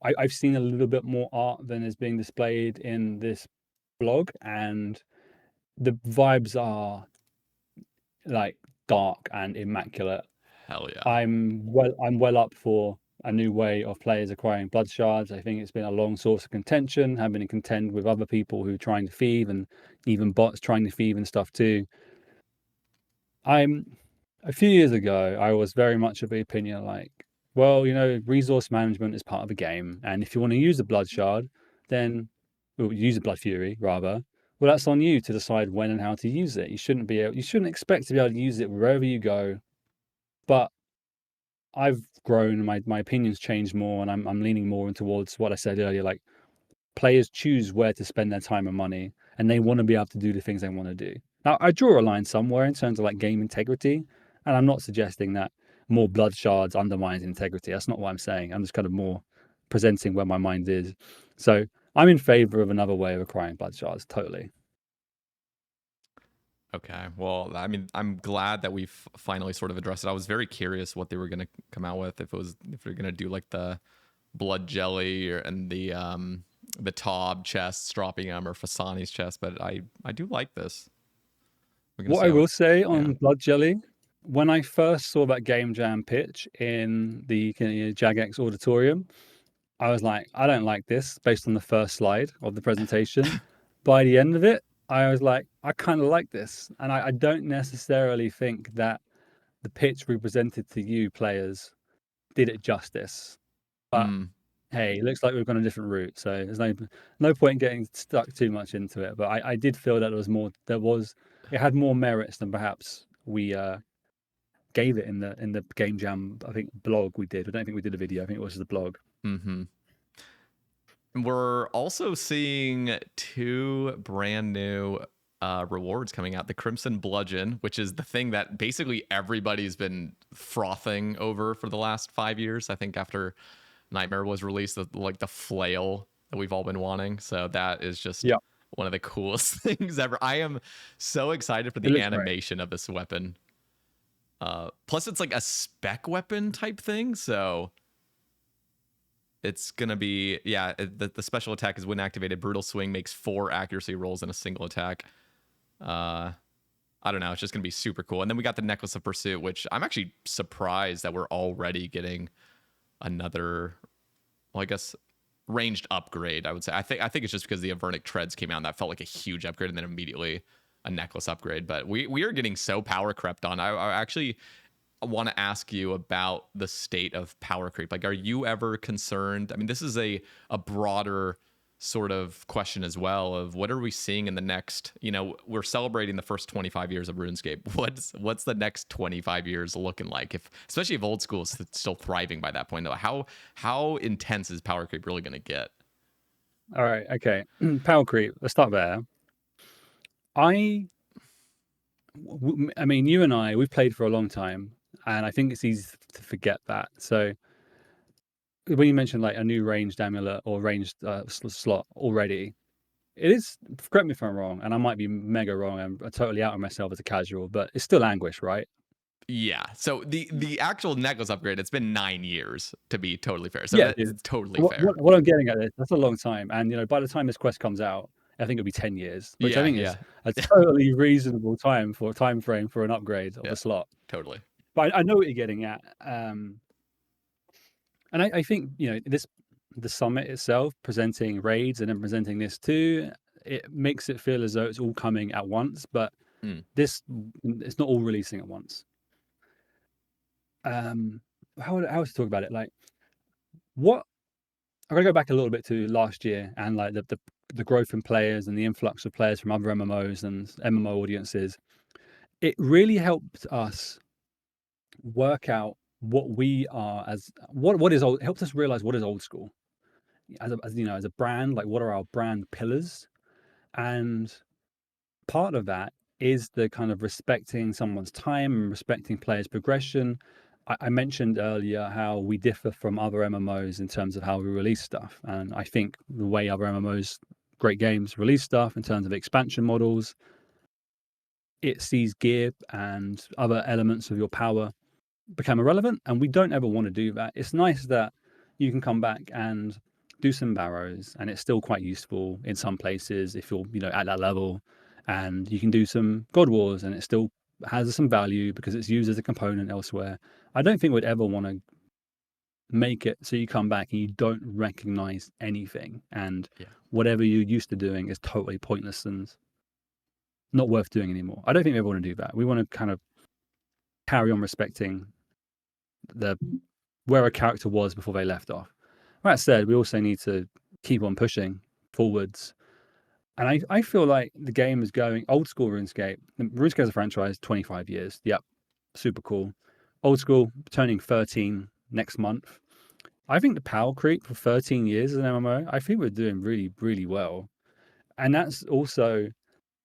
I've seen a little bit more art than is being displayed in this blog, and the vibes are like dark and immaculate. Hell yeah. I'm well up for a new way of players acquiring blood shards. I think it's been a long source of contention, having to contend with other people who are trying to thieve, and even bots trying to thieve and stuff too. A few years ago, I was very much of the opinion like, well, resource management is part of the game, and if you want to use a blood shard, then use a blood fury rather. Well, that's on you to decide when and how to use it. You shouldn't expect to be able to use it wherever you go. But I've grown, and my opinions changed more, and I'm leaning more towards what I said earlier. Like, players choose where to spend their time and money, and they want to be able to do the things they want to do. Now, I draw a line somewhere in terms of like game integrity, and I'm not suggesting that more blood shards undermines integrity. That's not what I'm saying. I'm just kind of more presenting where my mind is. So I'm in favor of another way of acquiring blood shards, totally. Okay. Well, I mean, I'm glad that we've finally sort of addressed it. I was very curious what they were going to come out with, if they're going to do like the blood jelly and the Tob chests dropping them, or Fasani's chest, but I do like this. What I will say on blood jelly, when I first saw that game jam pitch in the Jagex auditorium, I was like, I don't like this based on the first slide of the presentation. By the end of it, I was like, I kind of like this. And I don't necessarily think that the pitch we presented to you players did it justice. But hey, it looks like we've gone a different route. So there's no point in getting stuck too much into it. But I did feel that it had more merits than perhaps we gave it in the Game Jam, I think, blog we did. I don't think we did a video. I think it was the blog. Mm-hmm. We're also seeing 2 brand new rewards coming out. The Crimson Bludgeon, which is the thing that basically everybody's been frothing over for the last 5 years. I think after Nightmare was released, the flail that we've all been wanting. So that is just one of the coolest things ever. I am so excited for the animation of this weapon. Plus, it's like a spec weapon type thing, so it's gonna be the special attack is when activated. Brutal Swing makes 4 accuracy rolls in a single attack. I don't know. It's just gonna be super cool. And then we got the Necklace of Pursuit, which I'm actually surprised that we're already getting another, well, I guess ranged upgrade. I would say. I think it's just because the Avernic Treads came out and that felt like a huge upgrade, and then immediately a necklace upgrade. But we are getting so power crept on. I actually want to ask you about the state of power creep. Like, are you ever concerned? I mean, this is a broader sort of question as well of what are we seeing in the next, we're celebrating the first 25 years of RuneScape. What's the next 25 years looking like? Especially if Old School is still thriving by that point, though, how intense is power creep really going to get? All right. Okay. Power creep. Let's start there. I mean, you and I, we've played for a long time, and I think it's easy to forget that. So when you mentioned like a new ranged amulet or ranged slot already, it is, correct me if I'm wrong, and I might be mega wrong, I'm totally out of myself as a casual, but it's still Anguish, right? Yeah. So the actual necklace upgrade, it's been 9 years to be totally fair. So yeah, it's totally fair. What I'm getting at is that's a long time, and by the time this quest comes out, I think it'll be 10 years, which I think is a totally reasonable time frame for an upgrade of a slot. Totally. But I know what you're getting at. And I think, the summit itself, presenting raids and then presenting this too, it makes it feel as though it's all coming at once, but it's not all releasing at once. How to talk about it? Like, I'm gonna go back a little bit to last year and like the growth in players and the influx of players from other MMOs and MMO audiences. It really helped us work out what we are as what is old. It helps us realize what is Old School as a brand. Like, what are our brand pillars? And part of that is the kind of respecting someone's time and respecting players' progression. I mentioned earlier how we differ from other MMOs in terms of how we release stuff, and I think the way other MMOs, great games, release stuff in terms of expansion models, it sees gear and other elements of your power become irrelevant, and we don't ever want to do that. It's nice that you can come back and do some barrows, and it's still quite useful in some places if you're at that level, and you can do some God Wars, and it still has some value because it's used as a component elsewhere. I don't think we'd ever want to make it so you come back and you don't recognize anything, and whatever you're used to doing is totally pointless and not worth doing anymore. I don't think we ever want to do that. We want to kind of carry on respecting where a character was before they left off. That said, we also need to keep on pushing forwards. And I feel like the game is going Old School RuneScape. RuneScape as a franchise, 25 years. Yep. Super cool. Old School turning 13 next month. I think the power creep for 13 years as an MMO, I think we're doing really, really well. And that's also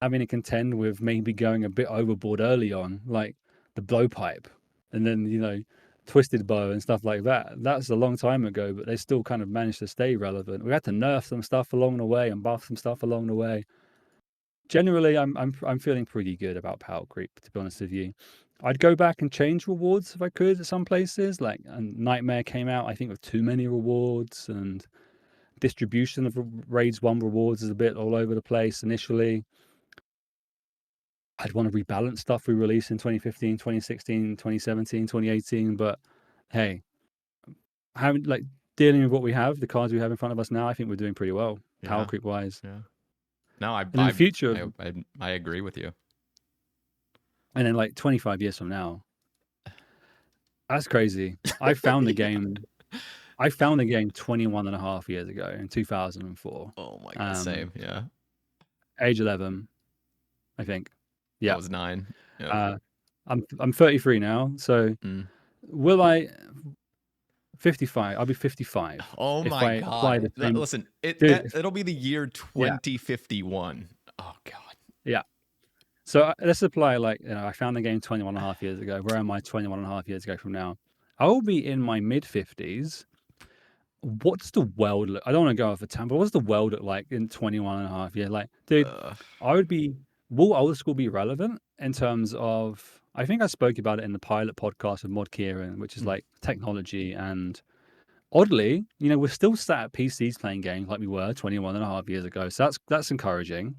having to contend with maybe going a bit overboard early on, like the blowpipe, and then, Twisted Bow and stuff like that. That's a long time ago, but they still kind of managed to stay relevant. We had to nerf some stuff along the way and buff some stuff along the way. Generally, I'm feeling pretty good about power creep, to be honest with you. I'd go back and change rewards if I could at some places. Like, Nightmare came out, I think, with too many rewards, and distribution of Raids 1 rewards is a bit all over the place initially. I'd want to rebalance stuff we released in 2015, 2016, 2017, 2018. But hey, dealing with what we have, the cards we have in front of us now, I think we're doing pretty well, power creep wise. Yeah. No, in the future, I agree with you. And then 25 years from now, that's crazy. I found the game I found the game 21 and a half years ago in 2004. Oh my god, same. Yeah. Age 11, I think. I Yeah. was 9. Yeah. I'm 33 now, so will I 55? I'll be 55 Oh if my I apply god. the same. Listen, Dude, it'll be the year 2051. Oh god. yeah. So let's apply, like, I found the game 21 and a half years ago. Where am I 21 and a half years ago from now? I will be in my mid 50s. What does the world look? I don't want to go off the time, but what does the world look like in 21 and a half years? Like, dude, will old school be relevant in terms of, I think I spoke about it in the pilot podcast with Mod Kieran, which is like technology. And oddly, we're still sat at PCs playing games like we were 21 and a half years ago. So that's encouraging.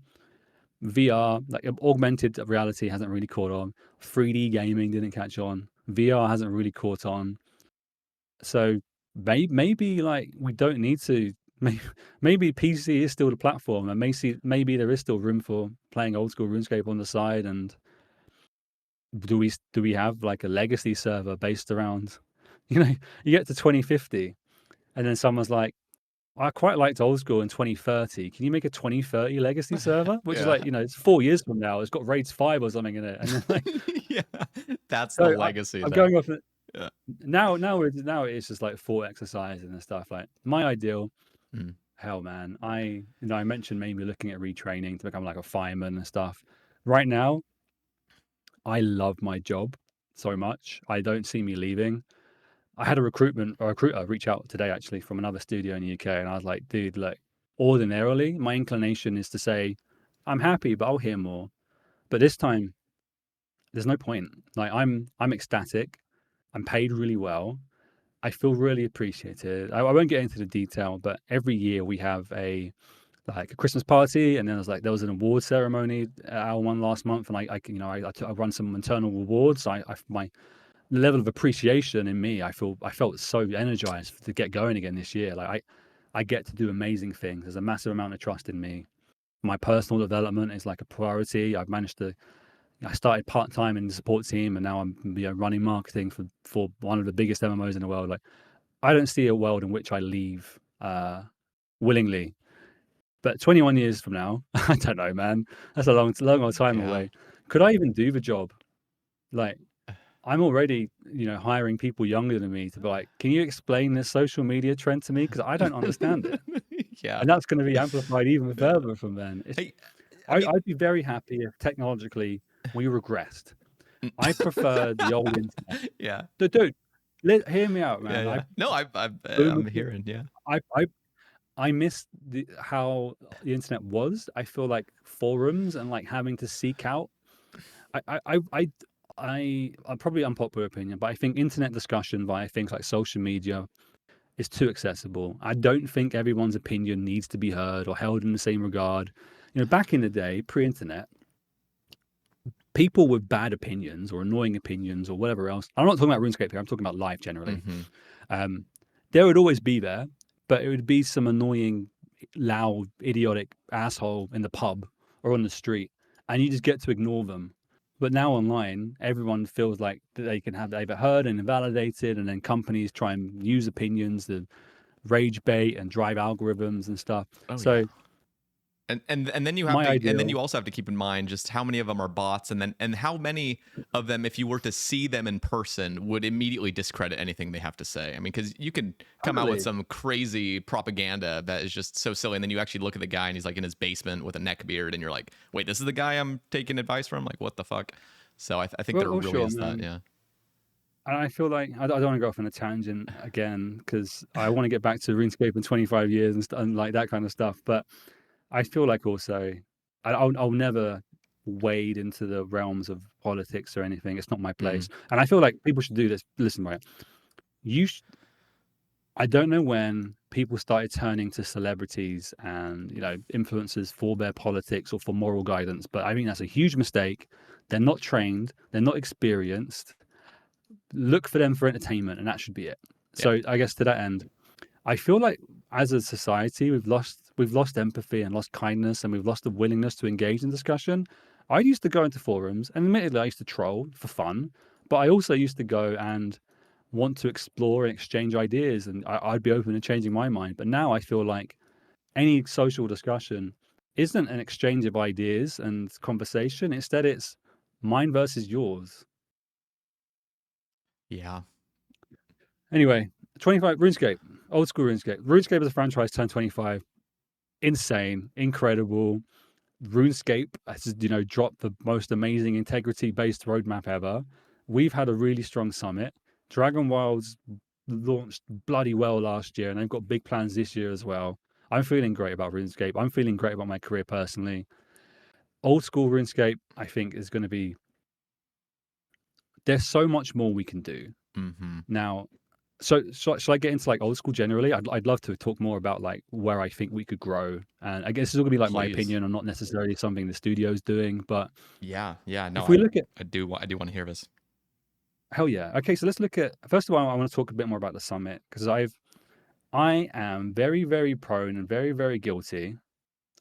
VR, like augmented reality, hasn't really caught on. 3D gaming didn't catch on. VR hasn't really caught on. So maybe like we don't need to. Maybe PC is still the platform, and maybe there is still room for playing old school RuneScape on the side. And do we have like a legacy server based around, you get to 2050, and then someone's like, I quite liked old school in 2030. Can you make a 2030 legacy server? Which is like, it's 4 years from now. It's got raids 5 or something in it. And then like, yeah, that's the legacy. I'm going off. Now it's just like thought exercises and stuff. Like my ideal, hell man, I mentioned maybe looking at retraining to become like a fireman and stuff. Right now, I love my job so much. I don't see me leaving. I had a recruiter reach out today actually from another studio in the UK, and I was like, dude, look, ordinarily my inclination is to say, I'm happy, but I'll hear more. But this time, there's no point. Like I'm ecstatic. I'm paid really well. I feel really appreciated. I won't get into the detail, but every year we have a Christmas party, and then there was an award ceremony at our one last month, and I run some internal awards. My level of appreciation in me, I felt so energized to get going again this year. Like I get to do amazing things. There's a massive amount of trust in me. My personal development is like a priority. I started part-time in the support team, and now I'm running marketing for one of the biggest MMOs in the world. Like I don't see a world in which I leave willingly. But 21 years from now, I don't know, man. That's a long time away. Could I even do the job? Like I'm already, hiring people younger than me to be like, can you explain this social media trend to me? Because I don't understand it. Yeah. And that's going to be amplified even further from then. I'd be very happy if technologically we regressed. I prefer the old internet. Yeah. Dude, hear me out, man. Yeah. No, I'm hearing, yeah. I miss how the internet was. I feel like forums and like having to seek out. I'm probably unpopular opinion, but I think internet discussion via things like social media is too accessible. I don't think everyone's opinion needs to be heard or held in the same regard. Back in the day, pre-internet, people with bad opinions or annoying opinions or whatever else. I'm not talking about RuneScape here. I'm talking about life generally. There would always be there, but it would be some annoying, loud, idiotic asshole in the pub or on the street, and you just get to ignore them. But now online, everyone feels like they can have they've heard and invalidated, and then companies try and use opinions to rage bait and drive algorithms and stuff. And then you have and then you also have to keep in mind just how many of them are bots, and how many of them, if you were to see them in person, would immediately discredit anything they have to say. I mean, because you can come out with some crazy propaganda that is just so silly, and then you actually look at the guy and he's like in his basement with a neck beard, and you're like, wait, this is the guy I'm taking advice from? Like, what the fuck? So I think there really is that, yeah. And I feel like I don't want to go off on a tangent again, because I want to get back to RuneScape in 25 years and like that kind of stuff, but I feel like also I'll never wade into the realms of politics or anything. It's not my place. And I feel like people should do this. Listen, right? I don't know when people started turning to celebrities and influencers for their politics or for moral guidance, but I think that's a huge mistake. They're not trained. They're not experienced. Look for them for entertainment, and that should be it. Yeah. So I guess to that end, I feel like as a society, we've lost empathy and lost kindness, and we've lost the willingness to engage in discussion. I used to go into forums, and admittedly, I used to troll for fun, but I also used to go and want to explore and exchange ideas, and I'd be open to changing my mind. But now I feel like any social discussion isn't an exchange of ideas and conversation. Instead, it's mine versus yours. Yeah. Anyway, 25 RuneScape, old school RuneScape. RuneScape as a franchise turned 25. Insane, incredible. RuneScape has, dropped the most amazing integrity-based roadmap ever. We've had a really strong summit. Dragon Wilds launched bloody well last year, and they've got big plans this year as well. I'm feeling great about RuneScape. I'm feeling great about my career personally. Old school RuneScape, I think, is going to be... There's so much more we can do. Mm-hmm. Now, so shall I get into like old school generally? I'd love to talk more about like where I think we could grow, and I guess it's all gonna be like my opinion and not necessarily something the studio's doing. But yeah, no, if we look at I do want to hear this. hell yeah, okay. So let's look at, first of all, I want to talk a bit more about the summit, because I am very, very prone and very, very guilty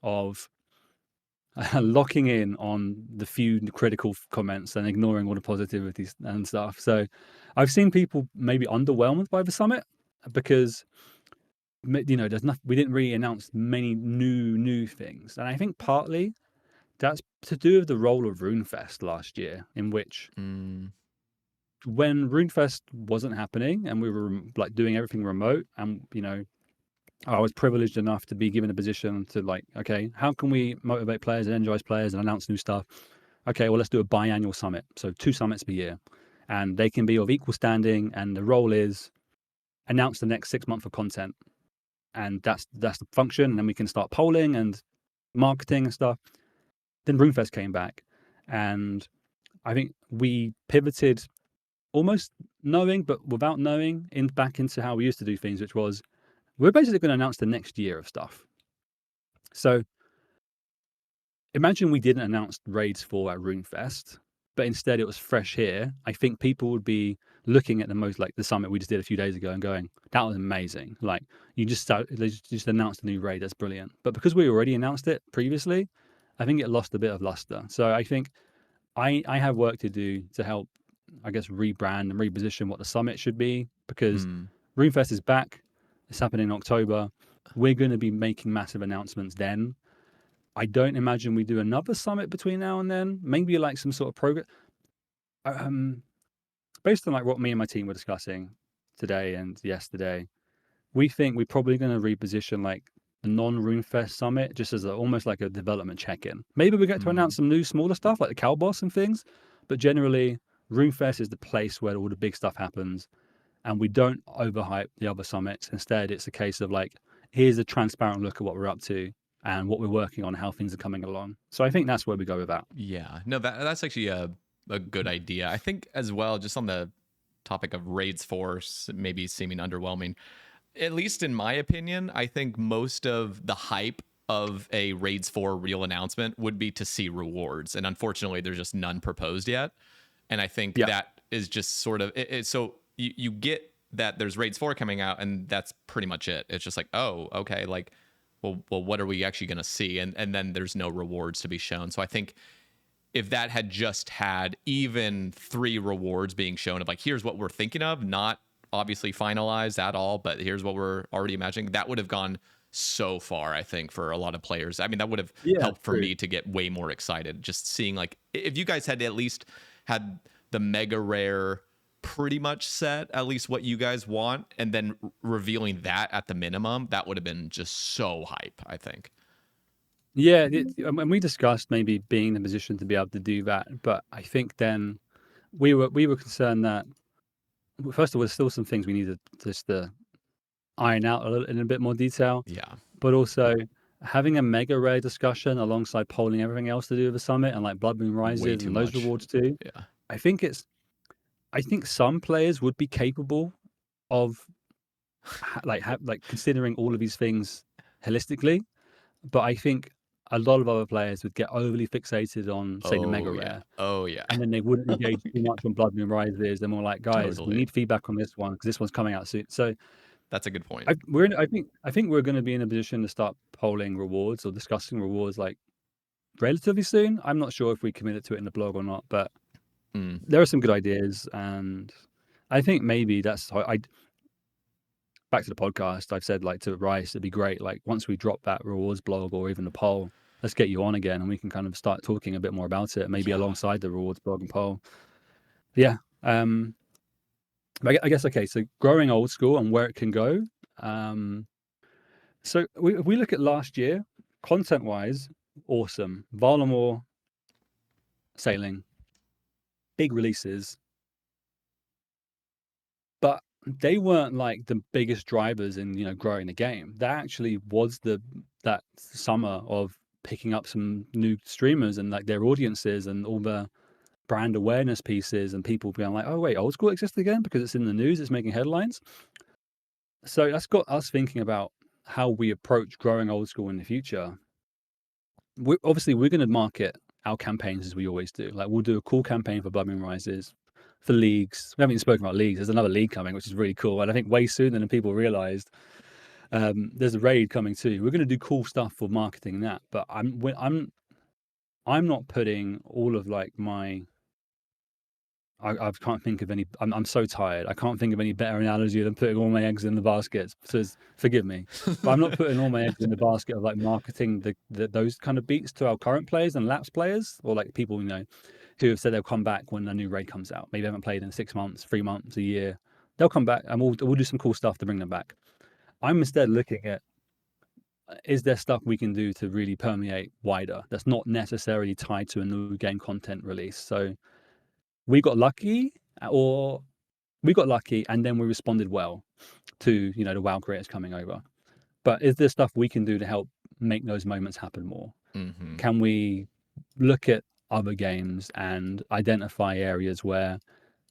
of locking in on the few critical comments and ignoring all the positivities and stuff. So I've seen people maybe underwhelmed by the summit because, there's nothing, we didn't really announce many new things. And I think partly that's to do with the role of RuneFest last year, in which when RuneFest wasn't happening and we were like doing everything remote, and I was privileged enough to be given a position to like, okay, how can we motivate players and energize players and announce new stuff? Okay, well, let's do a biannual summit. So 2 summits per year, and they can be of equal standing. And the role is announce the next 6 months of content. And that's the function. And then we can start polling and marketing and stuff. Then RuneFest came back, and I think we pivoted almost knowing, but without knowing, back into how we used to do things, which was, we're basically going to announce the next year of stuff. So imagine we didn't announce Raids 4 at RuneFest, but instead it was fresh here. I think people would be looking at the summit we just did a few days ago and going, that was amazing. Like, they just announced a new raid. That's brilliant. But because we already announced it previously, I think it lost a bit of luster. So I think I have work to do to help, I guess, rebrand and reposition what the summit should be, because RuneFest is back. It's happening in October. We're going to be making massive announcements then. I don't imagine we do another summit between now and then. Maybe like some sort of progress. Based on like what me and my team were discussing today and yesterday, we think we're probably going to reposition like the non-RuneFest summit just as almost like a development check-in. Maybe we get to announce some new smaller stuff like the Cow Boss and things, but generally RuneFest is the place where all the big stuff happens. And we don't overhype the other summits. Instead, it's a case of like, here's a transparent look at what we're up to and what we're working on, how things are coming along. So I think that's where we go with that. Yeah, no, that's actually a good idea. I think as well, just on the topic of Raids 4 maybe seeming underwhelming, at least in my opinion, I think most of the hype of a Raids 4 real announcement would be to see rewards. And unfortunately, there's just none proposed yet. And I think that is just sort of it. So you get that there's Raids 4 coming out, and that's pretty much it. It's just like, oh, okay, like, well, what are we actually going to see? And then there's no rewards to be shown. So I think if that had just had even 3 rewards being shown of like, here's what we're thinking of, not obviously finalized at all, but here's what we're already imagining, that would have gone so far, I think, for a lot of players. I mean, that would have helped for me to get way more excited. Just seeing like, if you guys had at least had the mega rare pretty much set, at least what you guys want, and then revealing that at the minimum, that would have been just so hype, I think. Yeah, and we discussed maybe being in a position to be able to do that, but I think then we were concerned that, first of all, there's still some things we needed just to iron out in a bit more detail. Yeah. But also having a mega rare discussion alongside polling everything else to do with the summit and like Blood Moon Rises and those rewards too. Yeah. I think some players would be capable of like considering all of these things holistically, but I think a lot of other players would get overly fixated on, say, the mega rare. Oh yeah. And then they wouldn't engage too much on Blood Moon Rises. They're more like, guys, we need feedback on this one because this one's coming out soon. So that's a good point. I think we're going to be in a position to start polling rewards or discussing rewards like relatively soon. I'm not sure if we committed to it in the blog or not, but there are some good ideas, and I think maybe that's how back to the podcast. I've said like to Rice, it'd be great. Like once we drop that rewards blog or even the poll, let's get you on again and we can kind of start talking a bit more about it, maybe alongside the rewards blog and poll. Yeah. I guess, okay, so growing Old School and where it can go. So if we look at last year, content-wise, awesome. Varlamore, Sailing, big releases. But they weren't like the biggest drivers in, growing the game. That actually was that summer of picking up some new streamers and like their audiences and all the brand awareness pieces and people being like, oh wait, Old School exists again because it's in the news, it's making headlines. So that's got us thinking about how we approach growing Old School in the future. We're going to market our campaigns as we always do. Like we'll do a cool campaign for Blood Moon Rises, for leagues. We haven't even spoken about leagues. There's another league coming, which is really cool. And I think way sooner than people realized. There's a raid coming too. We're going to do cool stuff for marketing that, but I'm not putting all of like my. I can't think of any. I'm so tired. I can't think of any better analogy than putting all my eggs in the basket. So forgive me, but I'm not putting all my eggs in the basket of like marketing those kind of beats to our current players and lapsed players, or like people who have said they'll come back when a new raid comes out. Maybe they haven't played in 6 months, 3 months, a year. They'll come back and we'll do some cool stuff to bring them back. I'm instead looking at, is there stuff we can do to really permeate wider that's not necessarily tied to a new game content release? So we got lucky and then we responded well to, the WoW creators coming over. But is there stuff we can do to help make those moments happen more? Mm-hmm. Can we look at other games and identify areas where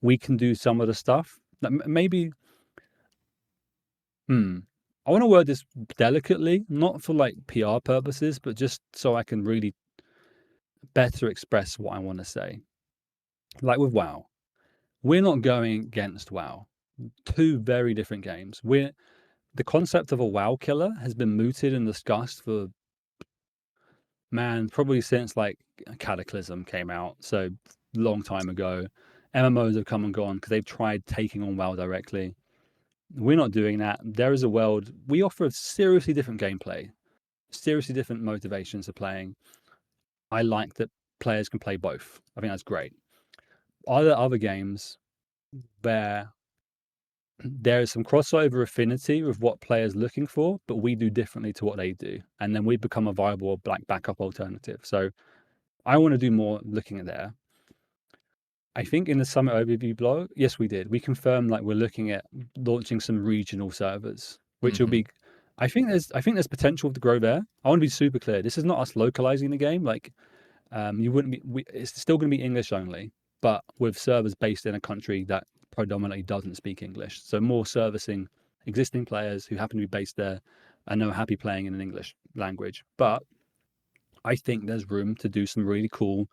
we can do some of the stuff that maybe I want to word this delicately, not for like PR purposes, but just so I can really better express what I want to say. Like with WoW, we're not going against WoW. 2 very different games. The concept of a WoW killer has been mooted and discussed for probably since like Cataclysm came out, so long time ago. MMOs have come and gone because they've tried taking on WoW directly. We're not doing that. There is a world. We offer a seriously different gameplay, seriously different motivations of playing. I like that players can play both. I think that's great. Are there other games where there is some crossover affinity with what players are looking for, but we do differently to what they do, and then we become a viable backup alternative? So I want to do more looking at there. I think in the Summit Overview blog, yes, we did. We confirmed like we're looking at launching some regional servers, which will be. I think there's potential to grow there. I want to be super clear. This is not us localizing the game. Like, you wouldn't be. It's still going to be English only, but with servers based in a country that predominantly doesn't speak English. So more servicing existing players who happen to be based there and are happy playing in an English language. But I think there's room to do some really cool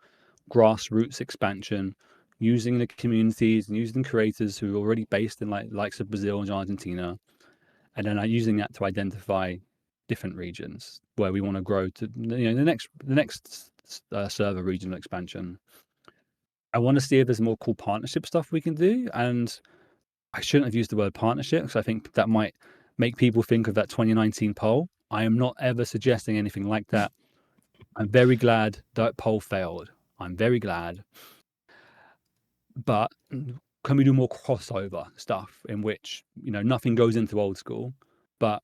grassroots expansion, using the communities and using creators who are already based in likes of Brazil and Argentina, and then using that to identify different regions where we want to grow to. The next server regional expansion. I want to see if there's more cool partnership stuff we can do, and I shouldn't have used the word partnership because I think that might make people think of that 2019 poll. I am not ever suggesting anything like that. I'm very glad that poll failed. I'm very glad. But can we do more crossover stuff in which, nothing goes into Old School, but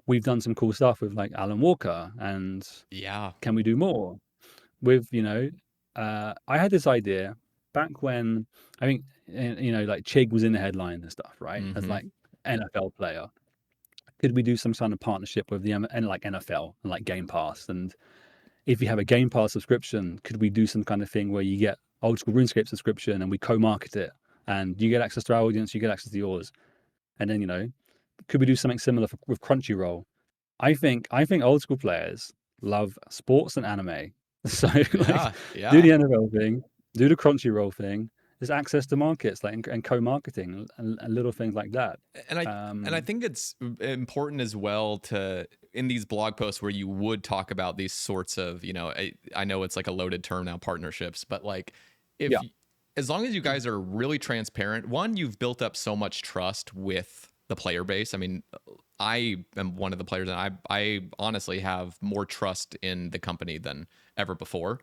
we've done some cool stuff with like Alan Walker, and can we do more with, I had this idea back when I think, like Chig was in the headline and stuff, right? As like NFL player. Could we do some kind of partnership with the like NFL and like Game Pass? And if you have a Game Pass subscription, could we do some kind of thing where you get Old School RuneScape subscription and we co-market it, and you get access to our audience, you get access to yours, and then could we do something similar with Crunchyroll? I think Old School players love sports and anime, so do the NFL thing, do the Crunchyroll thing. There's access to markets and co-marketing and little things like that. And I think it's important as well to, in these blog posts where you would talk about these sorts of, I know it's like a loaded term now, partnerships, but like if as long as you guys are really transparent, one, you've built up so much trust with the player base. I mean, I am one of the players, and I honestly have more trust in the company than ever before.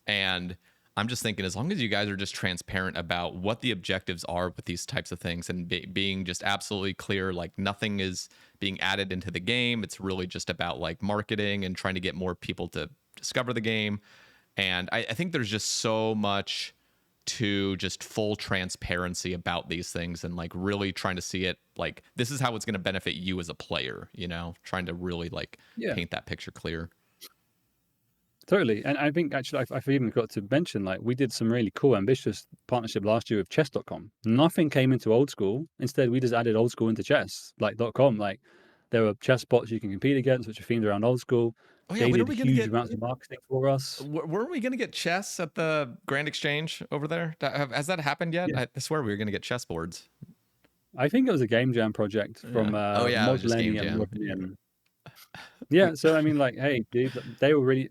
And I'm just thinking, as long as you guys are just transparent about what the objectives are with these types of things, and being just absolutely clear, like nothing is being added into the game. It's really just about like marketing and trying to get more people to discover the game. And I think there's just so much to just full transparency about these things, and like really trying to see it like this is how it's going to benefit you as a player, you know, trying to really like paint that picture clear. Totally. And I think actually I've even got to mention, like, we did some really cool, ambitious partnership last year with chess.com. Nothing came into Old School. Instead, we just added Old School into chess, like .com. Like, there were chess bots you can compete against, which are themed around Old School. Oh yeah, They when are did we gonna huge get? amounts of marketing for us. Weren't we gonna get chess at the Grand Exchange over there? Has that happened yet? Yeah. I swear we were gonna get chess boards. I think it was a game jam project from Oh yeah, it was Mod just game Ayiza. jam. Yeah, so I mean, like, hey, dude,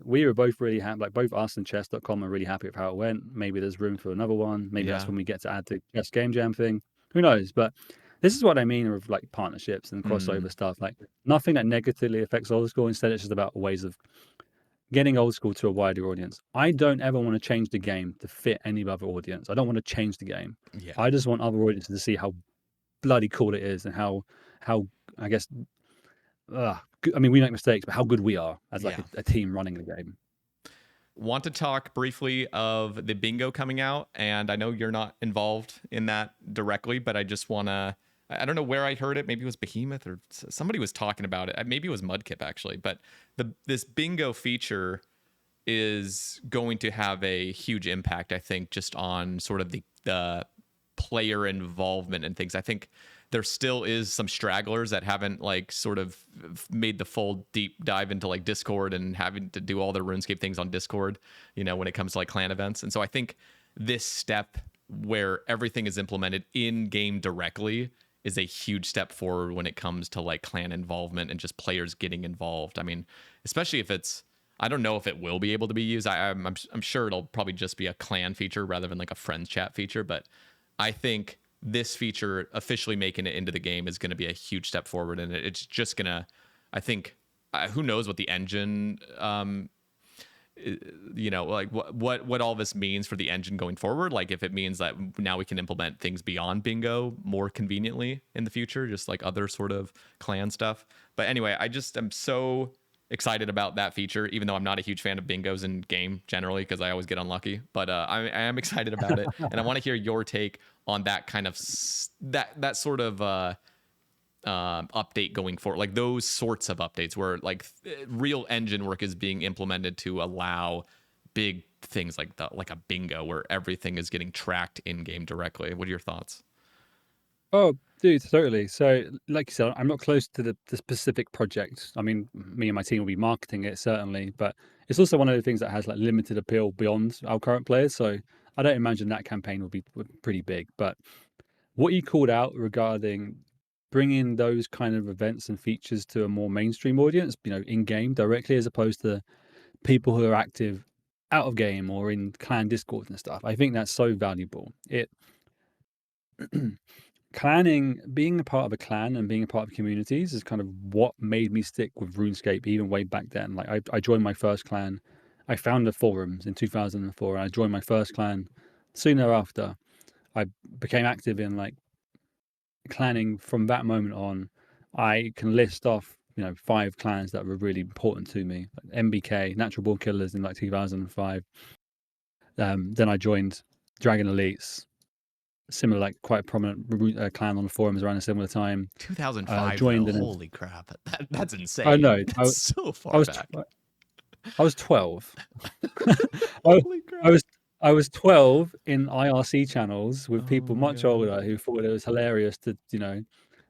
we were both really happy, like both us and chess.com are really happy with how it went. Maybe there's room for another one. Maybe that's when we get to add the chess game jam thing. Who knows? But this is what I mean with like partnerships and crossover stuff. Like, nothing that negatively affects Old School. Instead, it's just about ways of getting Old School to a wider audience. I don't ever want to change the game to fit any other audience. I don't want to change the game. Yeah. I just want other audiences to see how bloody cool it is, and how I guess I mean, we make mistakes, but how good we are as like a team running the game. Want to talk briefly of the bingo coming out, and I know you're not involved in that directly, but I just want to, I don't know where I heard it. Maybe it was Behemoth or somebody was talking about it. Maybe it was Mudkip actually, but this bingo feature is going to have a huge impact, I think, just on sort of the player involvement and things. I think there still is some stragglers that haven't like sort of made the full deep dive into like Discord and having to do all their RuneScape things on Discord, you know, when it comes to like clan events. And so I think this step where everything is implemented in game directly is a huge step forward when it comes to like clan involvement and just players getting involved. I mean, especially if it's, I don't know if it will be able to be used. I'm sure it'll probably just be a clan feature rather than like a friends chat feature, but I think this feature officially making it into the game is going to be a huge step forward, and it's just going to, I think, who knows what the engine, you know, like what all this means for the engine going forward. Like if it means that now we can implement things beyond bingo more conveniently in the future, just like other sort of clan stuff. But anyway, I just am so excited about that feature, even though I'm not a huge fan of bingos in game generally because I always get unlucky. But I am excited about it, and I want to hear your take on that kind of that sort of update going forward, like those sorts of updates where like real engine work is being implemented to allow big things like a bingo where everything is getting tracked in game directly. What are your thoughts? Oh, dude, totally. So, like you said, I'm not close to the specific project. I mean, me and my team will be marketing it, certainly, but it's also one of the things that has like limited appeal beyond our current players. So I don't imagine that campaign will be pretty big. But what you called out regarding bringing those kind of events and features to a more mainstream audience, you know, in game directly, as opposed to people who are active out of game or in clan discords and stuff, I think that's so valuable. It Clanning, being a part of a clan and being a part of communities is kind of what made me stick with RuneScape even way back then. Like I joined my first clan. I found the forums in 2004 and I joined my first clan. Soon thereafter, I became active in like clanning from that moment on. I can list off, you know, 5 clans that were really important to me. Like MBK, Natural Born Killers in like 2005. Then I joined Dragon Elites, similar, like quite a prominent clan on the forums around a similar time. 2005. Joined Holy crap, that's insane. I know. That's so far back. I was 12. Holy crap. I was 12 in IRC channels with people much God. older who thought it was hilarious to, you know,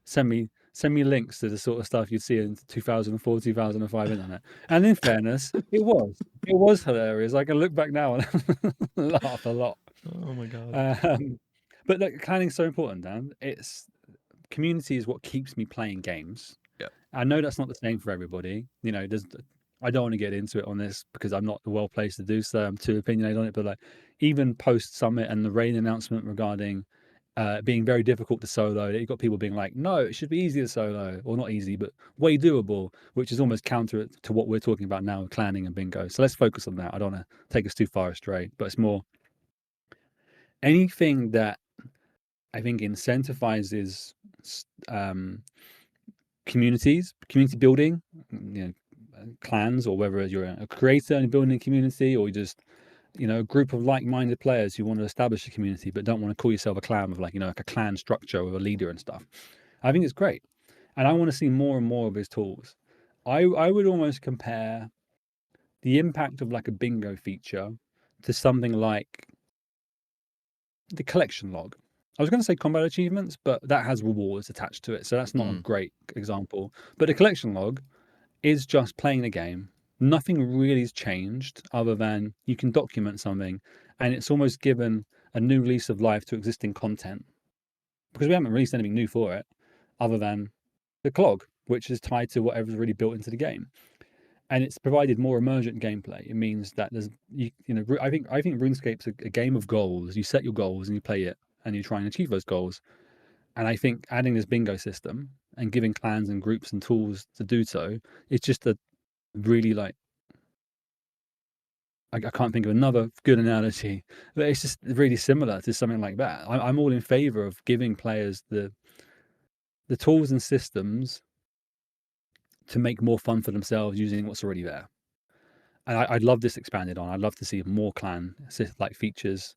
send me links to the sort of stuff you'd see in 2004, 2005 internet. And in fairness, it was hilarious. I can look back now and laugh a lot. Oh my God. But look, clanning is so important, Dan. It's community is what keeps me playing games. Yeah. I know that's not the same for everybody. You know, I don't want to get into it on this because I'm not well placed to do so. I'm too opinionated on it. But like, even post summit and the rain announcement regarding being very difficult to solo, you got people being like, "No, it should be easy to solo, or not easy, but way doable," which is almost counter to what we're talking about now, clanning and bingo. So let's focus on that. I don't want to take us too far astray, but it's more anything that I think incentivizes community building, clans, or whether you're a creator and building a community, or you just a group of like-minded players who want to establish a community but don't want to call yourself a clan with like a clan structure with a leader and stuff. I think it's great, and I want to see more and more of his tools. I would almost compare the impact of like a bingo feature to something like the collection log. I was going to say combat achievements, but that has rewards attached to it, so that's not a great example. But the collection log is just playing the game. Nothing really has changed other than you can document something, and it's almost given a new lease of life to existing content, because we haven't released anything new for it other than the clog, which is tied to whatever's really built into the game. And it's provided more emergent gameplay. It means that there's I think RuneScape's a game of goals. You set your goals and you play it and you try and achieve those goals. And I think adding this bingo system and giving clans and groups and tools to do so, it's just a really like, I can't think of another good analogy, but it's just really similar to something like that. I'm all in favor of giving players the tools and systems to make more fun for themselves using what's already there. And I'd love this expanded on. I'd love to see more clan like features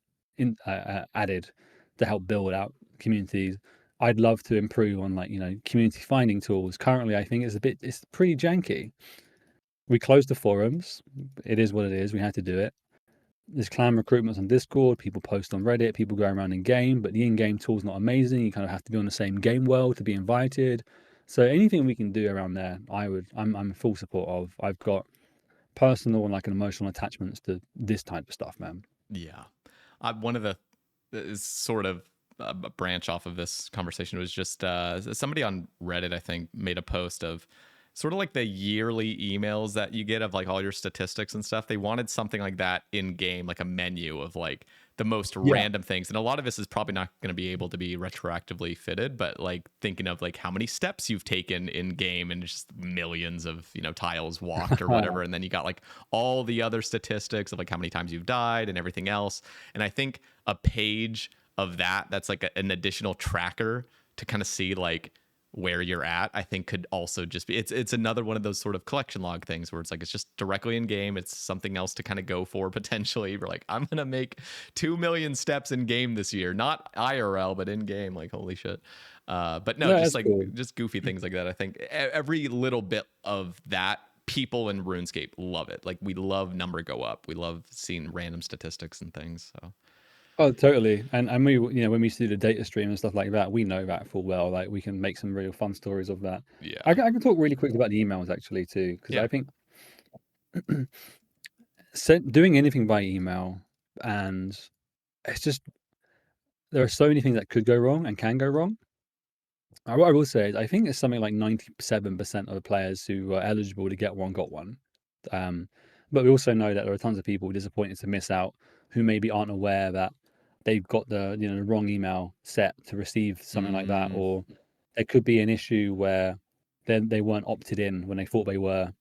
added to help build out communities. I'd love to improve on like community finding tools. Currently, I think it's pretty janky. We closed the forums. It is what it is. We had to do it. There's clan recruitments on Discord. People post on Reddit. People go around in game, but the in-game tool's not amazing. You kind of have to be on the same game world to be invited. So anything we can do around there, I'm in full support of. I've got personal and like an emotional attachments to this type of stuff, man. Yeah. One of the is sort of a branch off of this conversation was just somebody on Reddit, I think, made a post of sort of like the yearly emails that you get of like all your statistics and stuff. They wanted something like that in game, like a menu of like the most random things. And a lot of this is probably not going to be able to be retroactively fitted, but like thinking of like how many steps you've taken in game and just millions of, tiles walked or whatever. And then you got like all the other statistics of like how many times you've died and everything else. And I think a page of that's like an additional tracker to kind of see like where you're at, I think could also just be it's another one of those sort of collection log things where it's like it's just directly in game. It's something else to kind of go for potentially. We're like, I'm gonna make 2 million steps in game this year, not IRL but in game. Like holy shit. But no, just like cool. Just goofy things like that. I think every little bit of that, people in RuneScape love it. Like we love number go up. We love seeing random statistics and things. So oh, totally. And we, when we used to do the data stream and stuff like that, we know that full well. Like we can make some real fun stories of that. Yeah. I can talk really quickly about the emails actually too, because I think doing anything by email, and it's just, there are so many things that could go wrong and can go wrong. What I will say is I think it's something like 97% of the players who are eligible to get one got one. But we also know that there are tons of people disappointed to miss out who maybe aren't aware that they've got the the wrong email set to receive something like that, or there could be an issue where they weren't opted in when they thought they were.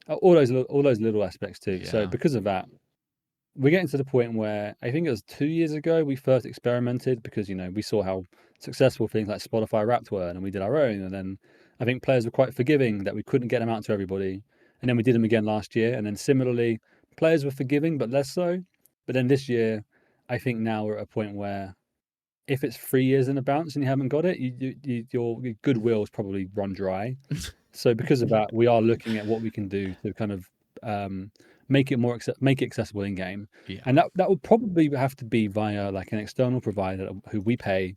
All those little aspects too. Yeah. So because of that, we're getting to the point where I think it was 2 years ago we first experimented, because we saw how successful things like Spotify Wrapped were, and we did our own. And then I think players were quite forgiving that we couldn't get them out to everybody. And then we did them again last year. And then similarly, players were forgiving, but less so. But then this year, I think now we're at a point where if it's 3 years in a bounce and you haven't got it, your goodwill is probably run dry. So because of that, we are looking at what we can do to kind of make it accessible in game. Yeah. And that would probably have to be via like an external provider who we pay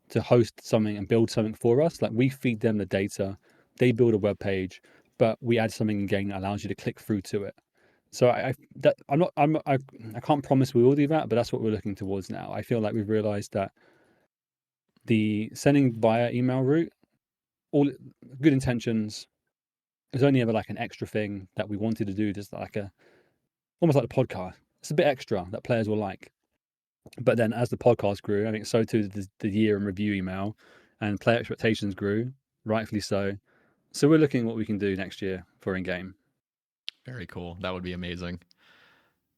to host something and build something for us. Like we feed them the data, they build a web page, but we add something in game that allows you to click through to it. So I can't promise we will do that, but that's what we're looking towards now. I feel like we've realized that the sending via email route, all good intentions, it was only ever like an extra thing that we wanted to do, just like almost like the podcast. It's a bit extra that players will like. But then as the podcast grew, I think so too did the year in review email, and player expectations grew, rightfully so. So we're looking at what we can do next year for in-game. Very cool. That would be amazing.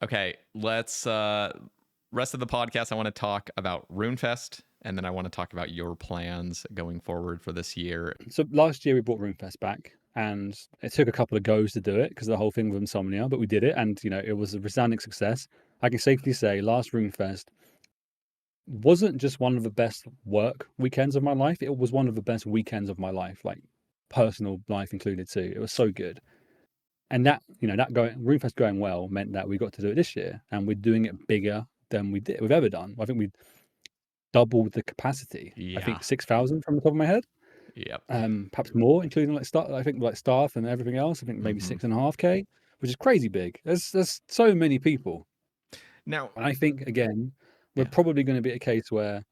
Okay, let's rest of the podcast. I want to talk about RuneFest, and then I want to talk about your plans going forward for this year. So last year we brought RuneFest back, and it took a couple of goes to do it because of the whole thing with insomnia, but we did it, and it was a resounding success. I can safely say last RuneFest wasn't just one of the best work weekends of my life, it was one of the best weekends of my life, like personal life included too. It was so good. And that, that RuneFest going well meant that we got to do it this year, and we're doing it bigger than we've ever done. I think we doubled the capacity. Yeah. I think 6,000 from the top of my head. Yep. Perhaps more, including like staff. I think like staff and everything else. I think maybe 6.5K, which is crazy big. There's so many people. Now, and I think again, we're probably going to be a case where,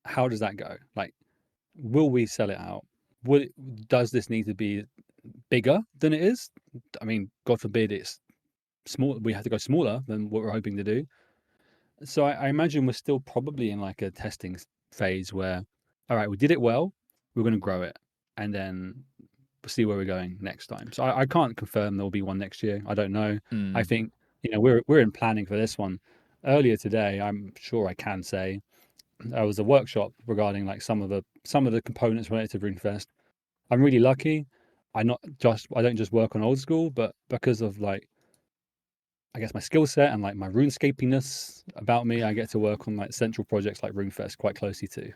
how does that go? Like, will we sell it out? Does this need to be bigger than it is? I mean, God forbid it's small. We have to go smaller than what we're hoping to do. So I imagine we're still probably in like a testing phase where, all right, we did it well, we're going to grow it, and then we'll see where we're going next time. So I can't confirm there'll be one next year. I don't know. I think we're in planning for this one. Earlier today, I'm sure I can say, there was a workshop regarding like some of the components related to RuneFest. I'm really lucky. I don't just work on Old School, but because of like, I guess my skill set and like my RuneScapiness about me, I get to work on like central projects like RuneFest quite closely too.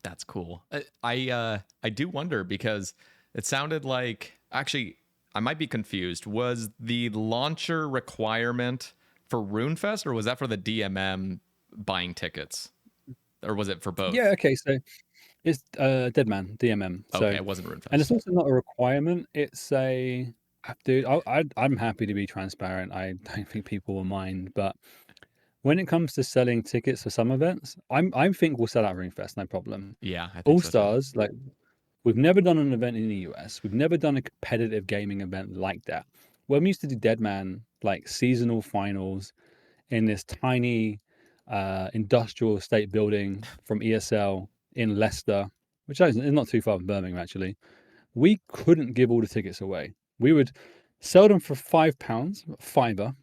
That's cool. I do wonder, because it sounded like, actually, I might be confused. Was the launcher requirement for RuneFest, or was that for the DMM buying tickets, or was it for both? Yeah. Okay. So it's Deadman DMM. So, okay, it wasn't RuneFest, and it's also not a requirement. It's dude. I'm happy to be transparent. I don't think people will mind, but when it comes to selling tickets for some events, I think we'll sell out RuneFest, no problem. Yeah, I think All so, Stars, like, we've never done an event in the US. We've never done a competitive gaming event like that. When we used to do Deadman, like seasonal finals in this tiny industrial estate building from ESL in Leicester, which is not too far from Birmingham, actually, we couldn't give all the tickets away. We would sell them for £5, fiver,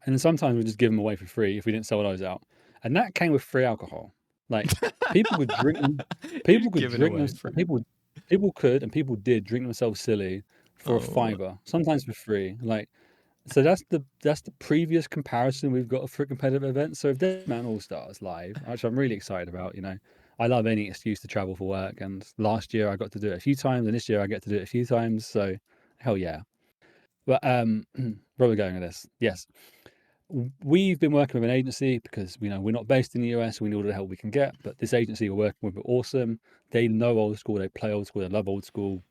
and then sometimes we'd just give them away for free if we didn't sell those out. And that came with free alcohol. Like, people could drink them. People could drink them. People could, and people did drink themselves silly for a fiver, sometimes for free. Like, so that's the previous comparison we've got for a competitive event. So if Deadman All Stars live, which I'm really excited about, I love any excuse to travel for work. And last year I got to do it a few times, and this year I get to do it a few times. So hell yeah. But where are we going with this? Yes. We've been working with an agency because we're not based in the US. We need all the help we can get, but this agency we're working with are awesome. They know Old School, they play Old School, they love Old School.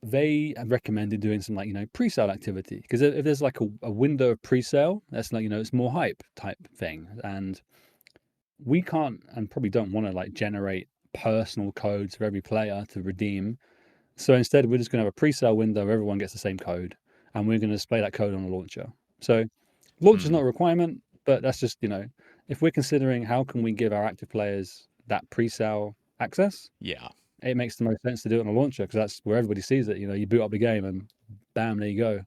They have recommended doing some pre-sale activity, because if there's like a window of pre-sale, that's like it's more hype type thing, and we can't and probably don't want to like generate personal codes for every player to redeem. So instead, we're just going to have a pre-sale window where everyone gets the same code, and we're going to display that code on the launcher. So launch is not a requirement, but that's just, if we're considering how can we give our active players that pre-sale access, it makes the most sense to do it on a launcher, because that's where everybody sees it. You boot up the game and bam, there you go.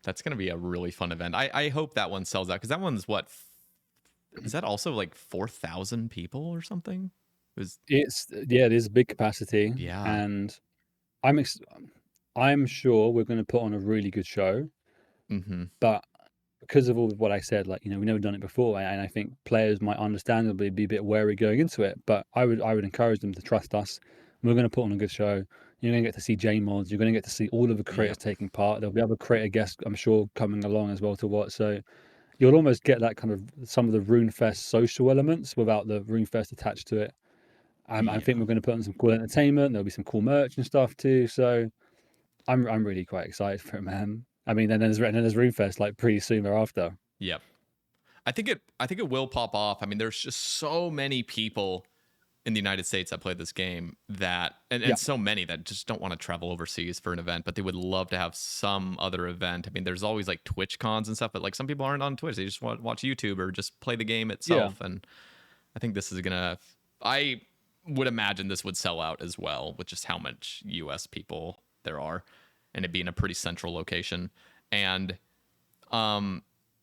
That's going to be a really fun event. I hope that one sells out, because that one's is that also like 4,000 people or something? It is a big capacity. Yeah. And I'm sure we're going to put on a really good show. But because of all of what I said, like, we've never done it before, and I think players might understandably be a bit wary going into it. But I would encourage them to trust us. We're going to put on a good show. You're going to get to see J-Mods. You're going to get to see all of the creators taking part. There'll be other creator guests, I'm sure, coming along as well to watch. So you'll almost get that kind of some of the RuneFest social elements without the RuneFest attached to it. I think we're going to put on some cool entertainment. There'll be some cool merch and stuff too. So I'm really quite excited for it, man. I mean, and then there's RuneFest like pretty soon thereafter. Yep. I think it will pop off. I mean, there's just so many people in the United States that play this game that, and Yeah. so many that just don't want to travel overseas for an event, but they would love to have some other event. I mean, there's always like Twitch cons and stuff, but like some people aren't on Twitch. They just want to watch YouTube or just play the game Yeah. itself. And I think this is I would imagine this would sell out as well with just how much US people there are and it being a pretty central location. And,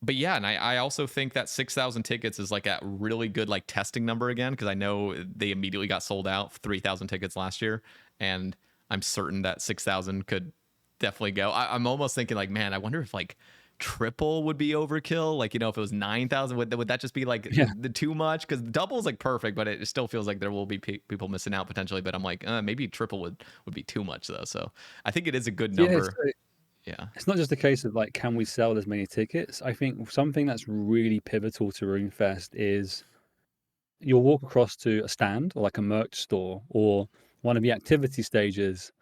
but yeah, and I also think that 6,000 tickets is like a really good like testing number again, because I know they immediately got sold out 3,000 tickets last year, and I'm certain that 6,000 could definitely go. I'm almost thinking like, man, I wonder if like triple would be overkill. Like, you know, if it was 9,000, would that just be like the too much? Because double is like perfect, but it still feels like there will be people missing out potentially. But I'm like, maybe triple would be too much though. So I think it is a good number. Yeah, it's not just a case of like, can we sell as many tickets? I think something that's really pivotal to RuneFest is you'll walk across to a stand or like a merch store or one of the activity stages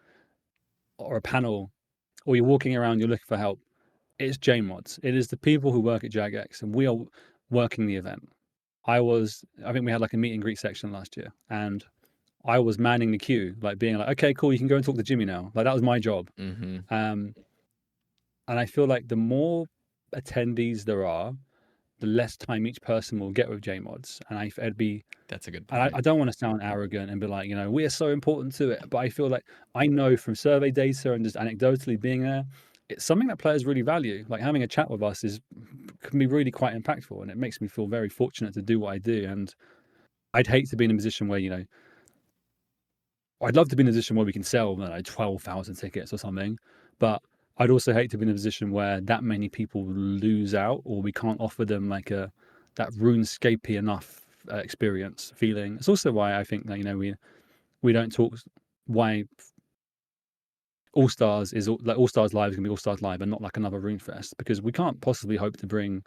or a panel, or you're walking around, you're looking for help. It's JMods. It is the people who work at Jagex, and we are working the event. I think we had like a meet and greet section last year, and I was manning the queue, like being like, okay, cool, you can go and talk to Jimmy now. Like that was my job. And I feel like the more attendees there are, the less time each person will get with JMods. And it'd be that's a good point. And I don't want to sound arrogant and be like, you know, we are so important to it. But I feel like I know from survey data and just anecdotally being there, it's something that players really value. Like having a chat with us can be really quite impactful, and it makes me feel very fortunate to do what I do. And I'd hate to be in a position where, you know, I'd love to be in a position where we can sell, I don't know, 12,000 tickets or something, but I'd also hate to be in a position where that many people lose out, or we can't offer them like that RuneScape enough experience feeling. It's also why I think that, you know, we don't talk why All Stars is like All Stars Live is gonna be All Stars Live and not like another RuneFest, because we can't possibly hope to bring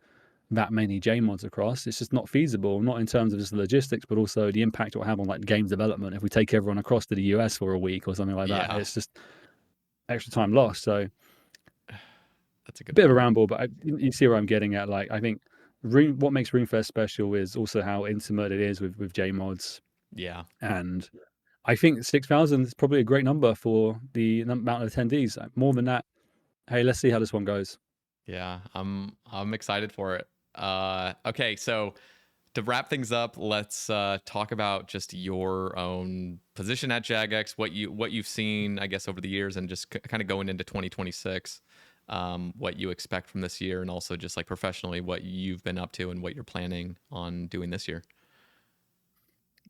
that many JMods across. It's just not feasible, not in terms of just the logistics, but also the impact it will have on like game development if we take everyone across to the US for a week or something like that. It's just extra time lost. So that's a good bit of a ramble, but you see where I'm getting at. Like, I think what makes RuneFest special is also how intimate it is with JMods. Yeah. And I think 6,000 is probably a great number for the amount of attendees. More than that, hey, let's see how this one goes. Yeah, I'm excited for it. Okay, so to wrap things up, let's talk about just your own position at Jagex, what you've seen, I guess, over the years, and just kind of going into 2026, what you expect from this year, and also just like professionally, what you've been up to and what you're planning on doing this year.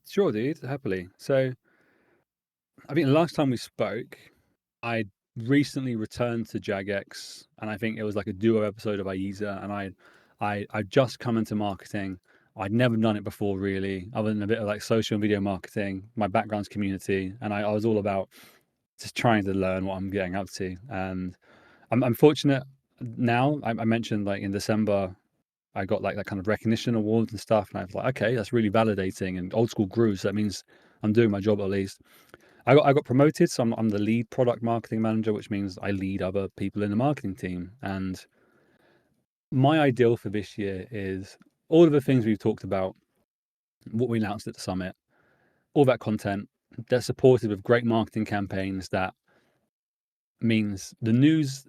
Sure, dude, happily. So, I think the last time we spoke, I recently returned to Jagex, and I think it was like a duo episode of Ayiza, and I'd just come into marketing. I'd never done it before, really, other than a bit of like social and video marketing. My background's community, and I was all about just trying to learn what I'm getting up to. And I'm fortunate now. I mentioned like in December, I got like that kind of recognition awards and stuff, and I was like, okay, that's really validating. And Old School grew, so that means I'm doing my job at least. I got promoted, so I'm the lead product marketing manager, which means I lead other people in the marketing team. And my ideal for this year is all of the things we've talked about, what we announced at the summit, all that content that's supported with great marketing campaigns. That means the news,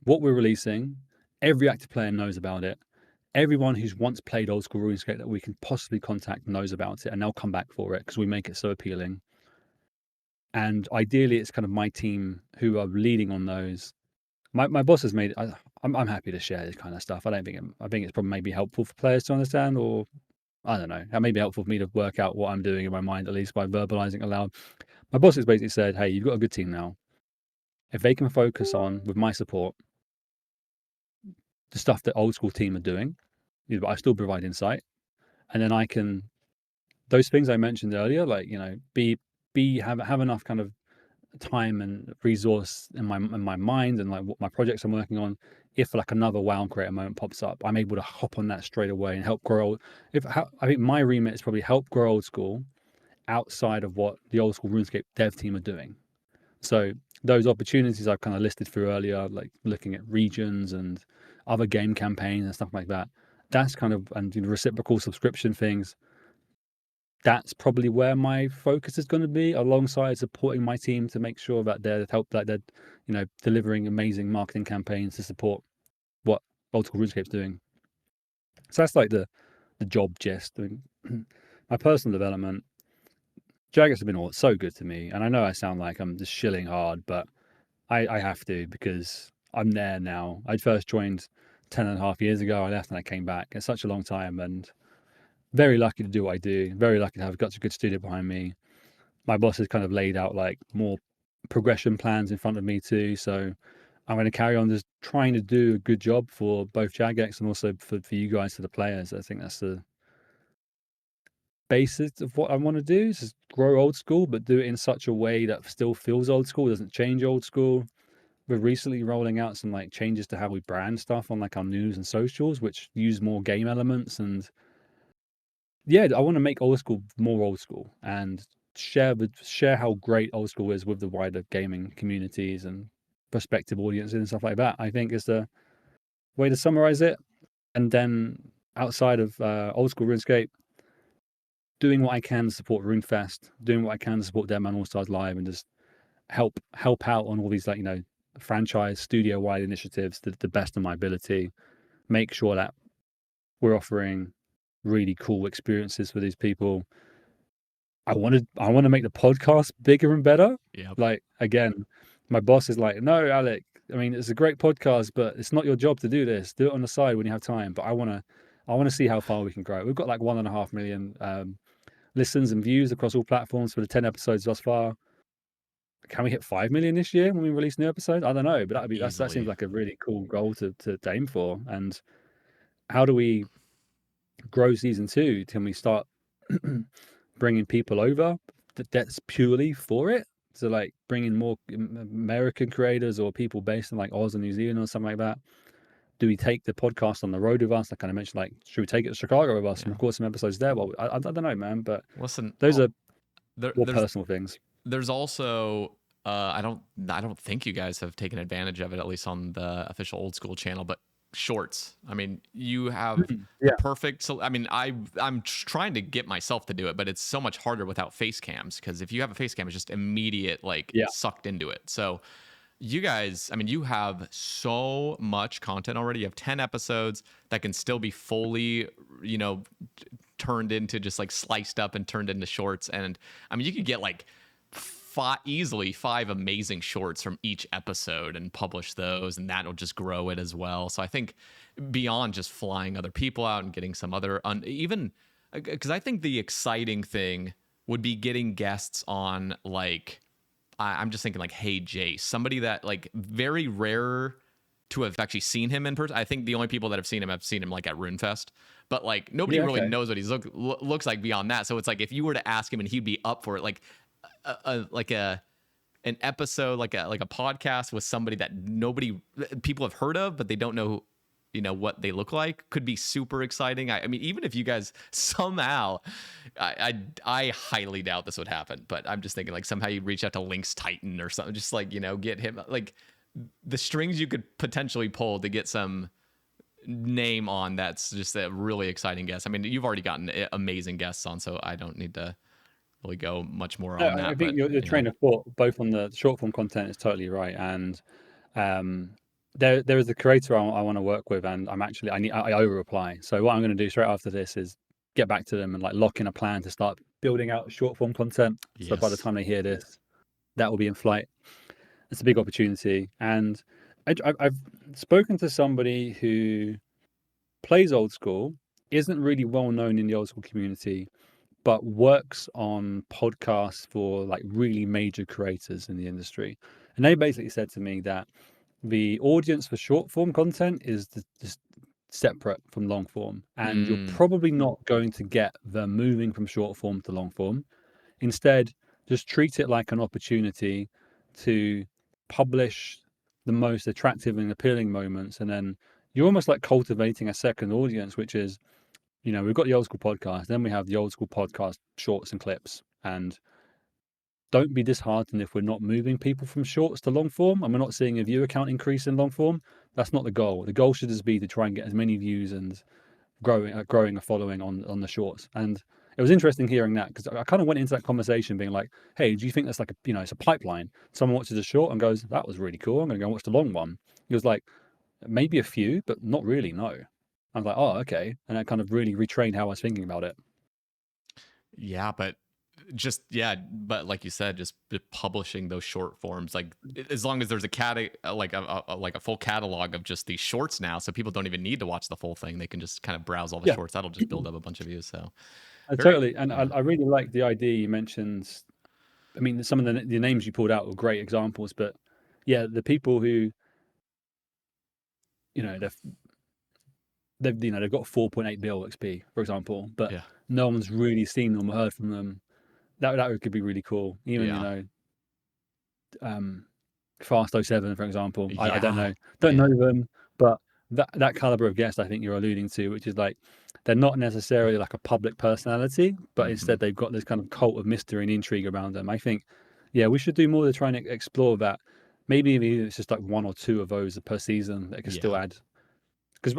what we're releasing, every active player knows about it. Everyone who's once played Old School RuneScape that we can possibly contact knows about it, and they'll come back for it because we make it so appealing. And ideally, it's kind of my team who are leading on those. My boss has made. I'm happy to share this kind of stuff. I think it's probably maybe helpful for players to understand, or I don't know. It may be helpful for me to work out what I'm doing in my mind, at least by verbalizing aloud. My boss has basically said, "Hey, you've got a good team now. If they can focus on, with my support, the stuff that Old School team are doing, I still provide insight, and then I can those things I mentioned earlier, like, you know, have enough kind of time and resource in my mind and like what my projects I'm working on. If like another WoW creator moment pops up, I'm able to hop on that straight away and help grow. I think my remit is probably help grow Old School outside of what the Old School RuneScape dev team are doing. So those opportunities I've kind of listed through earlier, like looking at regions and other game campaigns and stuff like that, that's kind of, and the reciprocal subscription things, that's probably where my focus is going to be, alongside supporting my team to make sure that they're delivering amazing marketing campaigns to support what Old School RuneScape's doing. So that's like the job gist. I mean, my personal development, Jagex has been so good to me, and I know I sound like I'm just shilling hard, but I have to, because I'm there now. I first joined 10.5 years ago. I left and I came back. It's such a long time, and very lucky to do what I do. Very lucky to have got a good studio behind me. My boss has kind of laid out like more progression plans in front of me too. So I'm going to carry on just trying to do a good job for both Jagex and also for you guys, for the players. I think that's the basis of what I want to do, is just grow Old School, but do it in such a way that still feels Old School, doesn't change Old School. We're recently rolling out some like changes to how we brand stuff on like our news and socials, which use more game elements. And yeah, I want to make Old School more Old School and share how great Old School is with the wider gaming communities and prospective audiences and stuff like that. I think is the way to summarize it. And then outside of Old School RuneScape, doing what I can to support RuneFest, doing what I can to support Deadman All Stars Live, and just help out on all these franchise studio wide initiatives to the best of my ability. Make sure that we're offering really cool experiences for these people. I want to make the podcast bigger and better. Yeah. Like, again, my boss is like, no, Alec, I mean, it's a great podcast, but it's not your job to do this. Do it on the side when you have time. But I want to see how far we can grow. We've got like 1.5 million listens and views across all platforms for the 10 episodes thus far. Can we hit 5 million this year when we release new episodes? I don't know, but that seems like a really cool goal to aim for. And how do we grow season 2? Can we start bringing people over that's purely for it? So like bringing more American creators or people based in like Oz and New Zealand or something like that. Do we take the podcast on the road with us? I kind of mentioned, like, should we take it to Chicago with us and record some episodes there? Well, I don't know, man, but listen, those are more personal things. There's also I don't think you guys have taken advantage of it, at least on the official Old School channel, but shorts. I mean, you have perfect. So I mean, I'm trying to get myself to do it, but it's so much harder without face cams, because if you have a face cam, it's just immediate, like sucked into it. So you guys, I mean, you have so much content already. You have 10 episodes that can still be fully, turned into just like sliced up and turned into shorts. And I mean, you could get like easily 5 amazing shorts from each episode and publish those, and that'll just grow it as well. So I think beyond just flying other people out and getting some other even, because I think the exciting thing would be getting guests on, like, I'm just thinking like, hey, Jace, somebody that like very rare to have actually seen him in person. I think the only people that have seen him like at RuneFest, but like nobody really knows what he looks like beyond that. So it's like, if you were to ask him and he'd be up for it, like an episode, like a podcast with somebody that people have heard of, but they don't know, what they look like, could be super exciting. I mean, even if you guys somehow, I highly doubt this would happen, but I'm just thinking like somehow you reach out to Lynx Titan or something, just like, get him, like the strings you could potentially pull to get some name on. That's just a really exciting guest. I mean, you've already gotten amazing guests on, so I don't need to really go much more on that. I think your train of thought, both on the short form content, is totally right. And there is a creator I want to work with, and I over reply. So what I'm going to do straight after this is get back to them and like lock in a plan to start building out short form content. So by the time they hear this, that will be in flight. It's a big opportunity. And I've spoken to somebody who plays Old School, isn't really well known in the Old School community, but works on podcasts for like really major creators in the industry. And they basically said to me that the audience for short form content is just separate from long form. And you're probably not going to get them moving from short form to long form. Instead, just treat it like an opportunity to publish the most attractive and appealing moments. And then you're almost like cultivating a second audience, which is, we've got the Old School podcast, then we have the Old School podcast shorts and clips. And don't be disheartened if we're not moving people from shorts to long form and we're not seeing a viewer count increase in long form. That's not the goal. The goal should just be to try and get as many views and growing a following on the shorts. And it was interesting hearing that, because I kind of went into that conversation being like, hey, do you think that's like it's a pipeline? Someone watches a short and goes, that was really cool, I'm going to go watch the long one. He was like, maybe a few, but not really, no. I was like, oh, okay. And that kind of really retrained how I was thinking about it. Yeah, but like you said, just publishing those short forms, like as long as there's a full catalog of just these shorts now, so people don't even need to watch the full thing. They can just kind of browse all the shorts. That'll just build up a bunch of views. So totally. And I really like the idea you mentioned. I mean, some of the names you pulled out were great examples, but yeah, the people who, they've got 4.8 bill XP, for example, but no one's really seen them or heard from them. That could be really cool. Even Fast 07, for example. I don't know them, but that caliber of guest I think you're alluding to, which is like they're not necessarily like a public personality, but instead they've got this kind of cult of mystery and intrigue around them. I think, we should do more to try and explore that. Maybe it's just like one or two of those per season that can still add. Because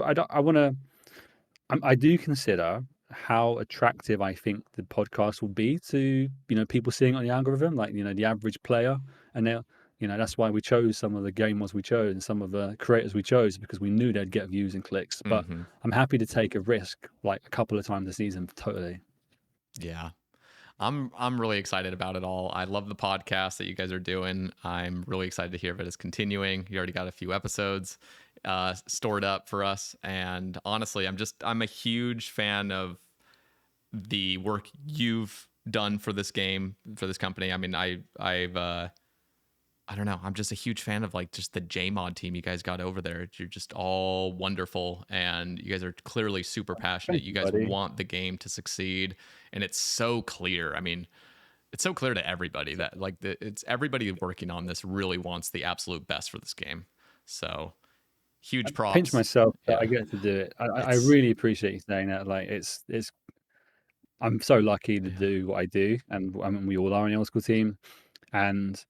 I do consider how attractive I think the podcast will be to people seeing it on the algorithm, like the average player, and that's why we chose some of the game mods we chose and some of the creators we chose, because we knew they'd get views and clicks. But I'm happy to take a risk like a couple of times a season. Totally. Yeah. I'm really excited about it all. I love the podcast that you guys are doing. I'm really excited to hear if it is continuing. You already got a few episodes stored up for us, and honestly, I'm a huge fan of the work you've done for this game, for this company. I mean, I don't know. I'm just a huge fan of like just the JMod team you guys got over there. You're just all wonderful, and you guys are clearly super passionate. You guys want the game to succeed, and it's so clear. I mean, it's so clear to everybody that like it's everybody working on this really wants the absolute best for this game. So huge props. I pinch myself that I get to do it. I really appreciate you saying that. Like it's I'm so lucky to do what I do, and I mean we all are on the Old School team, and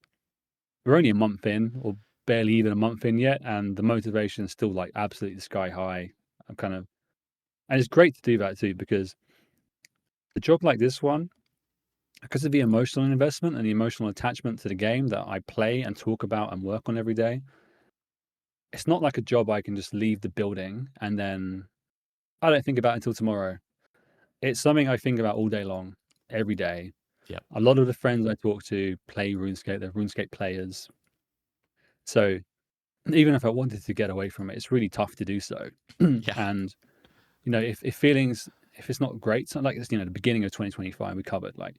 we're only a month in, or barely even a month in yet, and the motivation is still like absolutely sky high. And it's great to do that too, because a job like this one, because of the emotional investment and the emotional attachment to the game that I play and talk about and work on every day, it's not like a job I can just leave the building and then I don't think about it until tomorrow. It's something I think about all day long, every day. Yep. A lot of the friends I talk to play RuneScape, they're RuneScape players. So even if I wanted to get away from it, it's really tough to do so. And, if it's not great, so like this, the beginning of 2025, we covered, like,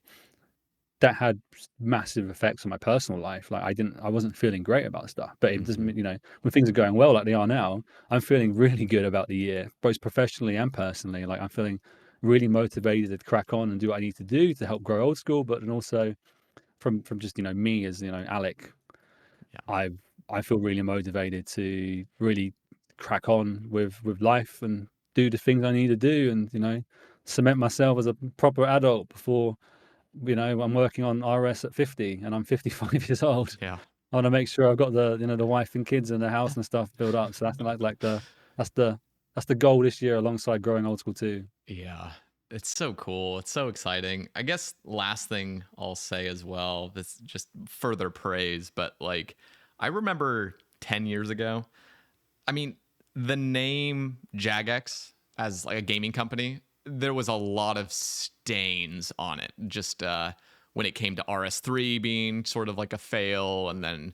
that had massive effects on my personal life. Like I wasn't feeling great about stuff, but it doesn't, when things are going well like they are now, I'm feeling really good about the year, both professionally and personally. Like I'm feeling really motivated to crack on and do what I need to do to help grow Old School, but then also from just, me as, Alec, I feel really motivated to really crack on with life and do the things I need to do and, cement myself as a proper adult before, I'm working on RS at 50 and I'm 55 years old. Yeah. I want to make sure I've got the wife and kids and the house and stuff built up. So that's that's the goal this year, alongside growing Old School too. Yeah. It's so cool. It's so exciting. I guess last thing I'll say as well, this just further praise, but like I remember 10 years ago, I mean, the name Jagex as like a gaming company, there was a lot of stains on it. Just when it came to RS3 being sort of like a fail, and then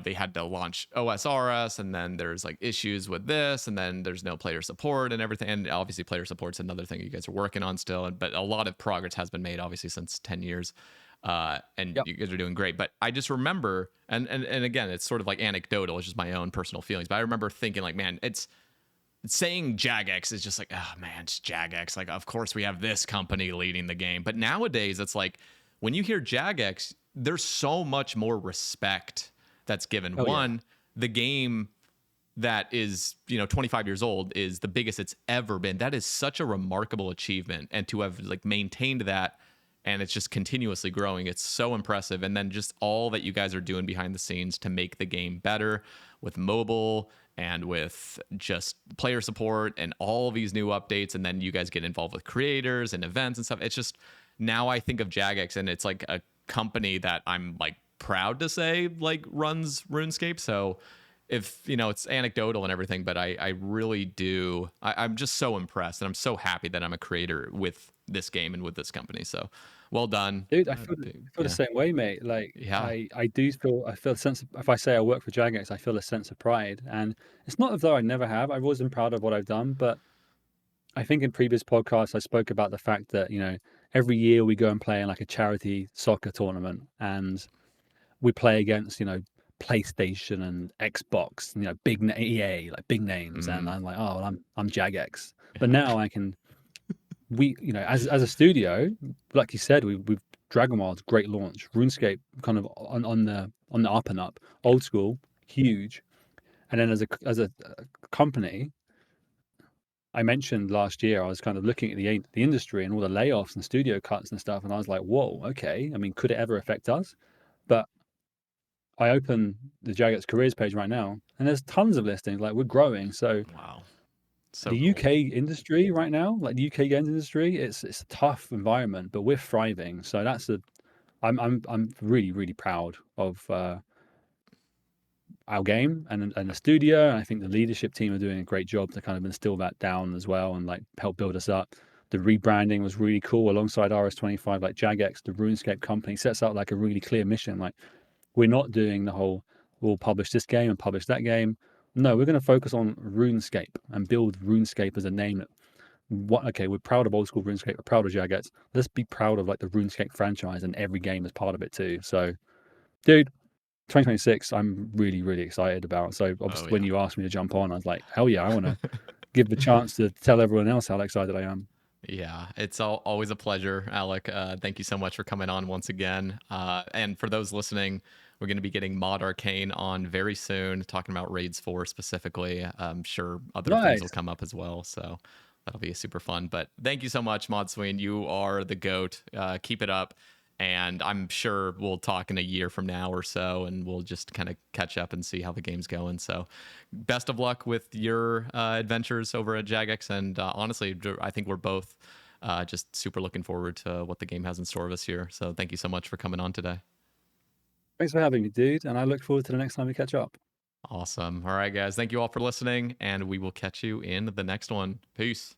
they had to launch OSRS, and then there's like issues with this, and then there's no player support and everything. And obviously player support's another thing you guys are working on still, but a lot of progress has been made obviously since 10 years. And you guys are doing great. But I just remember, and again, it's sort of like anecdotal, it's just my own personal feelings, but I remember thinking like, man, it's saying Jagex is just like, oh man, it's Jagex. Like, of course we have this company leading the game. But nowadays it's like, when you hear Jagex, there's so much more respect that's given. The game that is, 25 years old is the biggest it's ever been. That is such a remarkable achievement. And to have like maintained that and it's just continuously growing. It's so impressive. And then just all that you guys are doing behind the scenes to make the game better with mobile and with just player support and all these new updates. And then you guys get involved with creators and events and stuff. It's just, now I think of Jagex, and it's like a company that I'm like proud to say like runs RuneScape. So if, you know, it's anecdotal and everything, but I really do. I'm just so impressed, and I'm so happy that I'm a creator with this game and with this company. So well done. Dude, I feel the same way, mate. Like, Yeah. I feel a sense of, if I say I work for Jagex, I feel a sense of pride. And it's not as though I never have. I've always been proud of what I've done. But I think in previous podcasts, I spoke about the fact that, you know, every year we go and play in like a charity soccer tournament, and we play against, you know, PlayStation and Xbox, you know, EA, like big names. And I'm like, oh, well, I'm Jagex. But now I can, you know, as a studio, like you said, we've Dragon Wild's great launch, RuneScape kind of on the up and up, Old School, huge. And then as a company, I mentioned last year I was kind of looking at the industry and all the layoffs and studio cuts and stuff, and I was like, whoa, okay. I mean, could it ever affect us? But I open the Jagex careers page right now, and there's tons of listings. Like, we're growing. So Wow. So the cool. UK industry right now, like the UK games industry, it's a tough environment, but we're thriving. So I'm really, really proud of our game and the studio. And I think the leadership team are doing a great job to kind of instill that down as well and like help build us up. The rebranding was really cool alongside RS25, like Jagex, the RuneScape company sets out like a really clear mission. Like, we're not doing the whole, we'll publish this game and publish that game. No, we're going to focus on RuneScape and build RuneScape as a name. Okay, we're proud of Old School RuneScape, we're proud of Jagex. Let's be proud of like the RuneScape franchise, and every game is part of it too. So, dude, 2026, I'm really, really excited about. So obviously, when you asked me to jump on, I was like, hell yeah, I want to give the chance to tell everyone else how excited I am. Yeah, it's always a pleasure, Alec. Thank you so much for coming on once again. And for those listening, we're going to be getting Mod Arcane on very soon, talking about Raids 4 specifically. I'm sure other things will come up as well. So that'll be super fun. But thank you so much, Mod Sween. You are the GOAT. Keep it up. And I'm sure we'll talk in a year from now or so, and we'll just kind of catch up and see how the game's going. So best of luck with your adventures over at Jagex. And honestly, I think we're both just super looking forward to what the game has in store this year. So thank you so much for coming on today. Thanks for having me, dude. And I look forward to the next time we catch up. Awesome. All right, guys. Thank you all for listening, and we will catch you in the next one. Peace.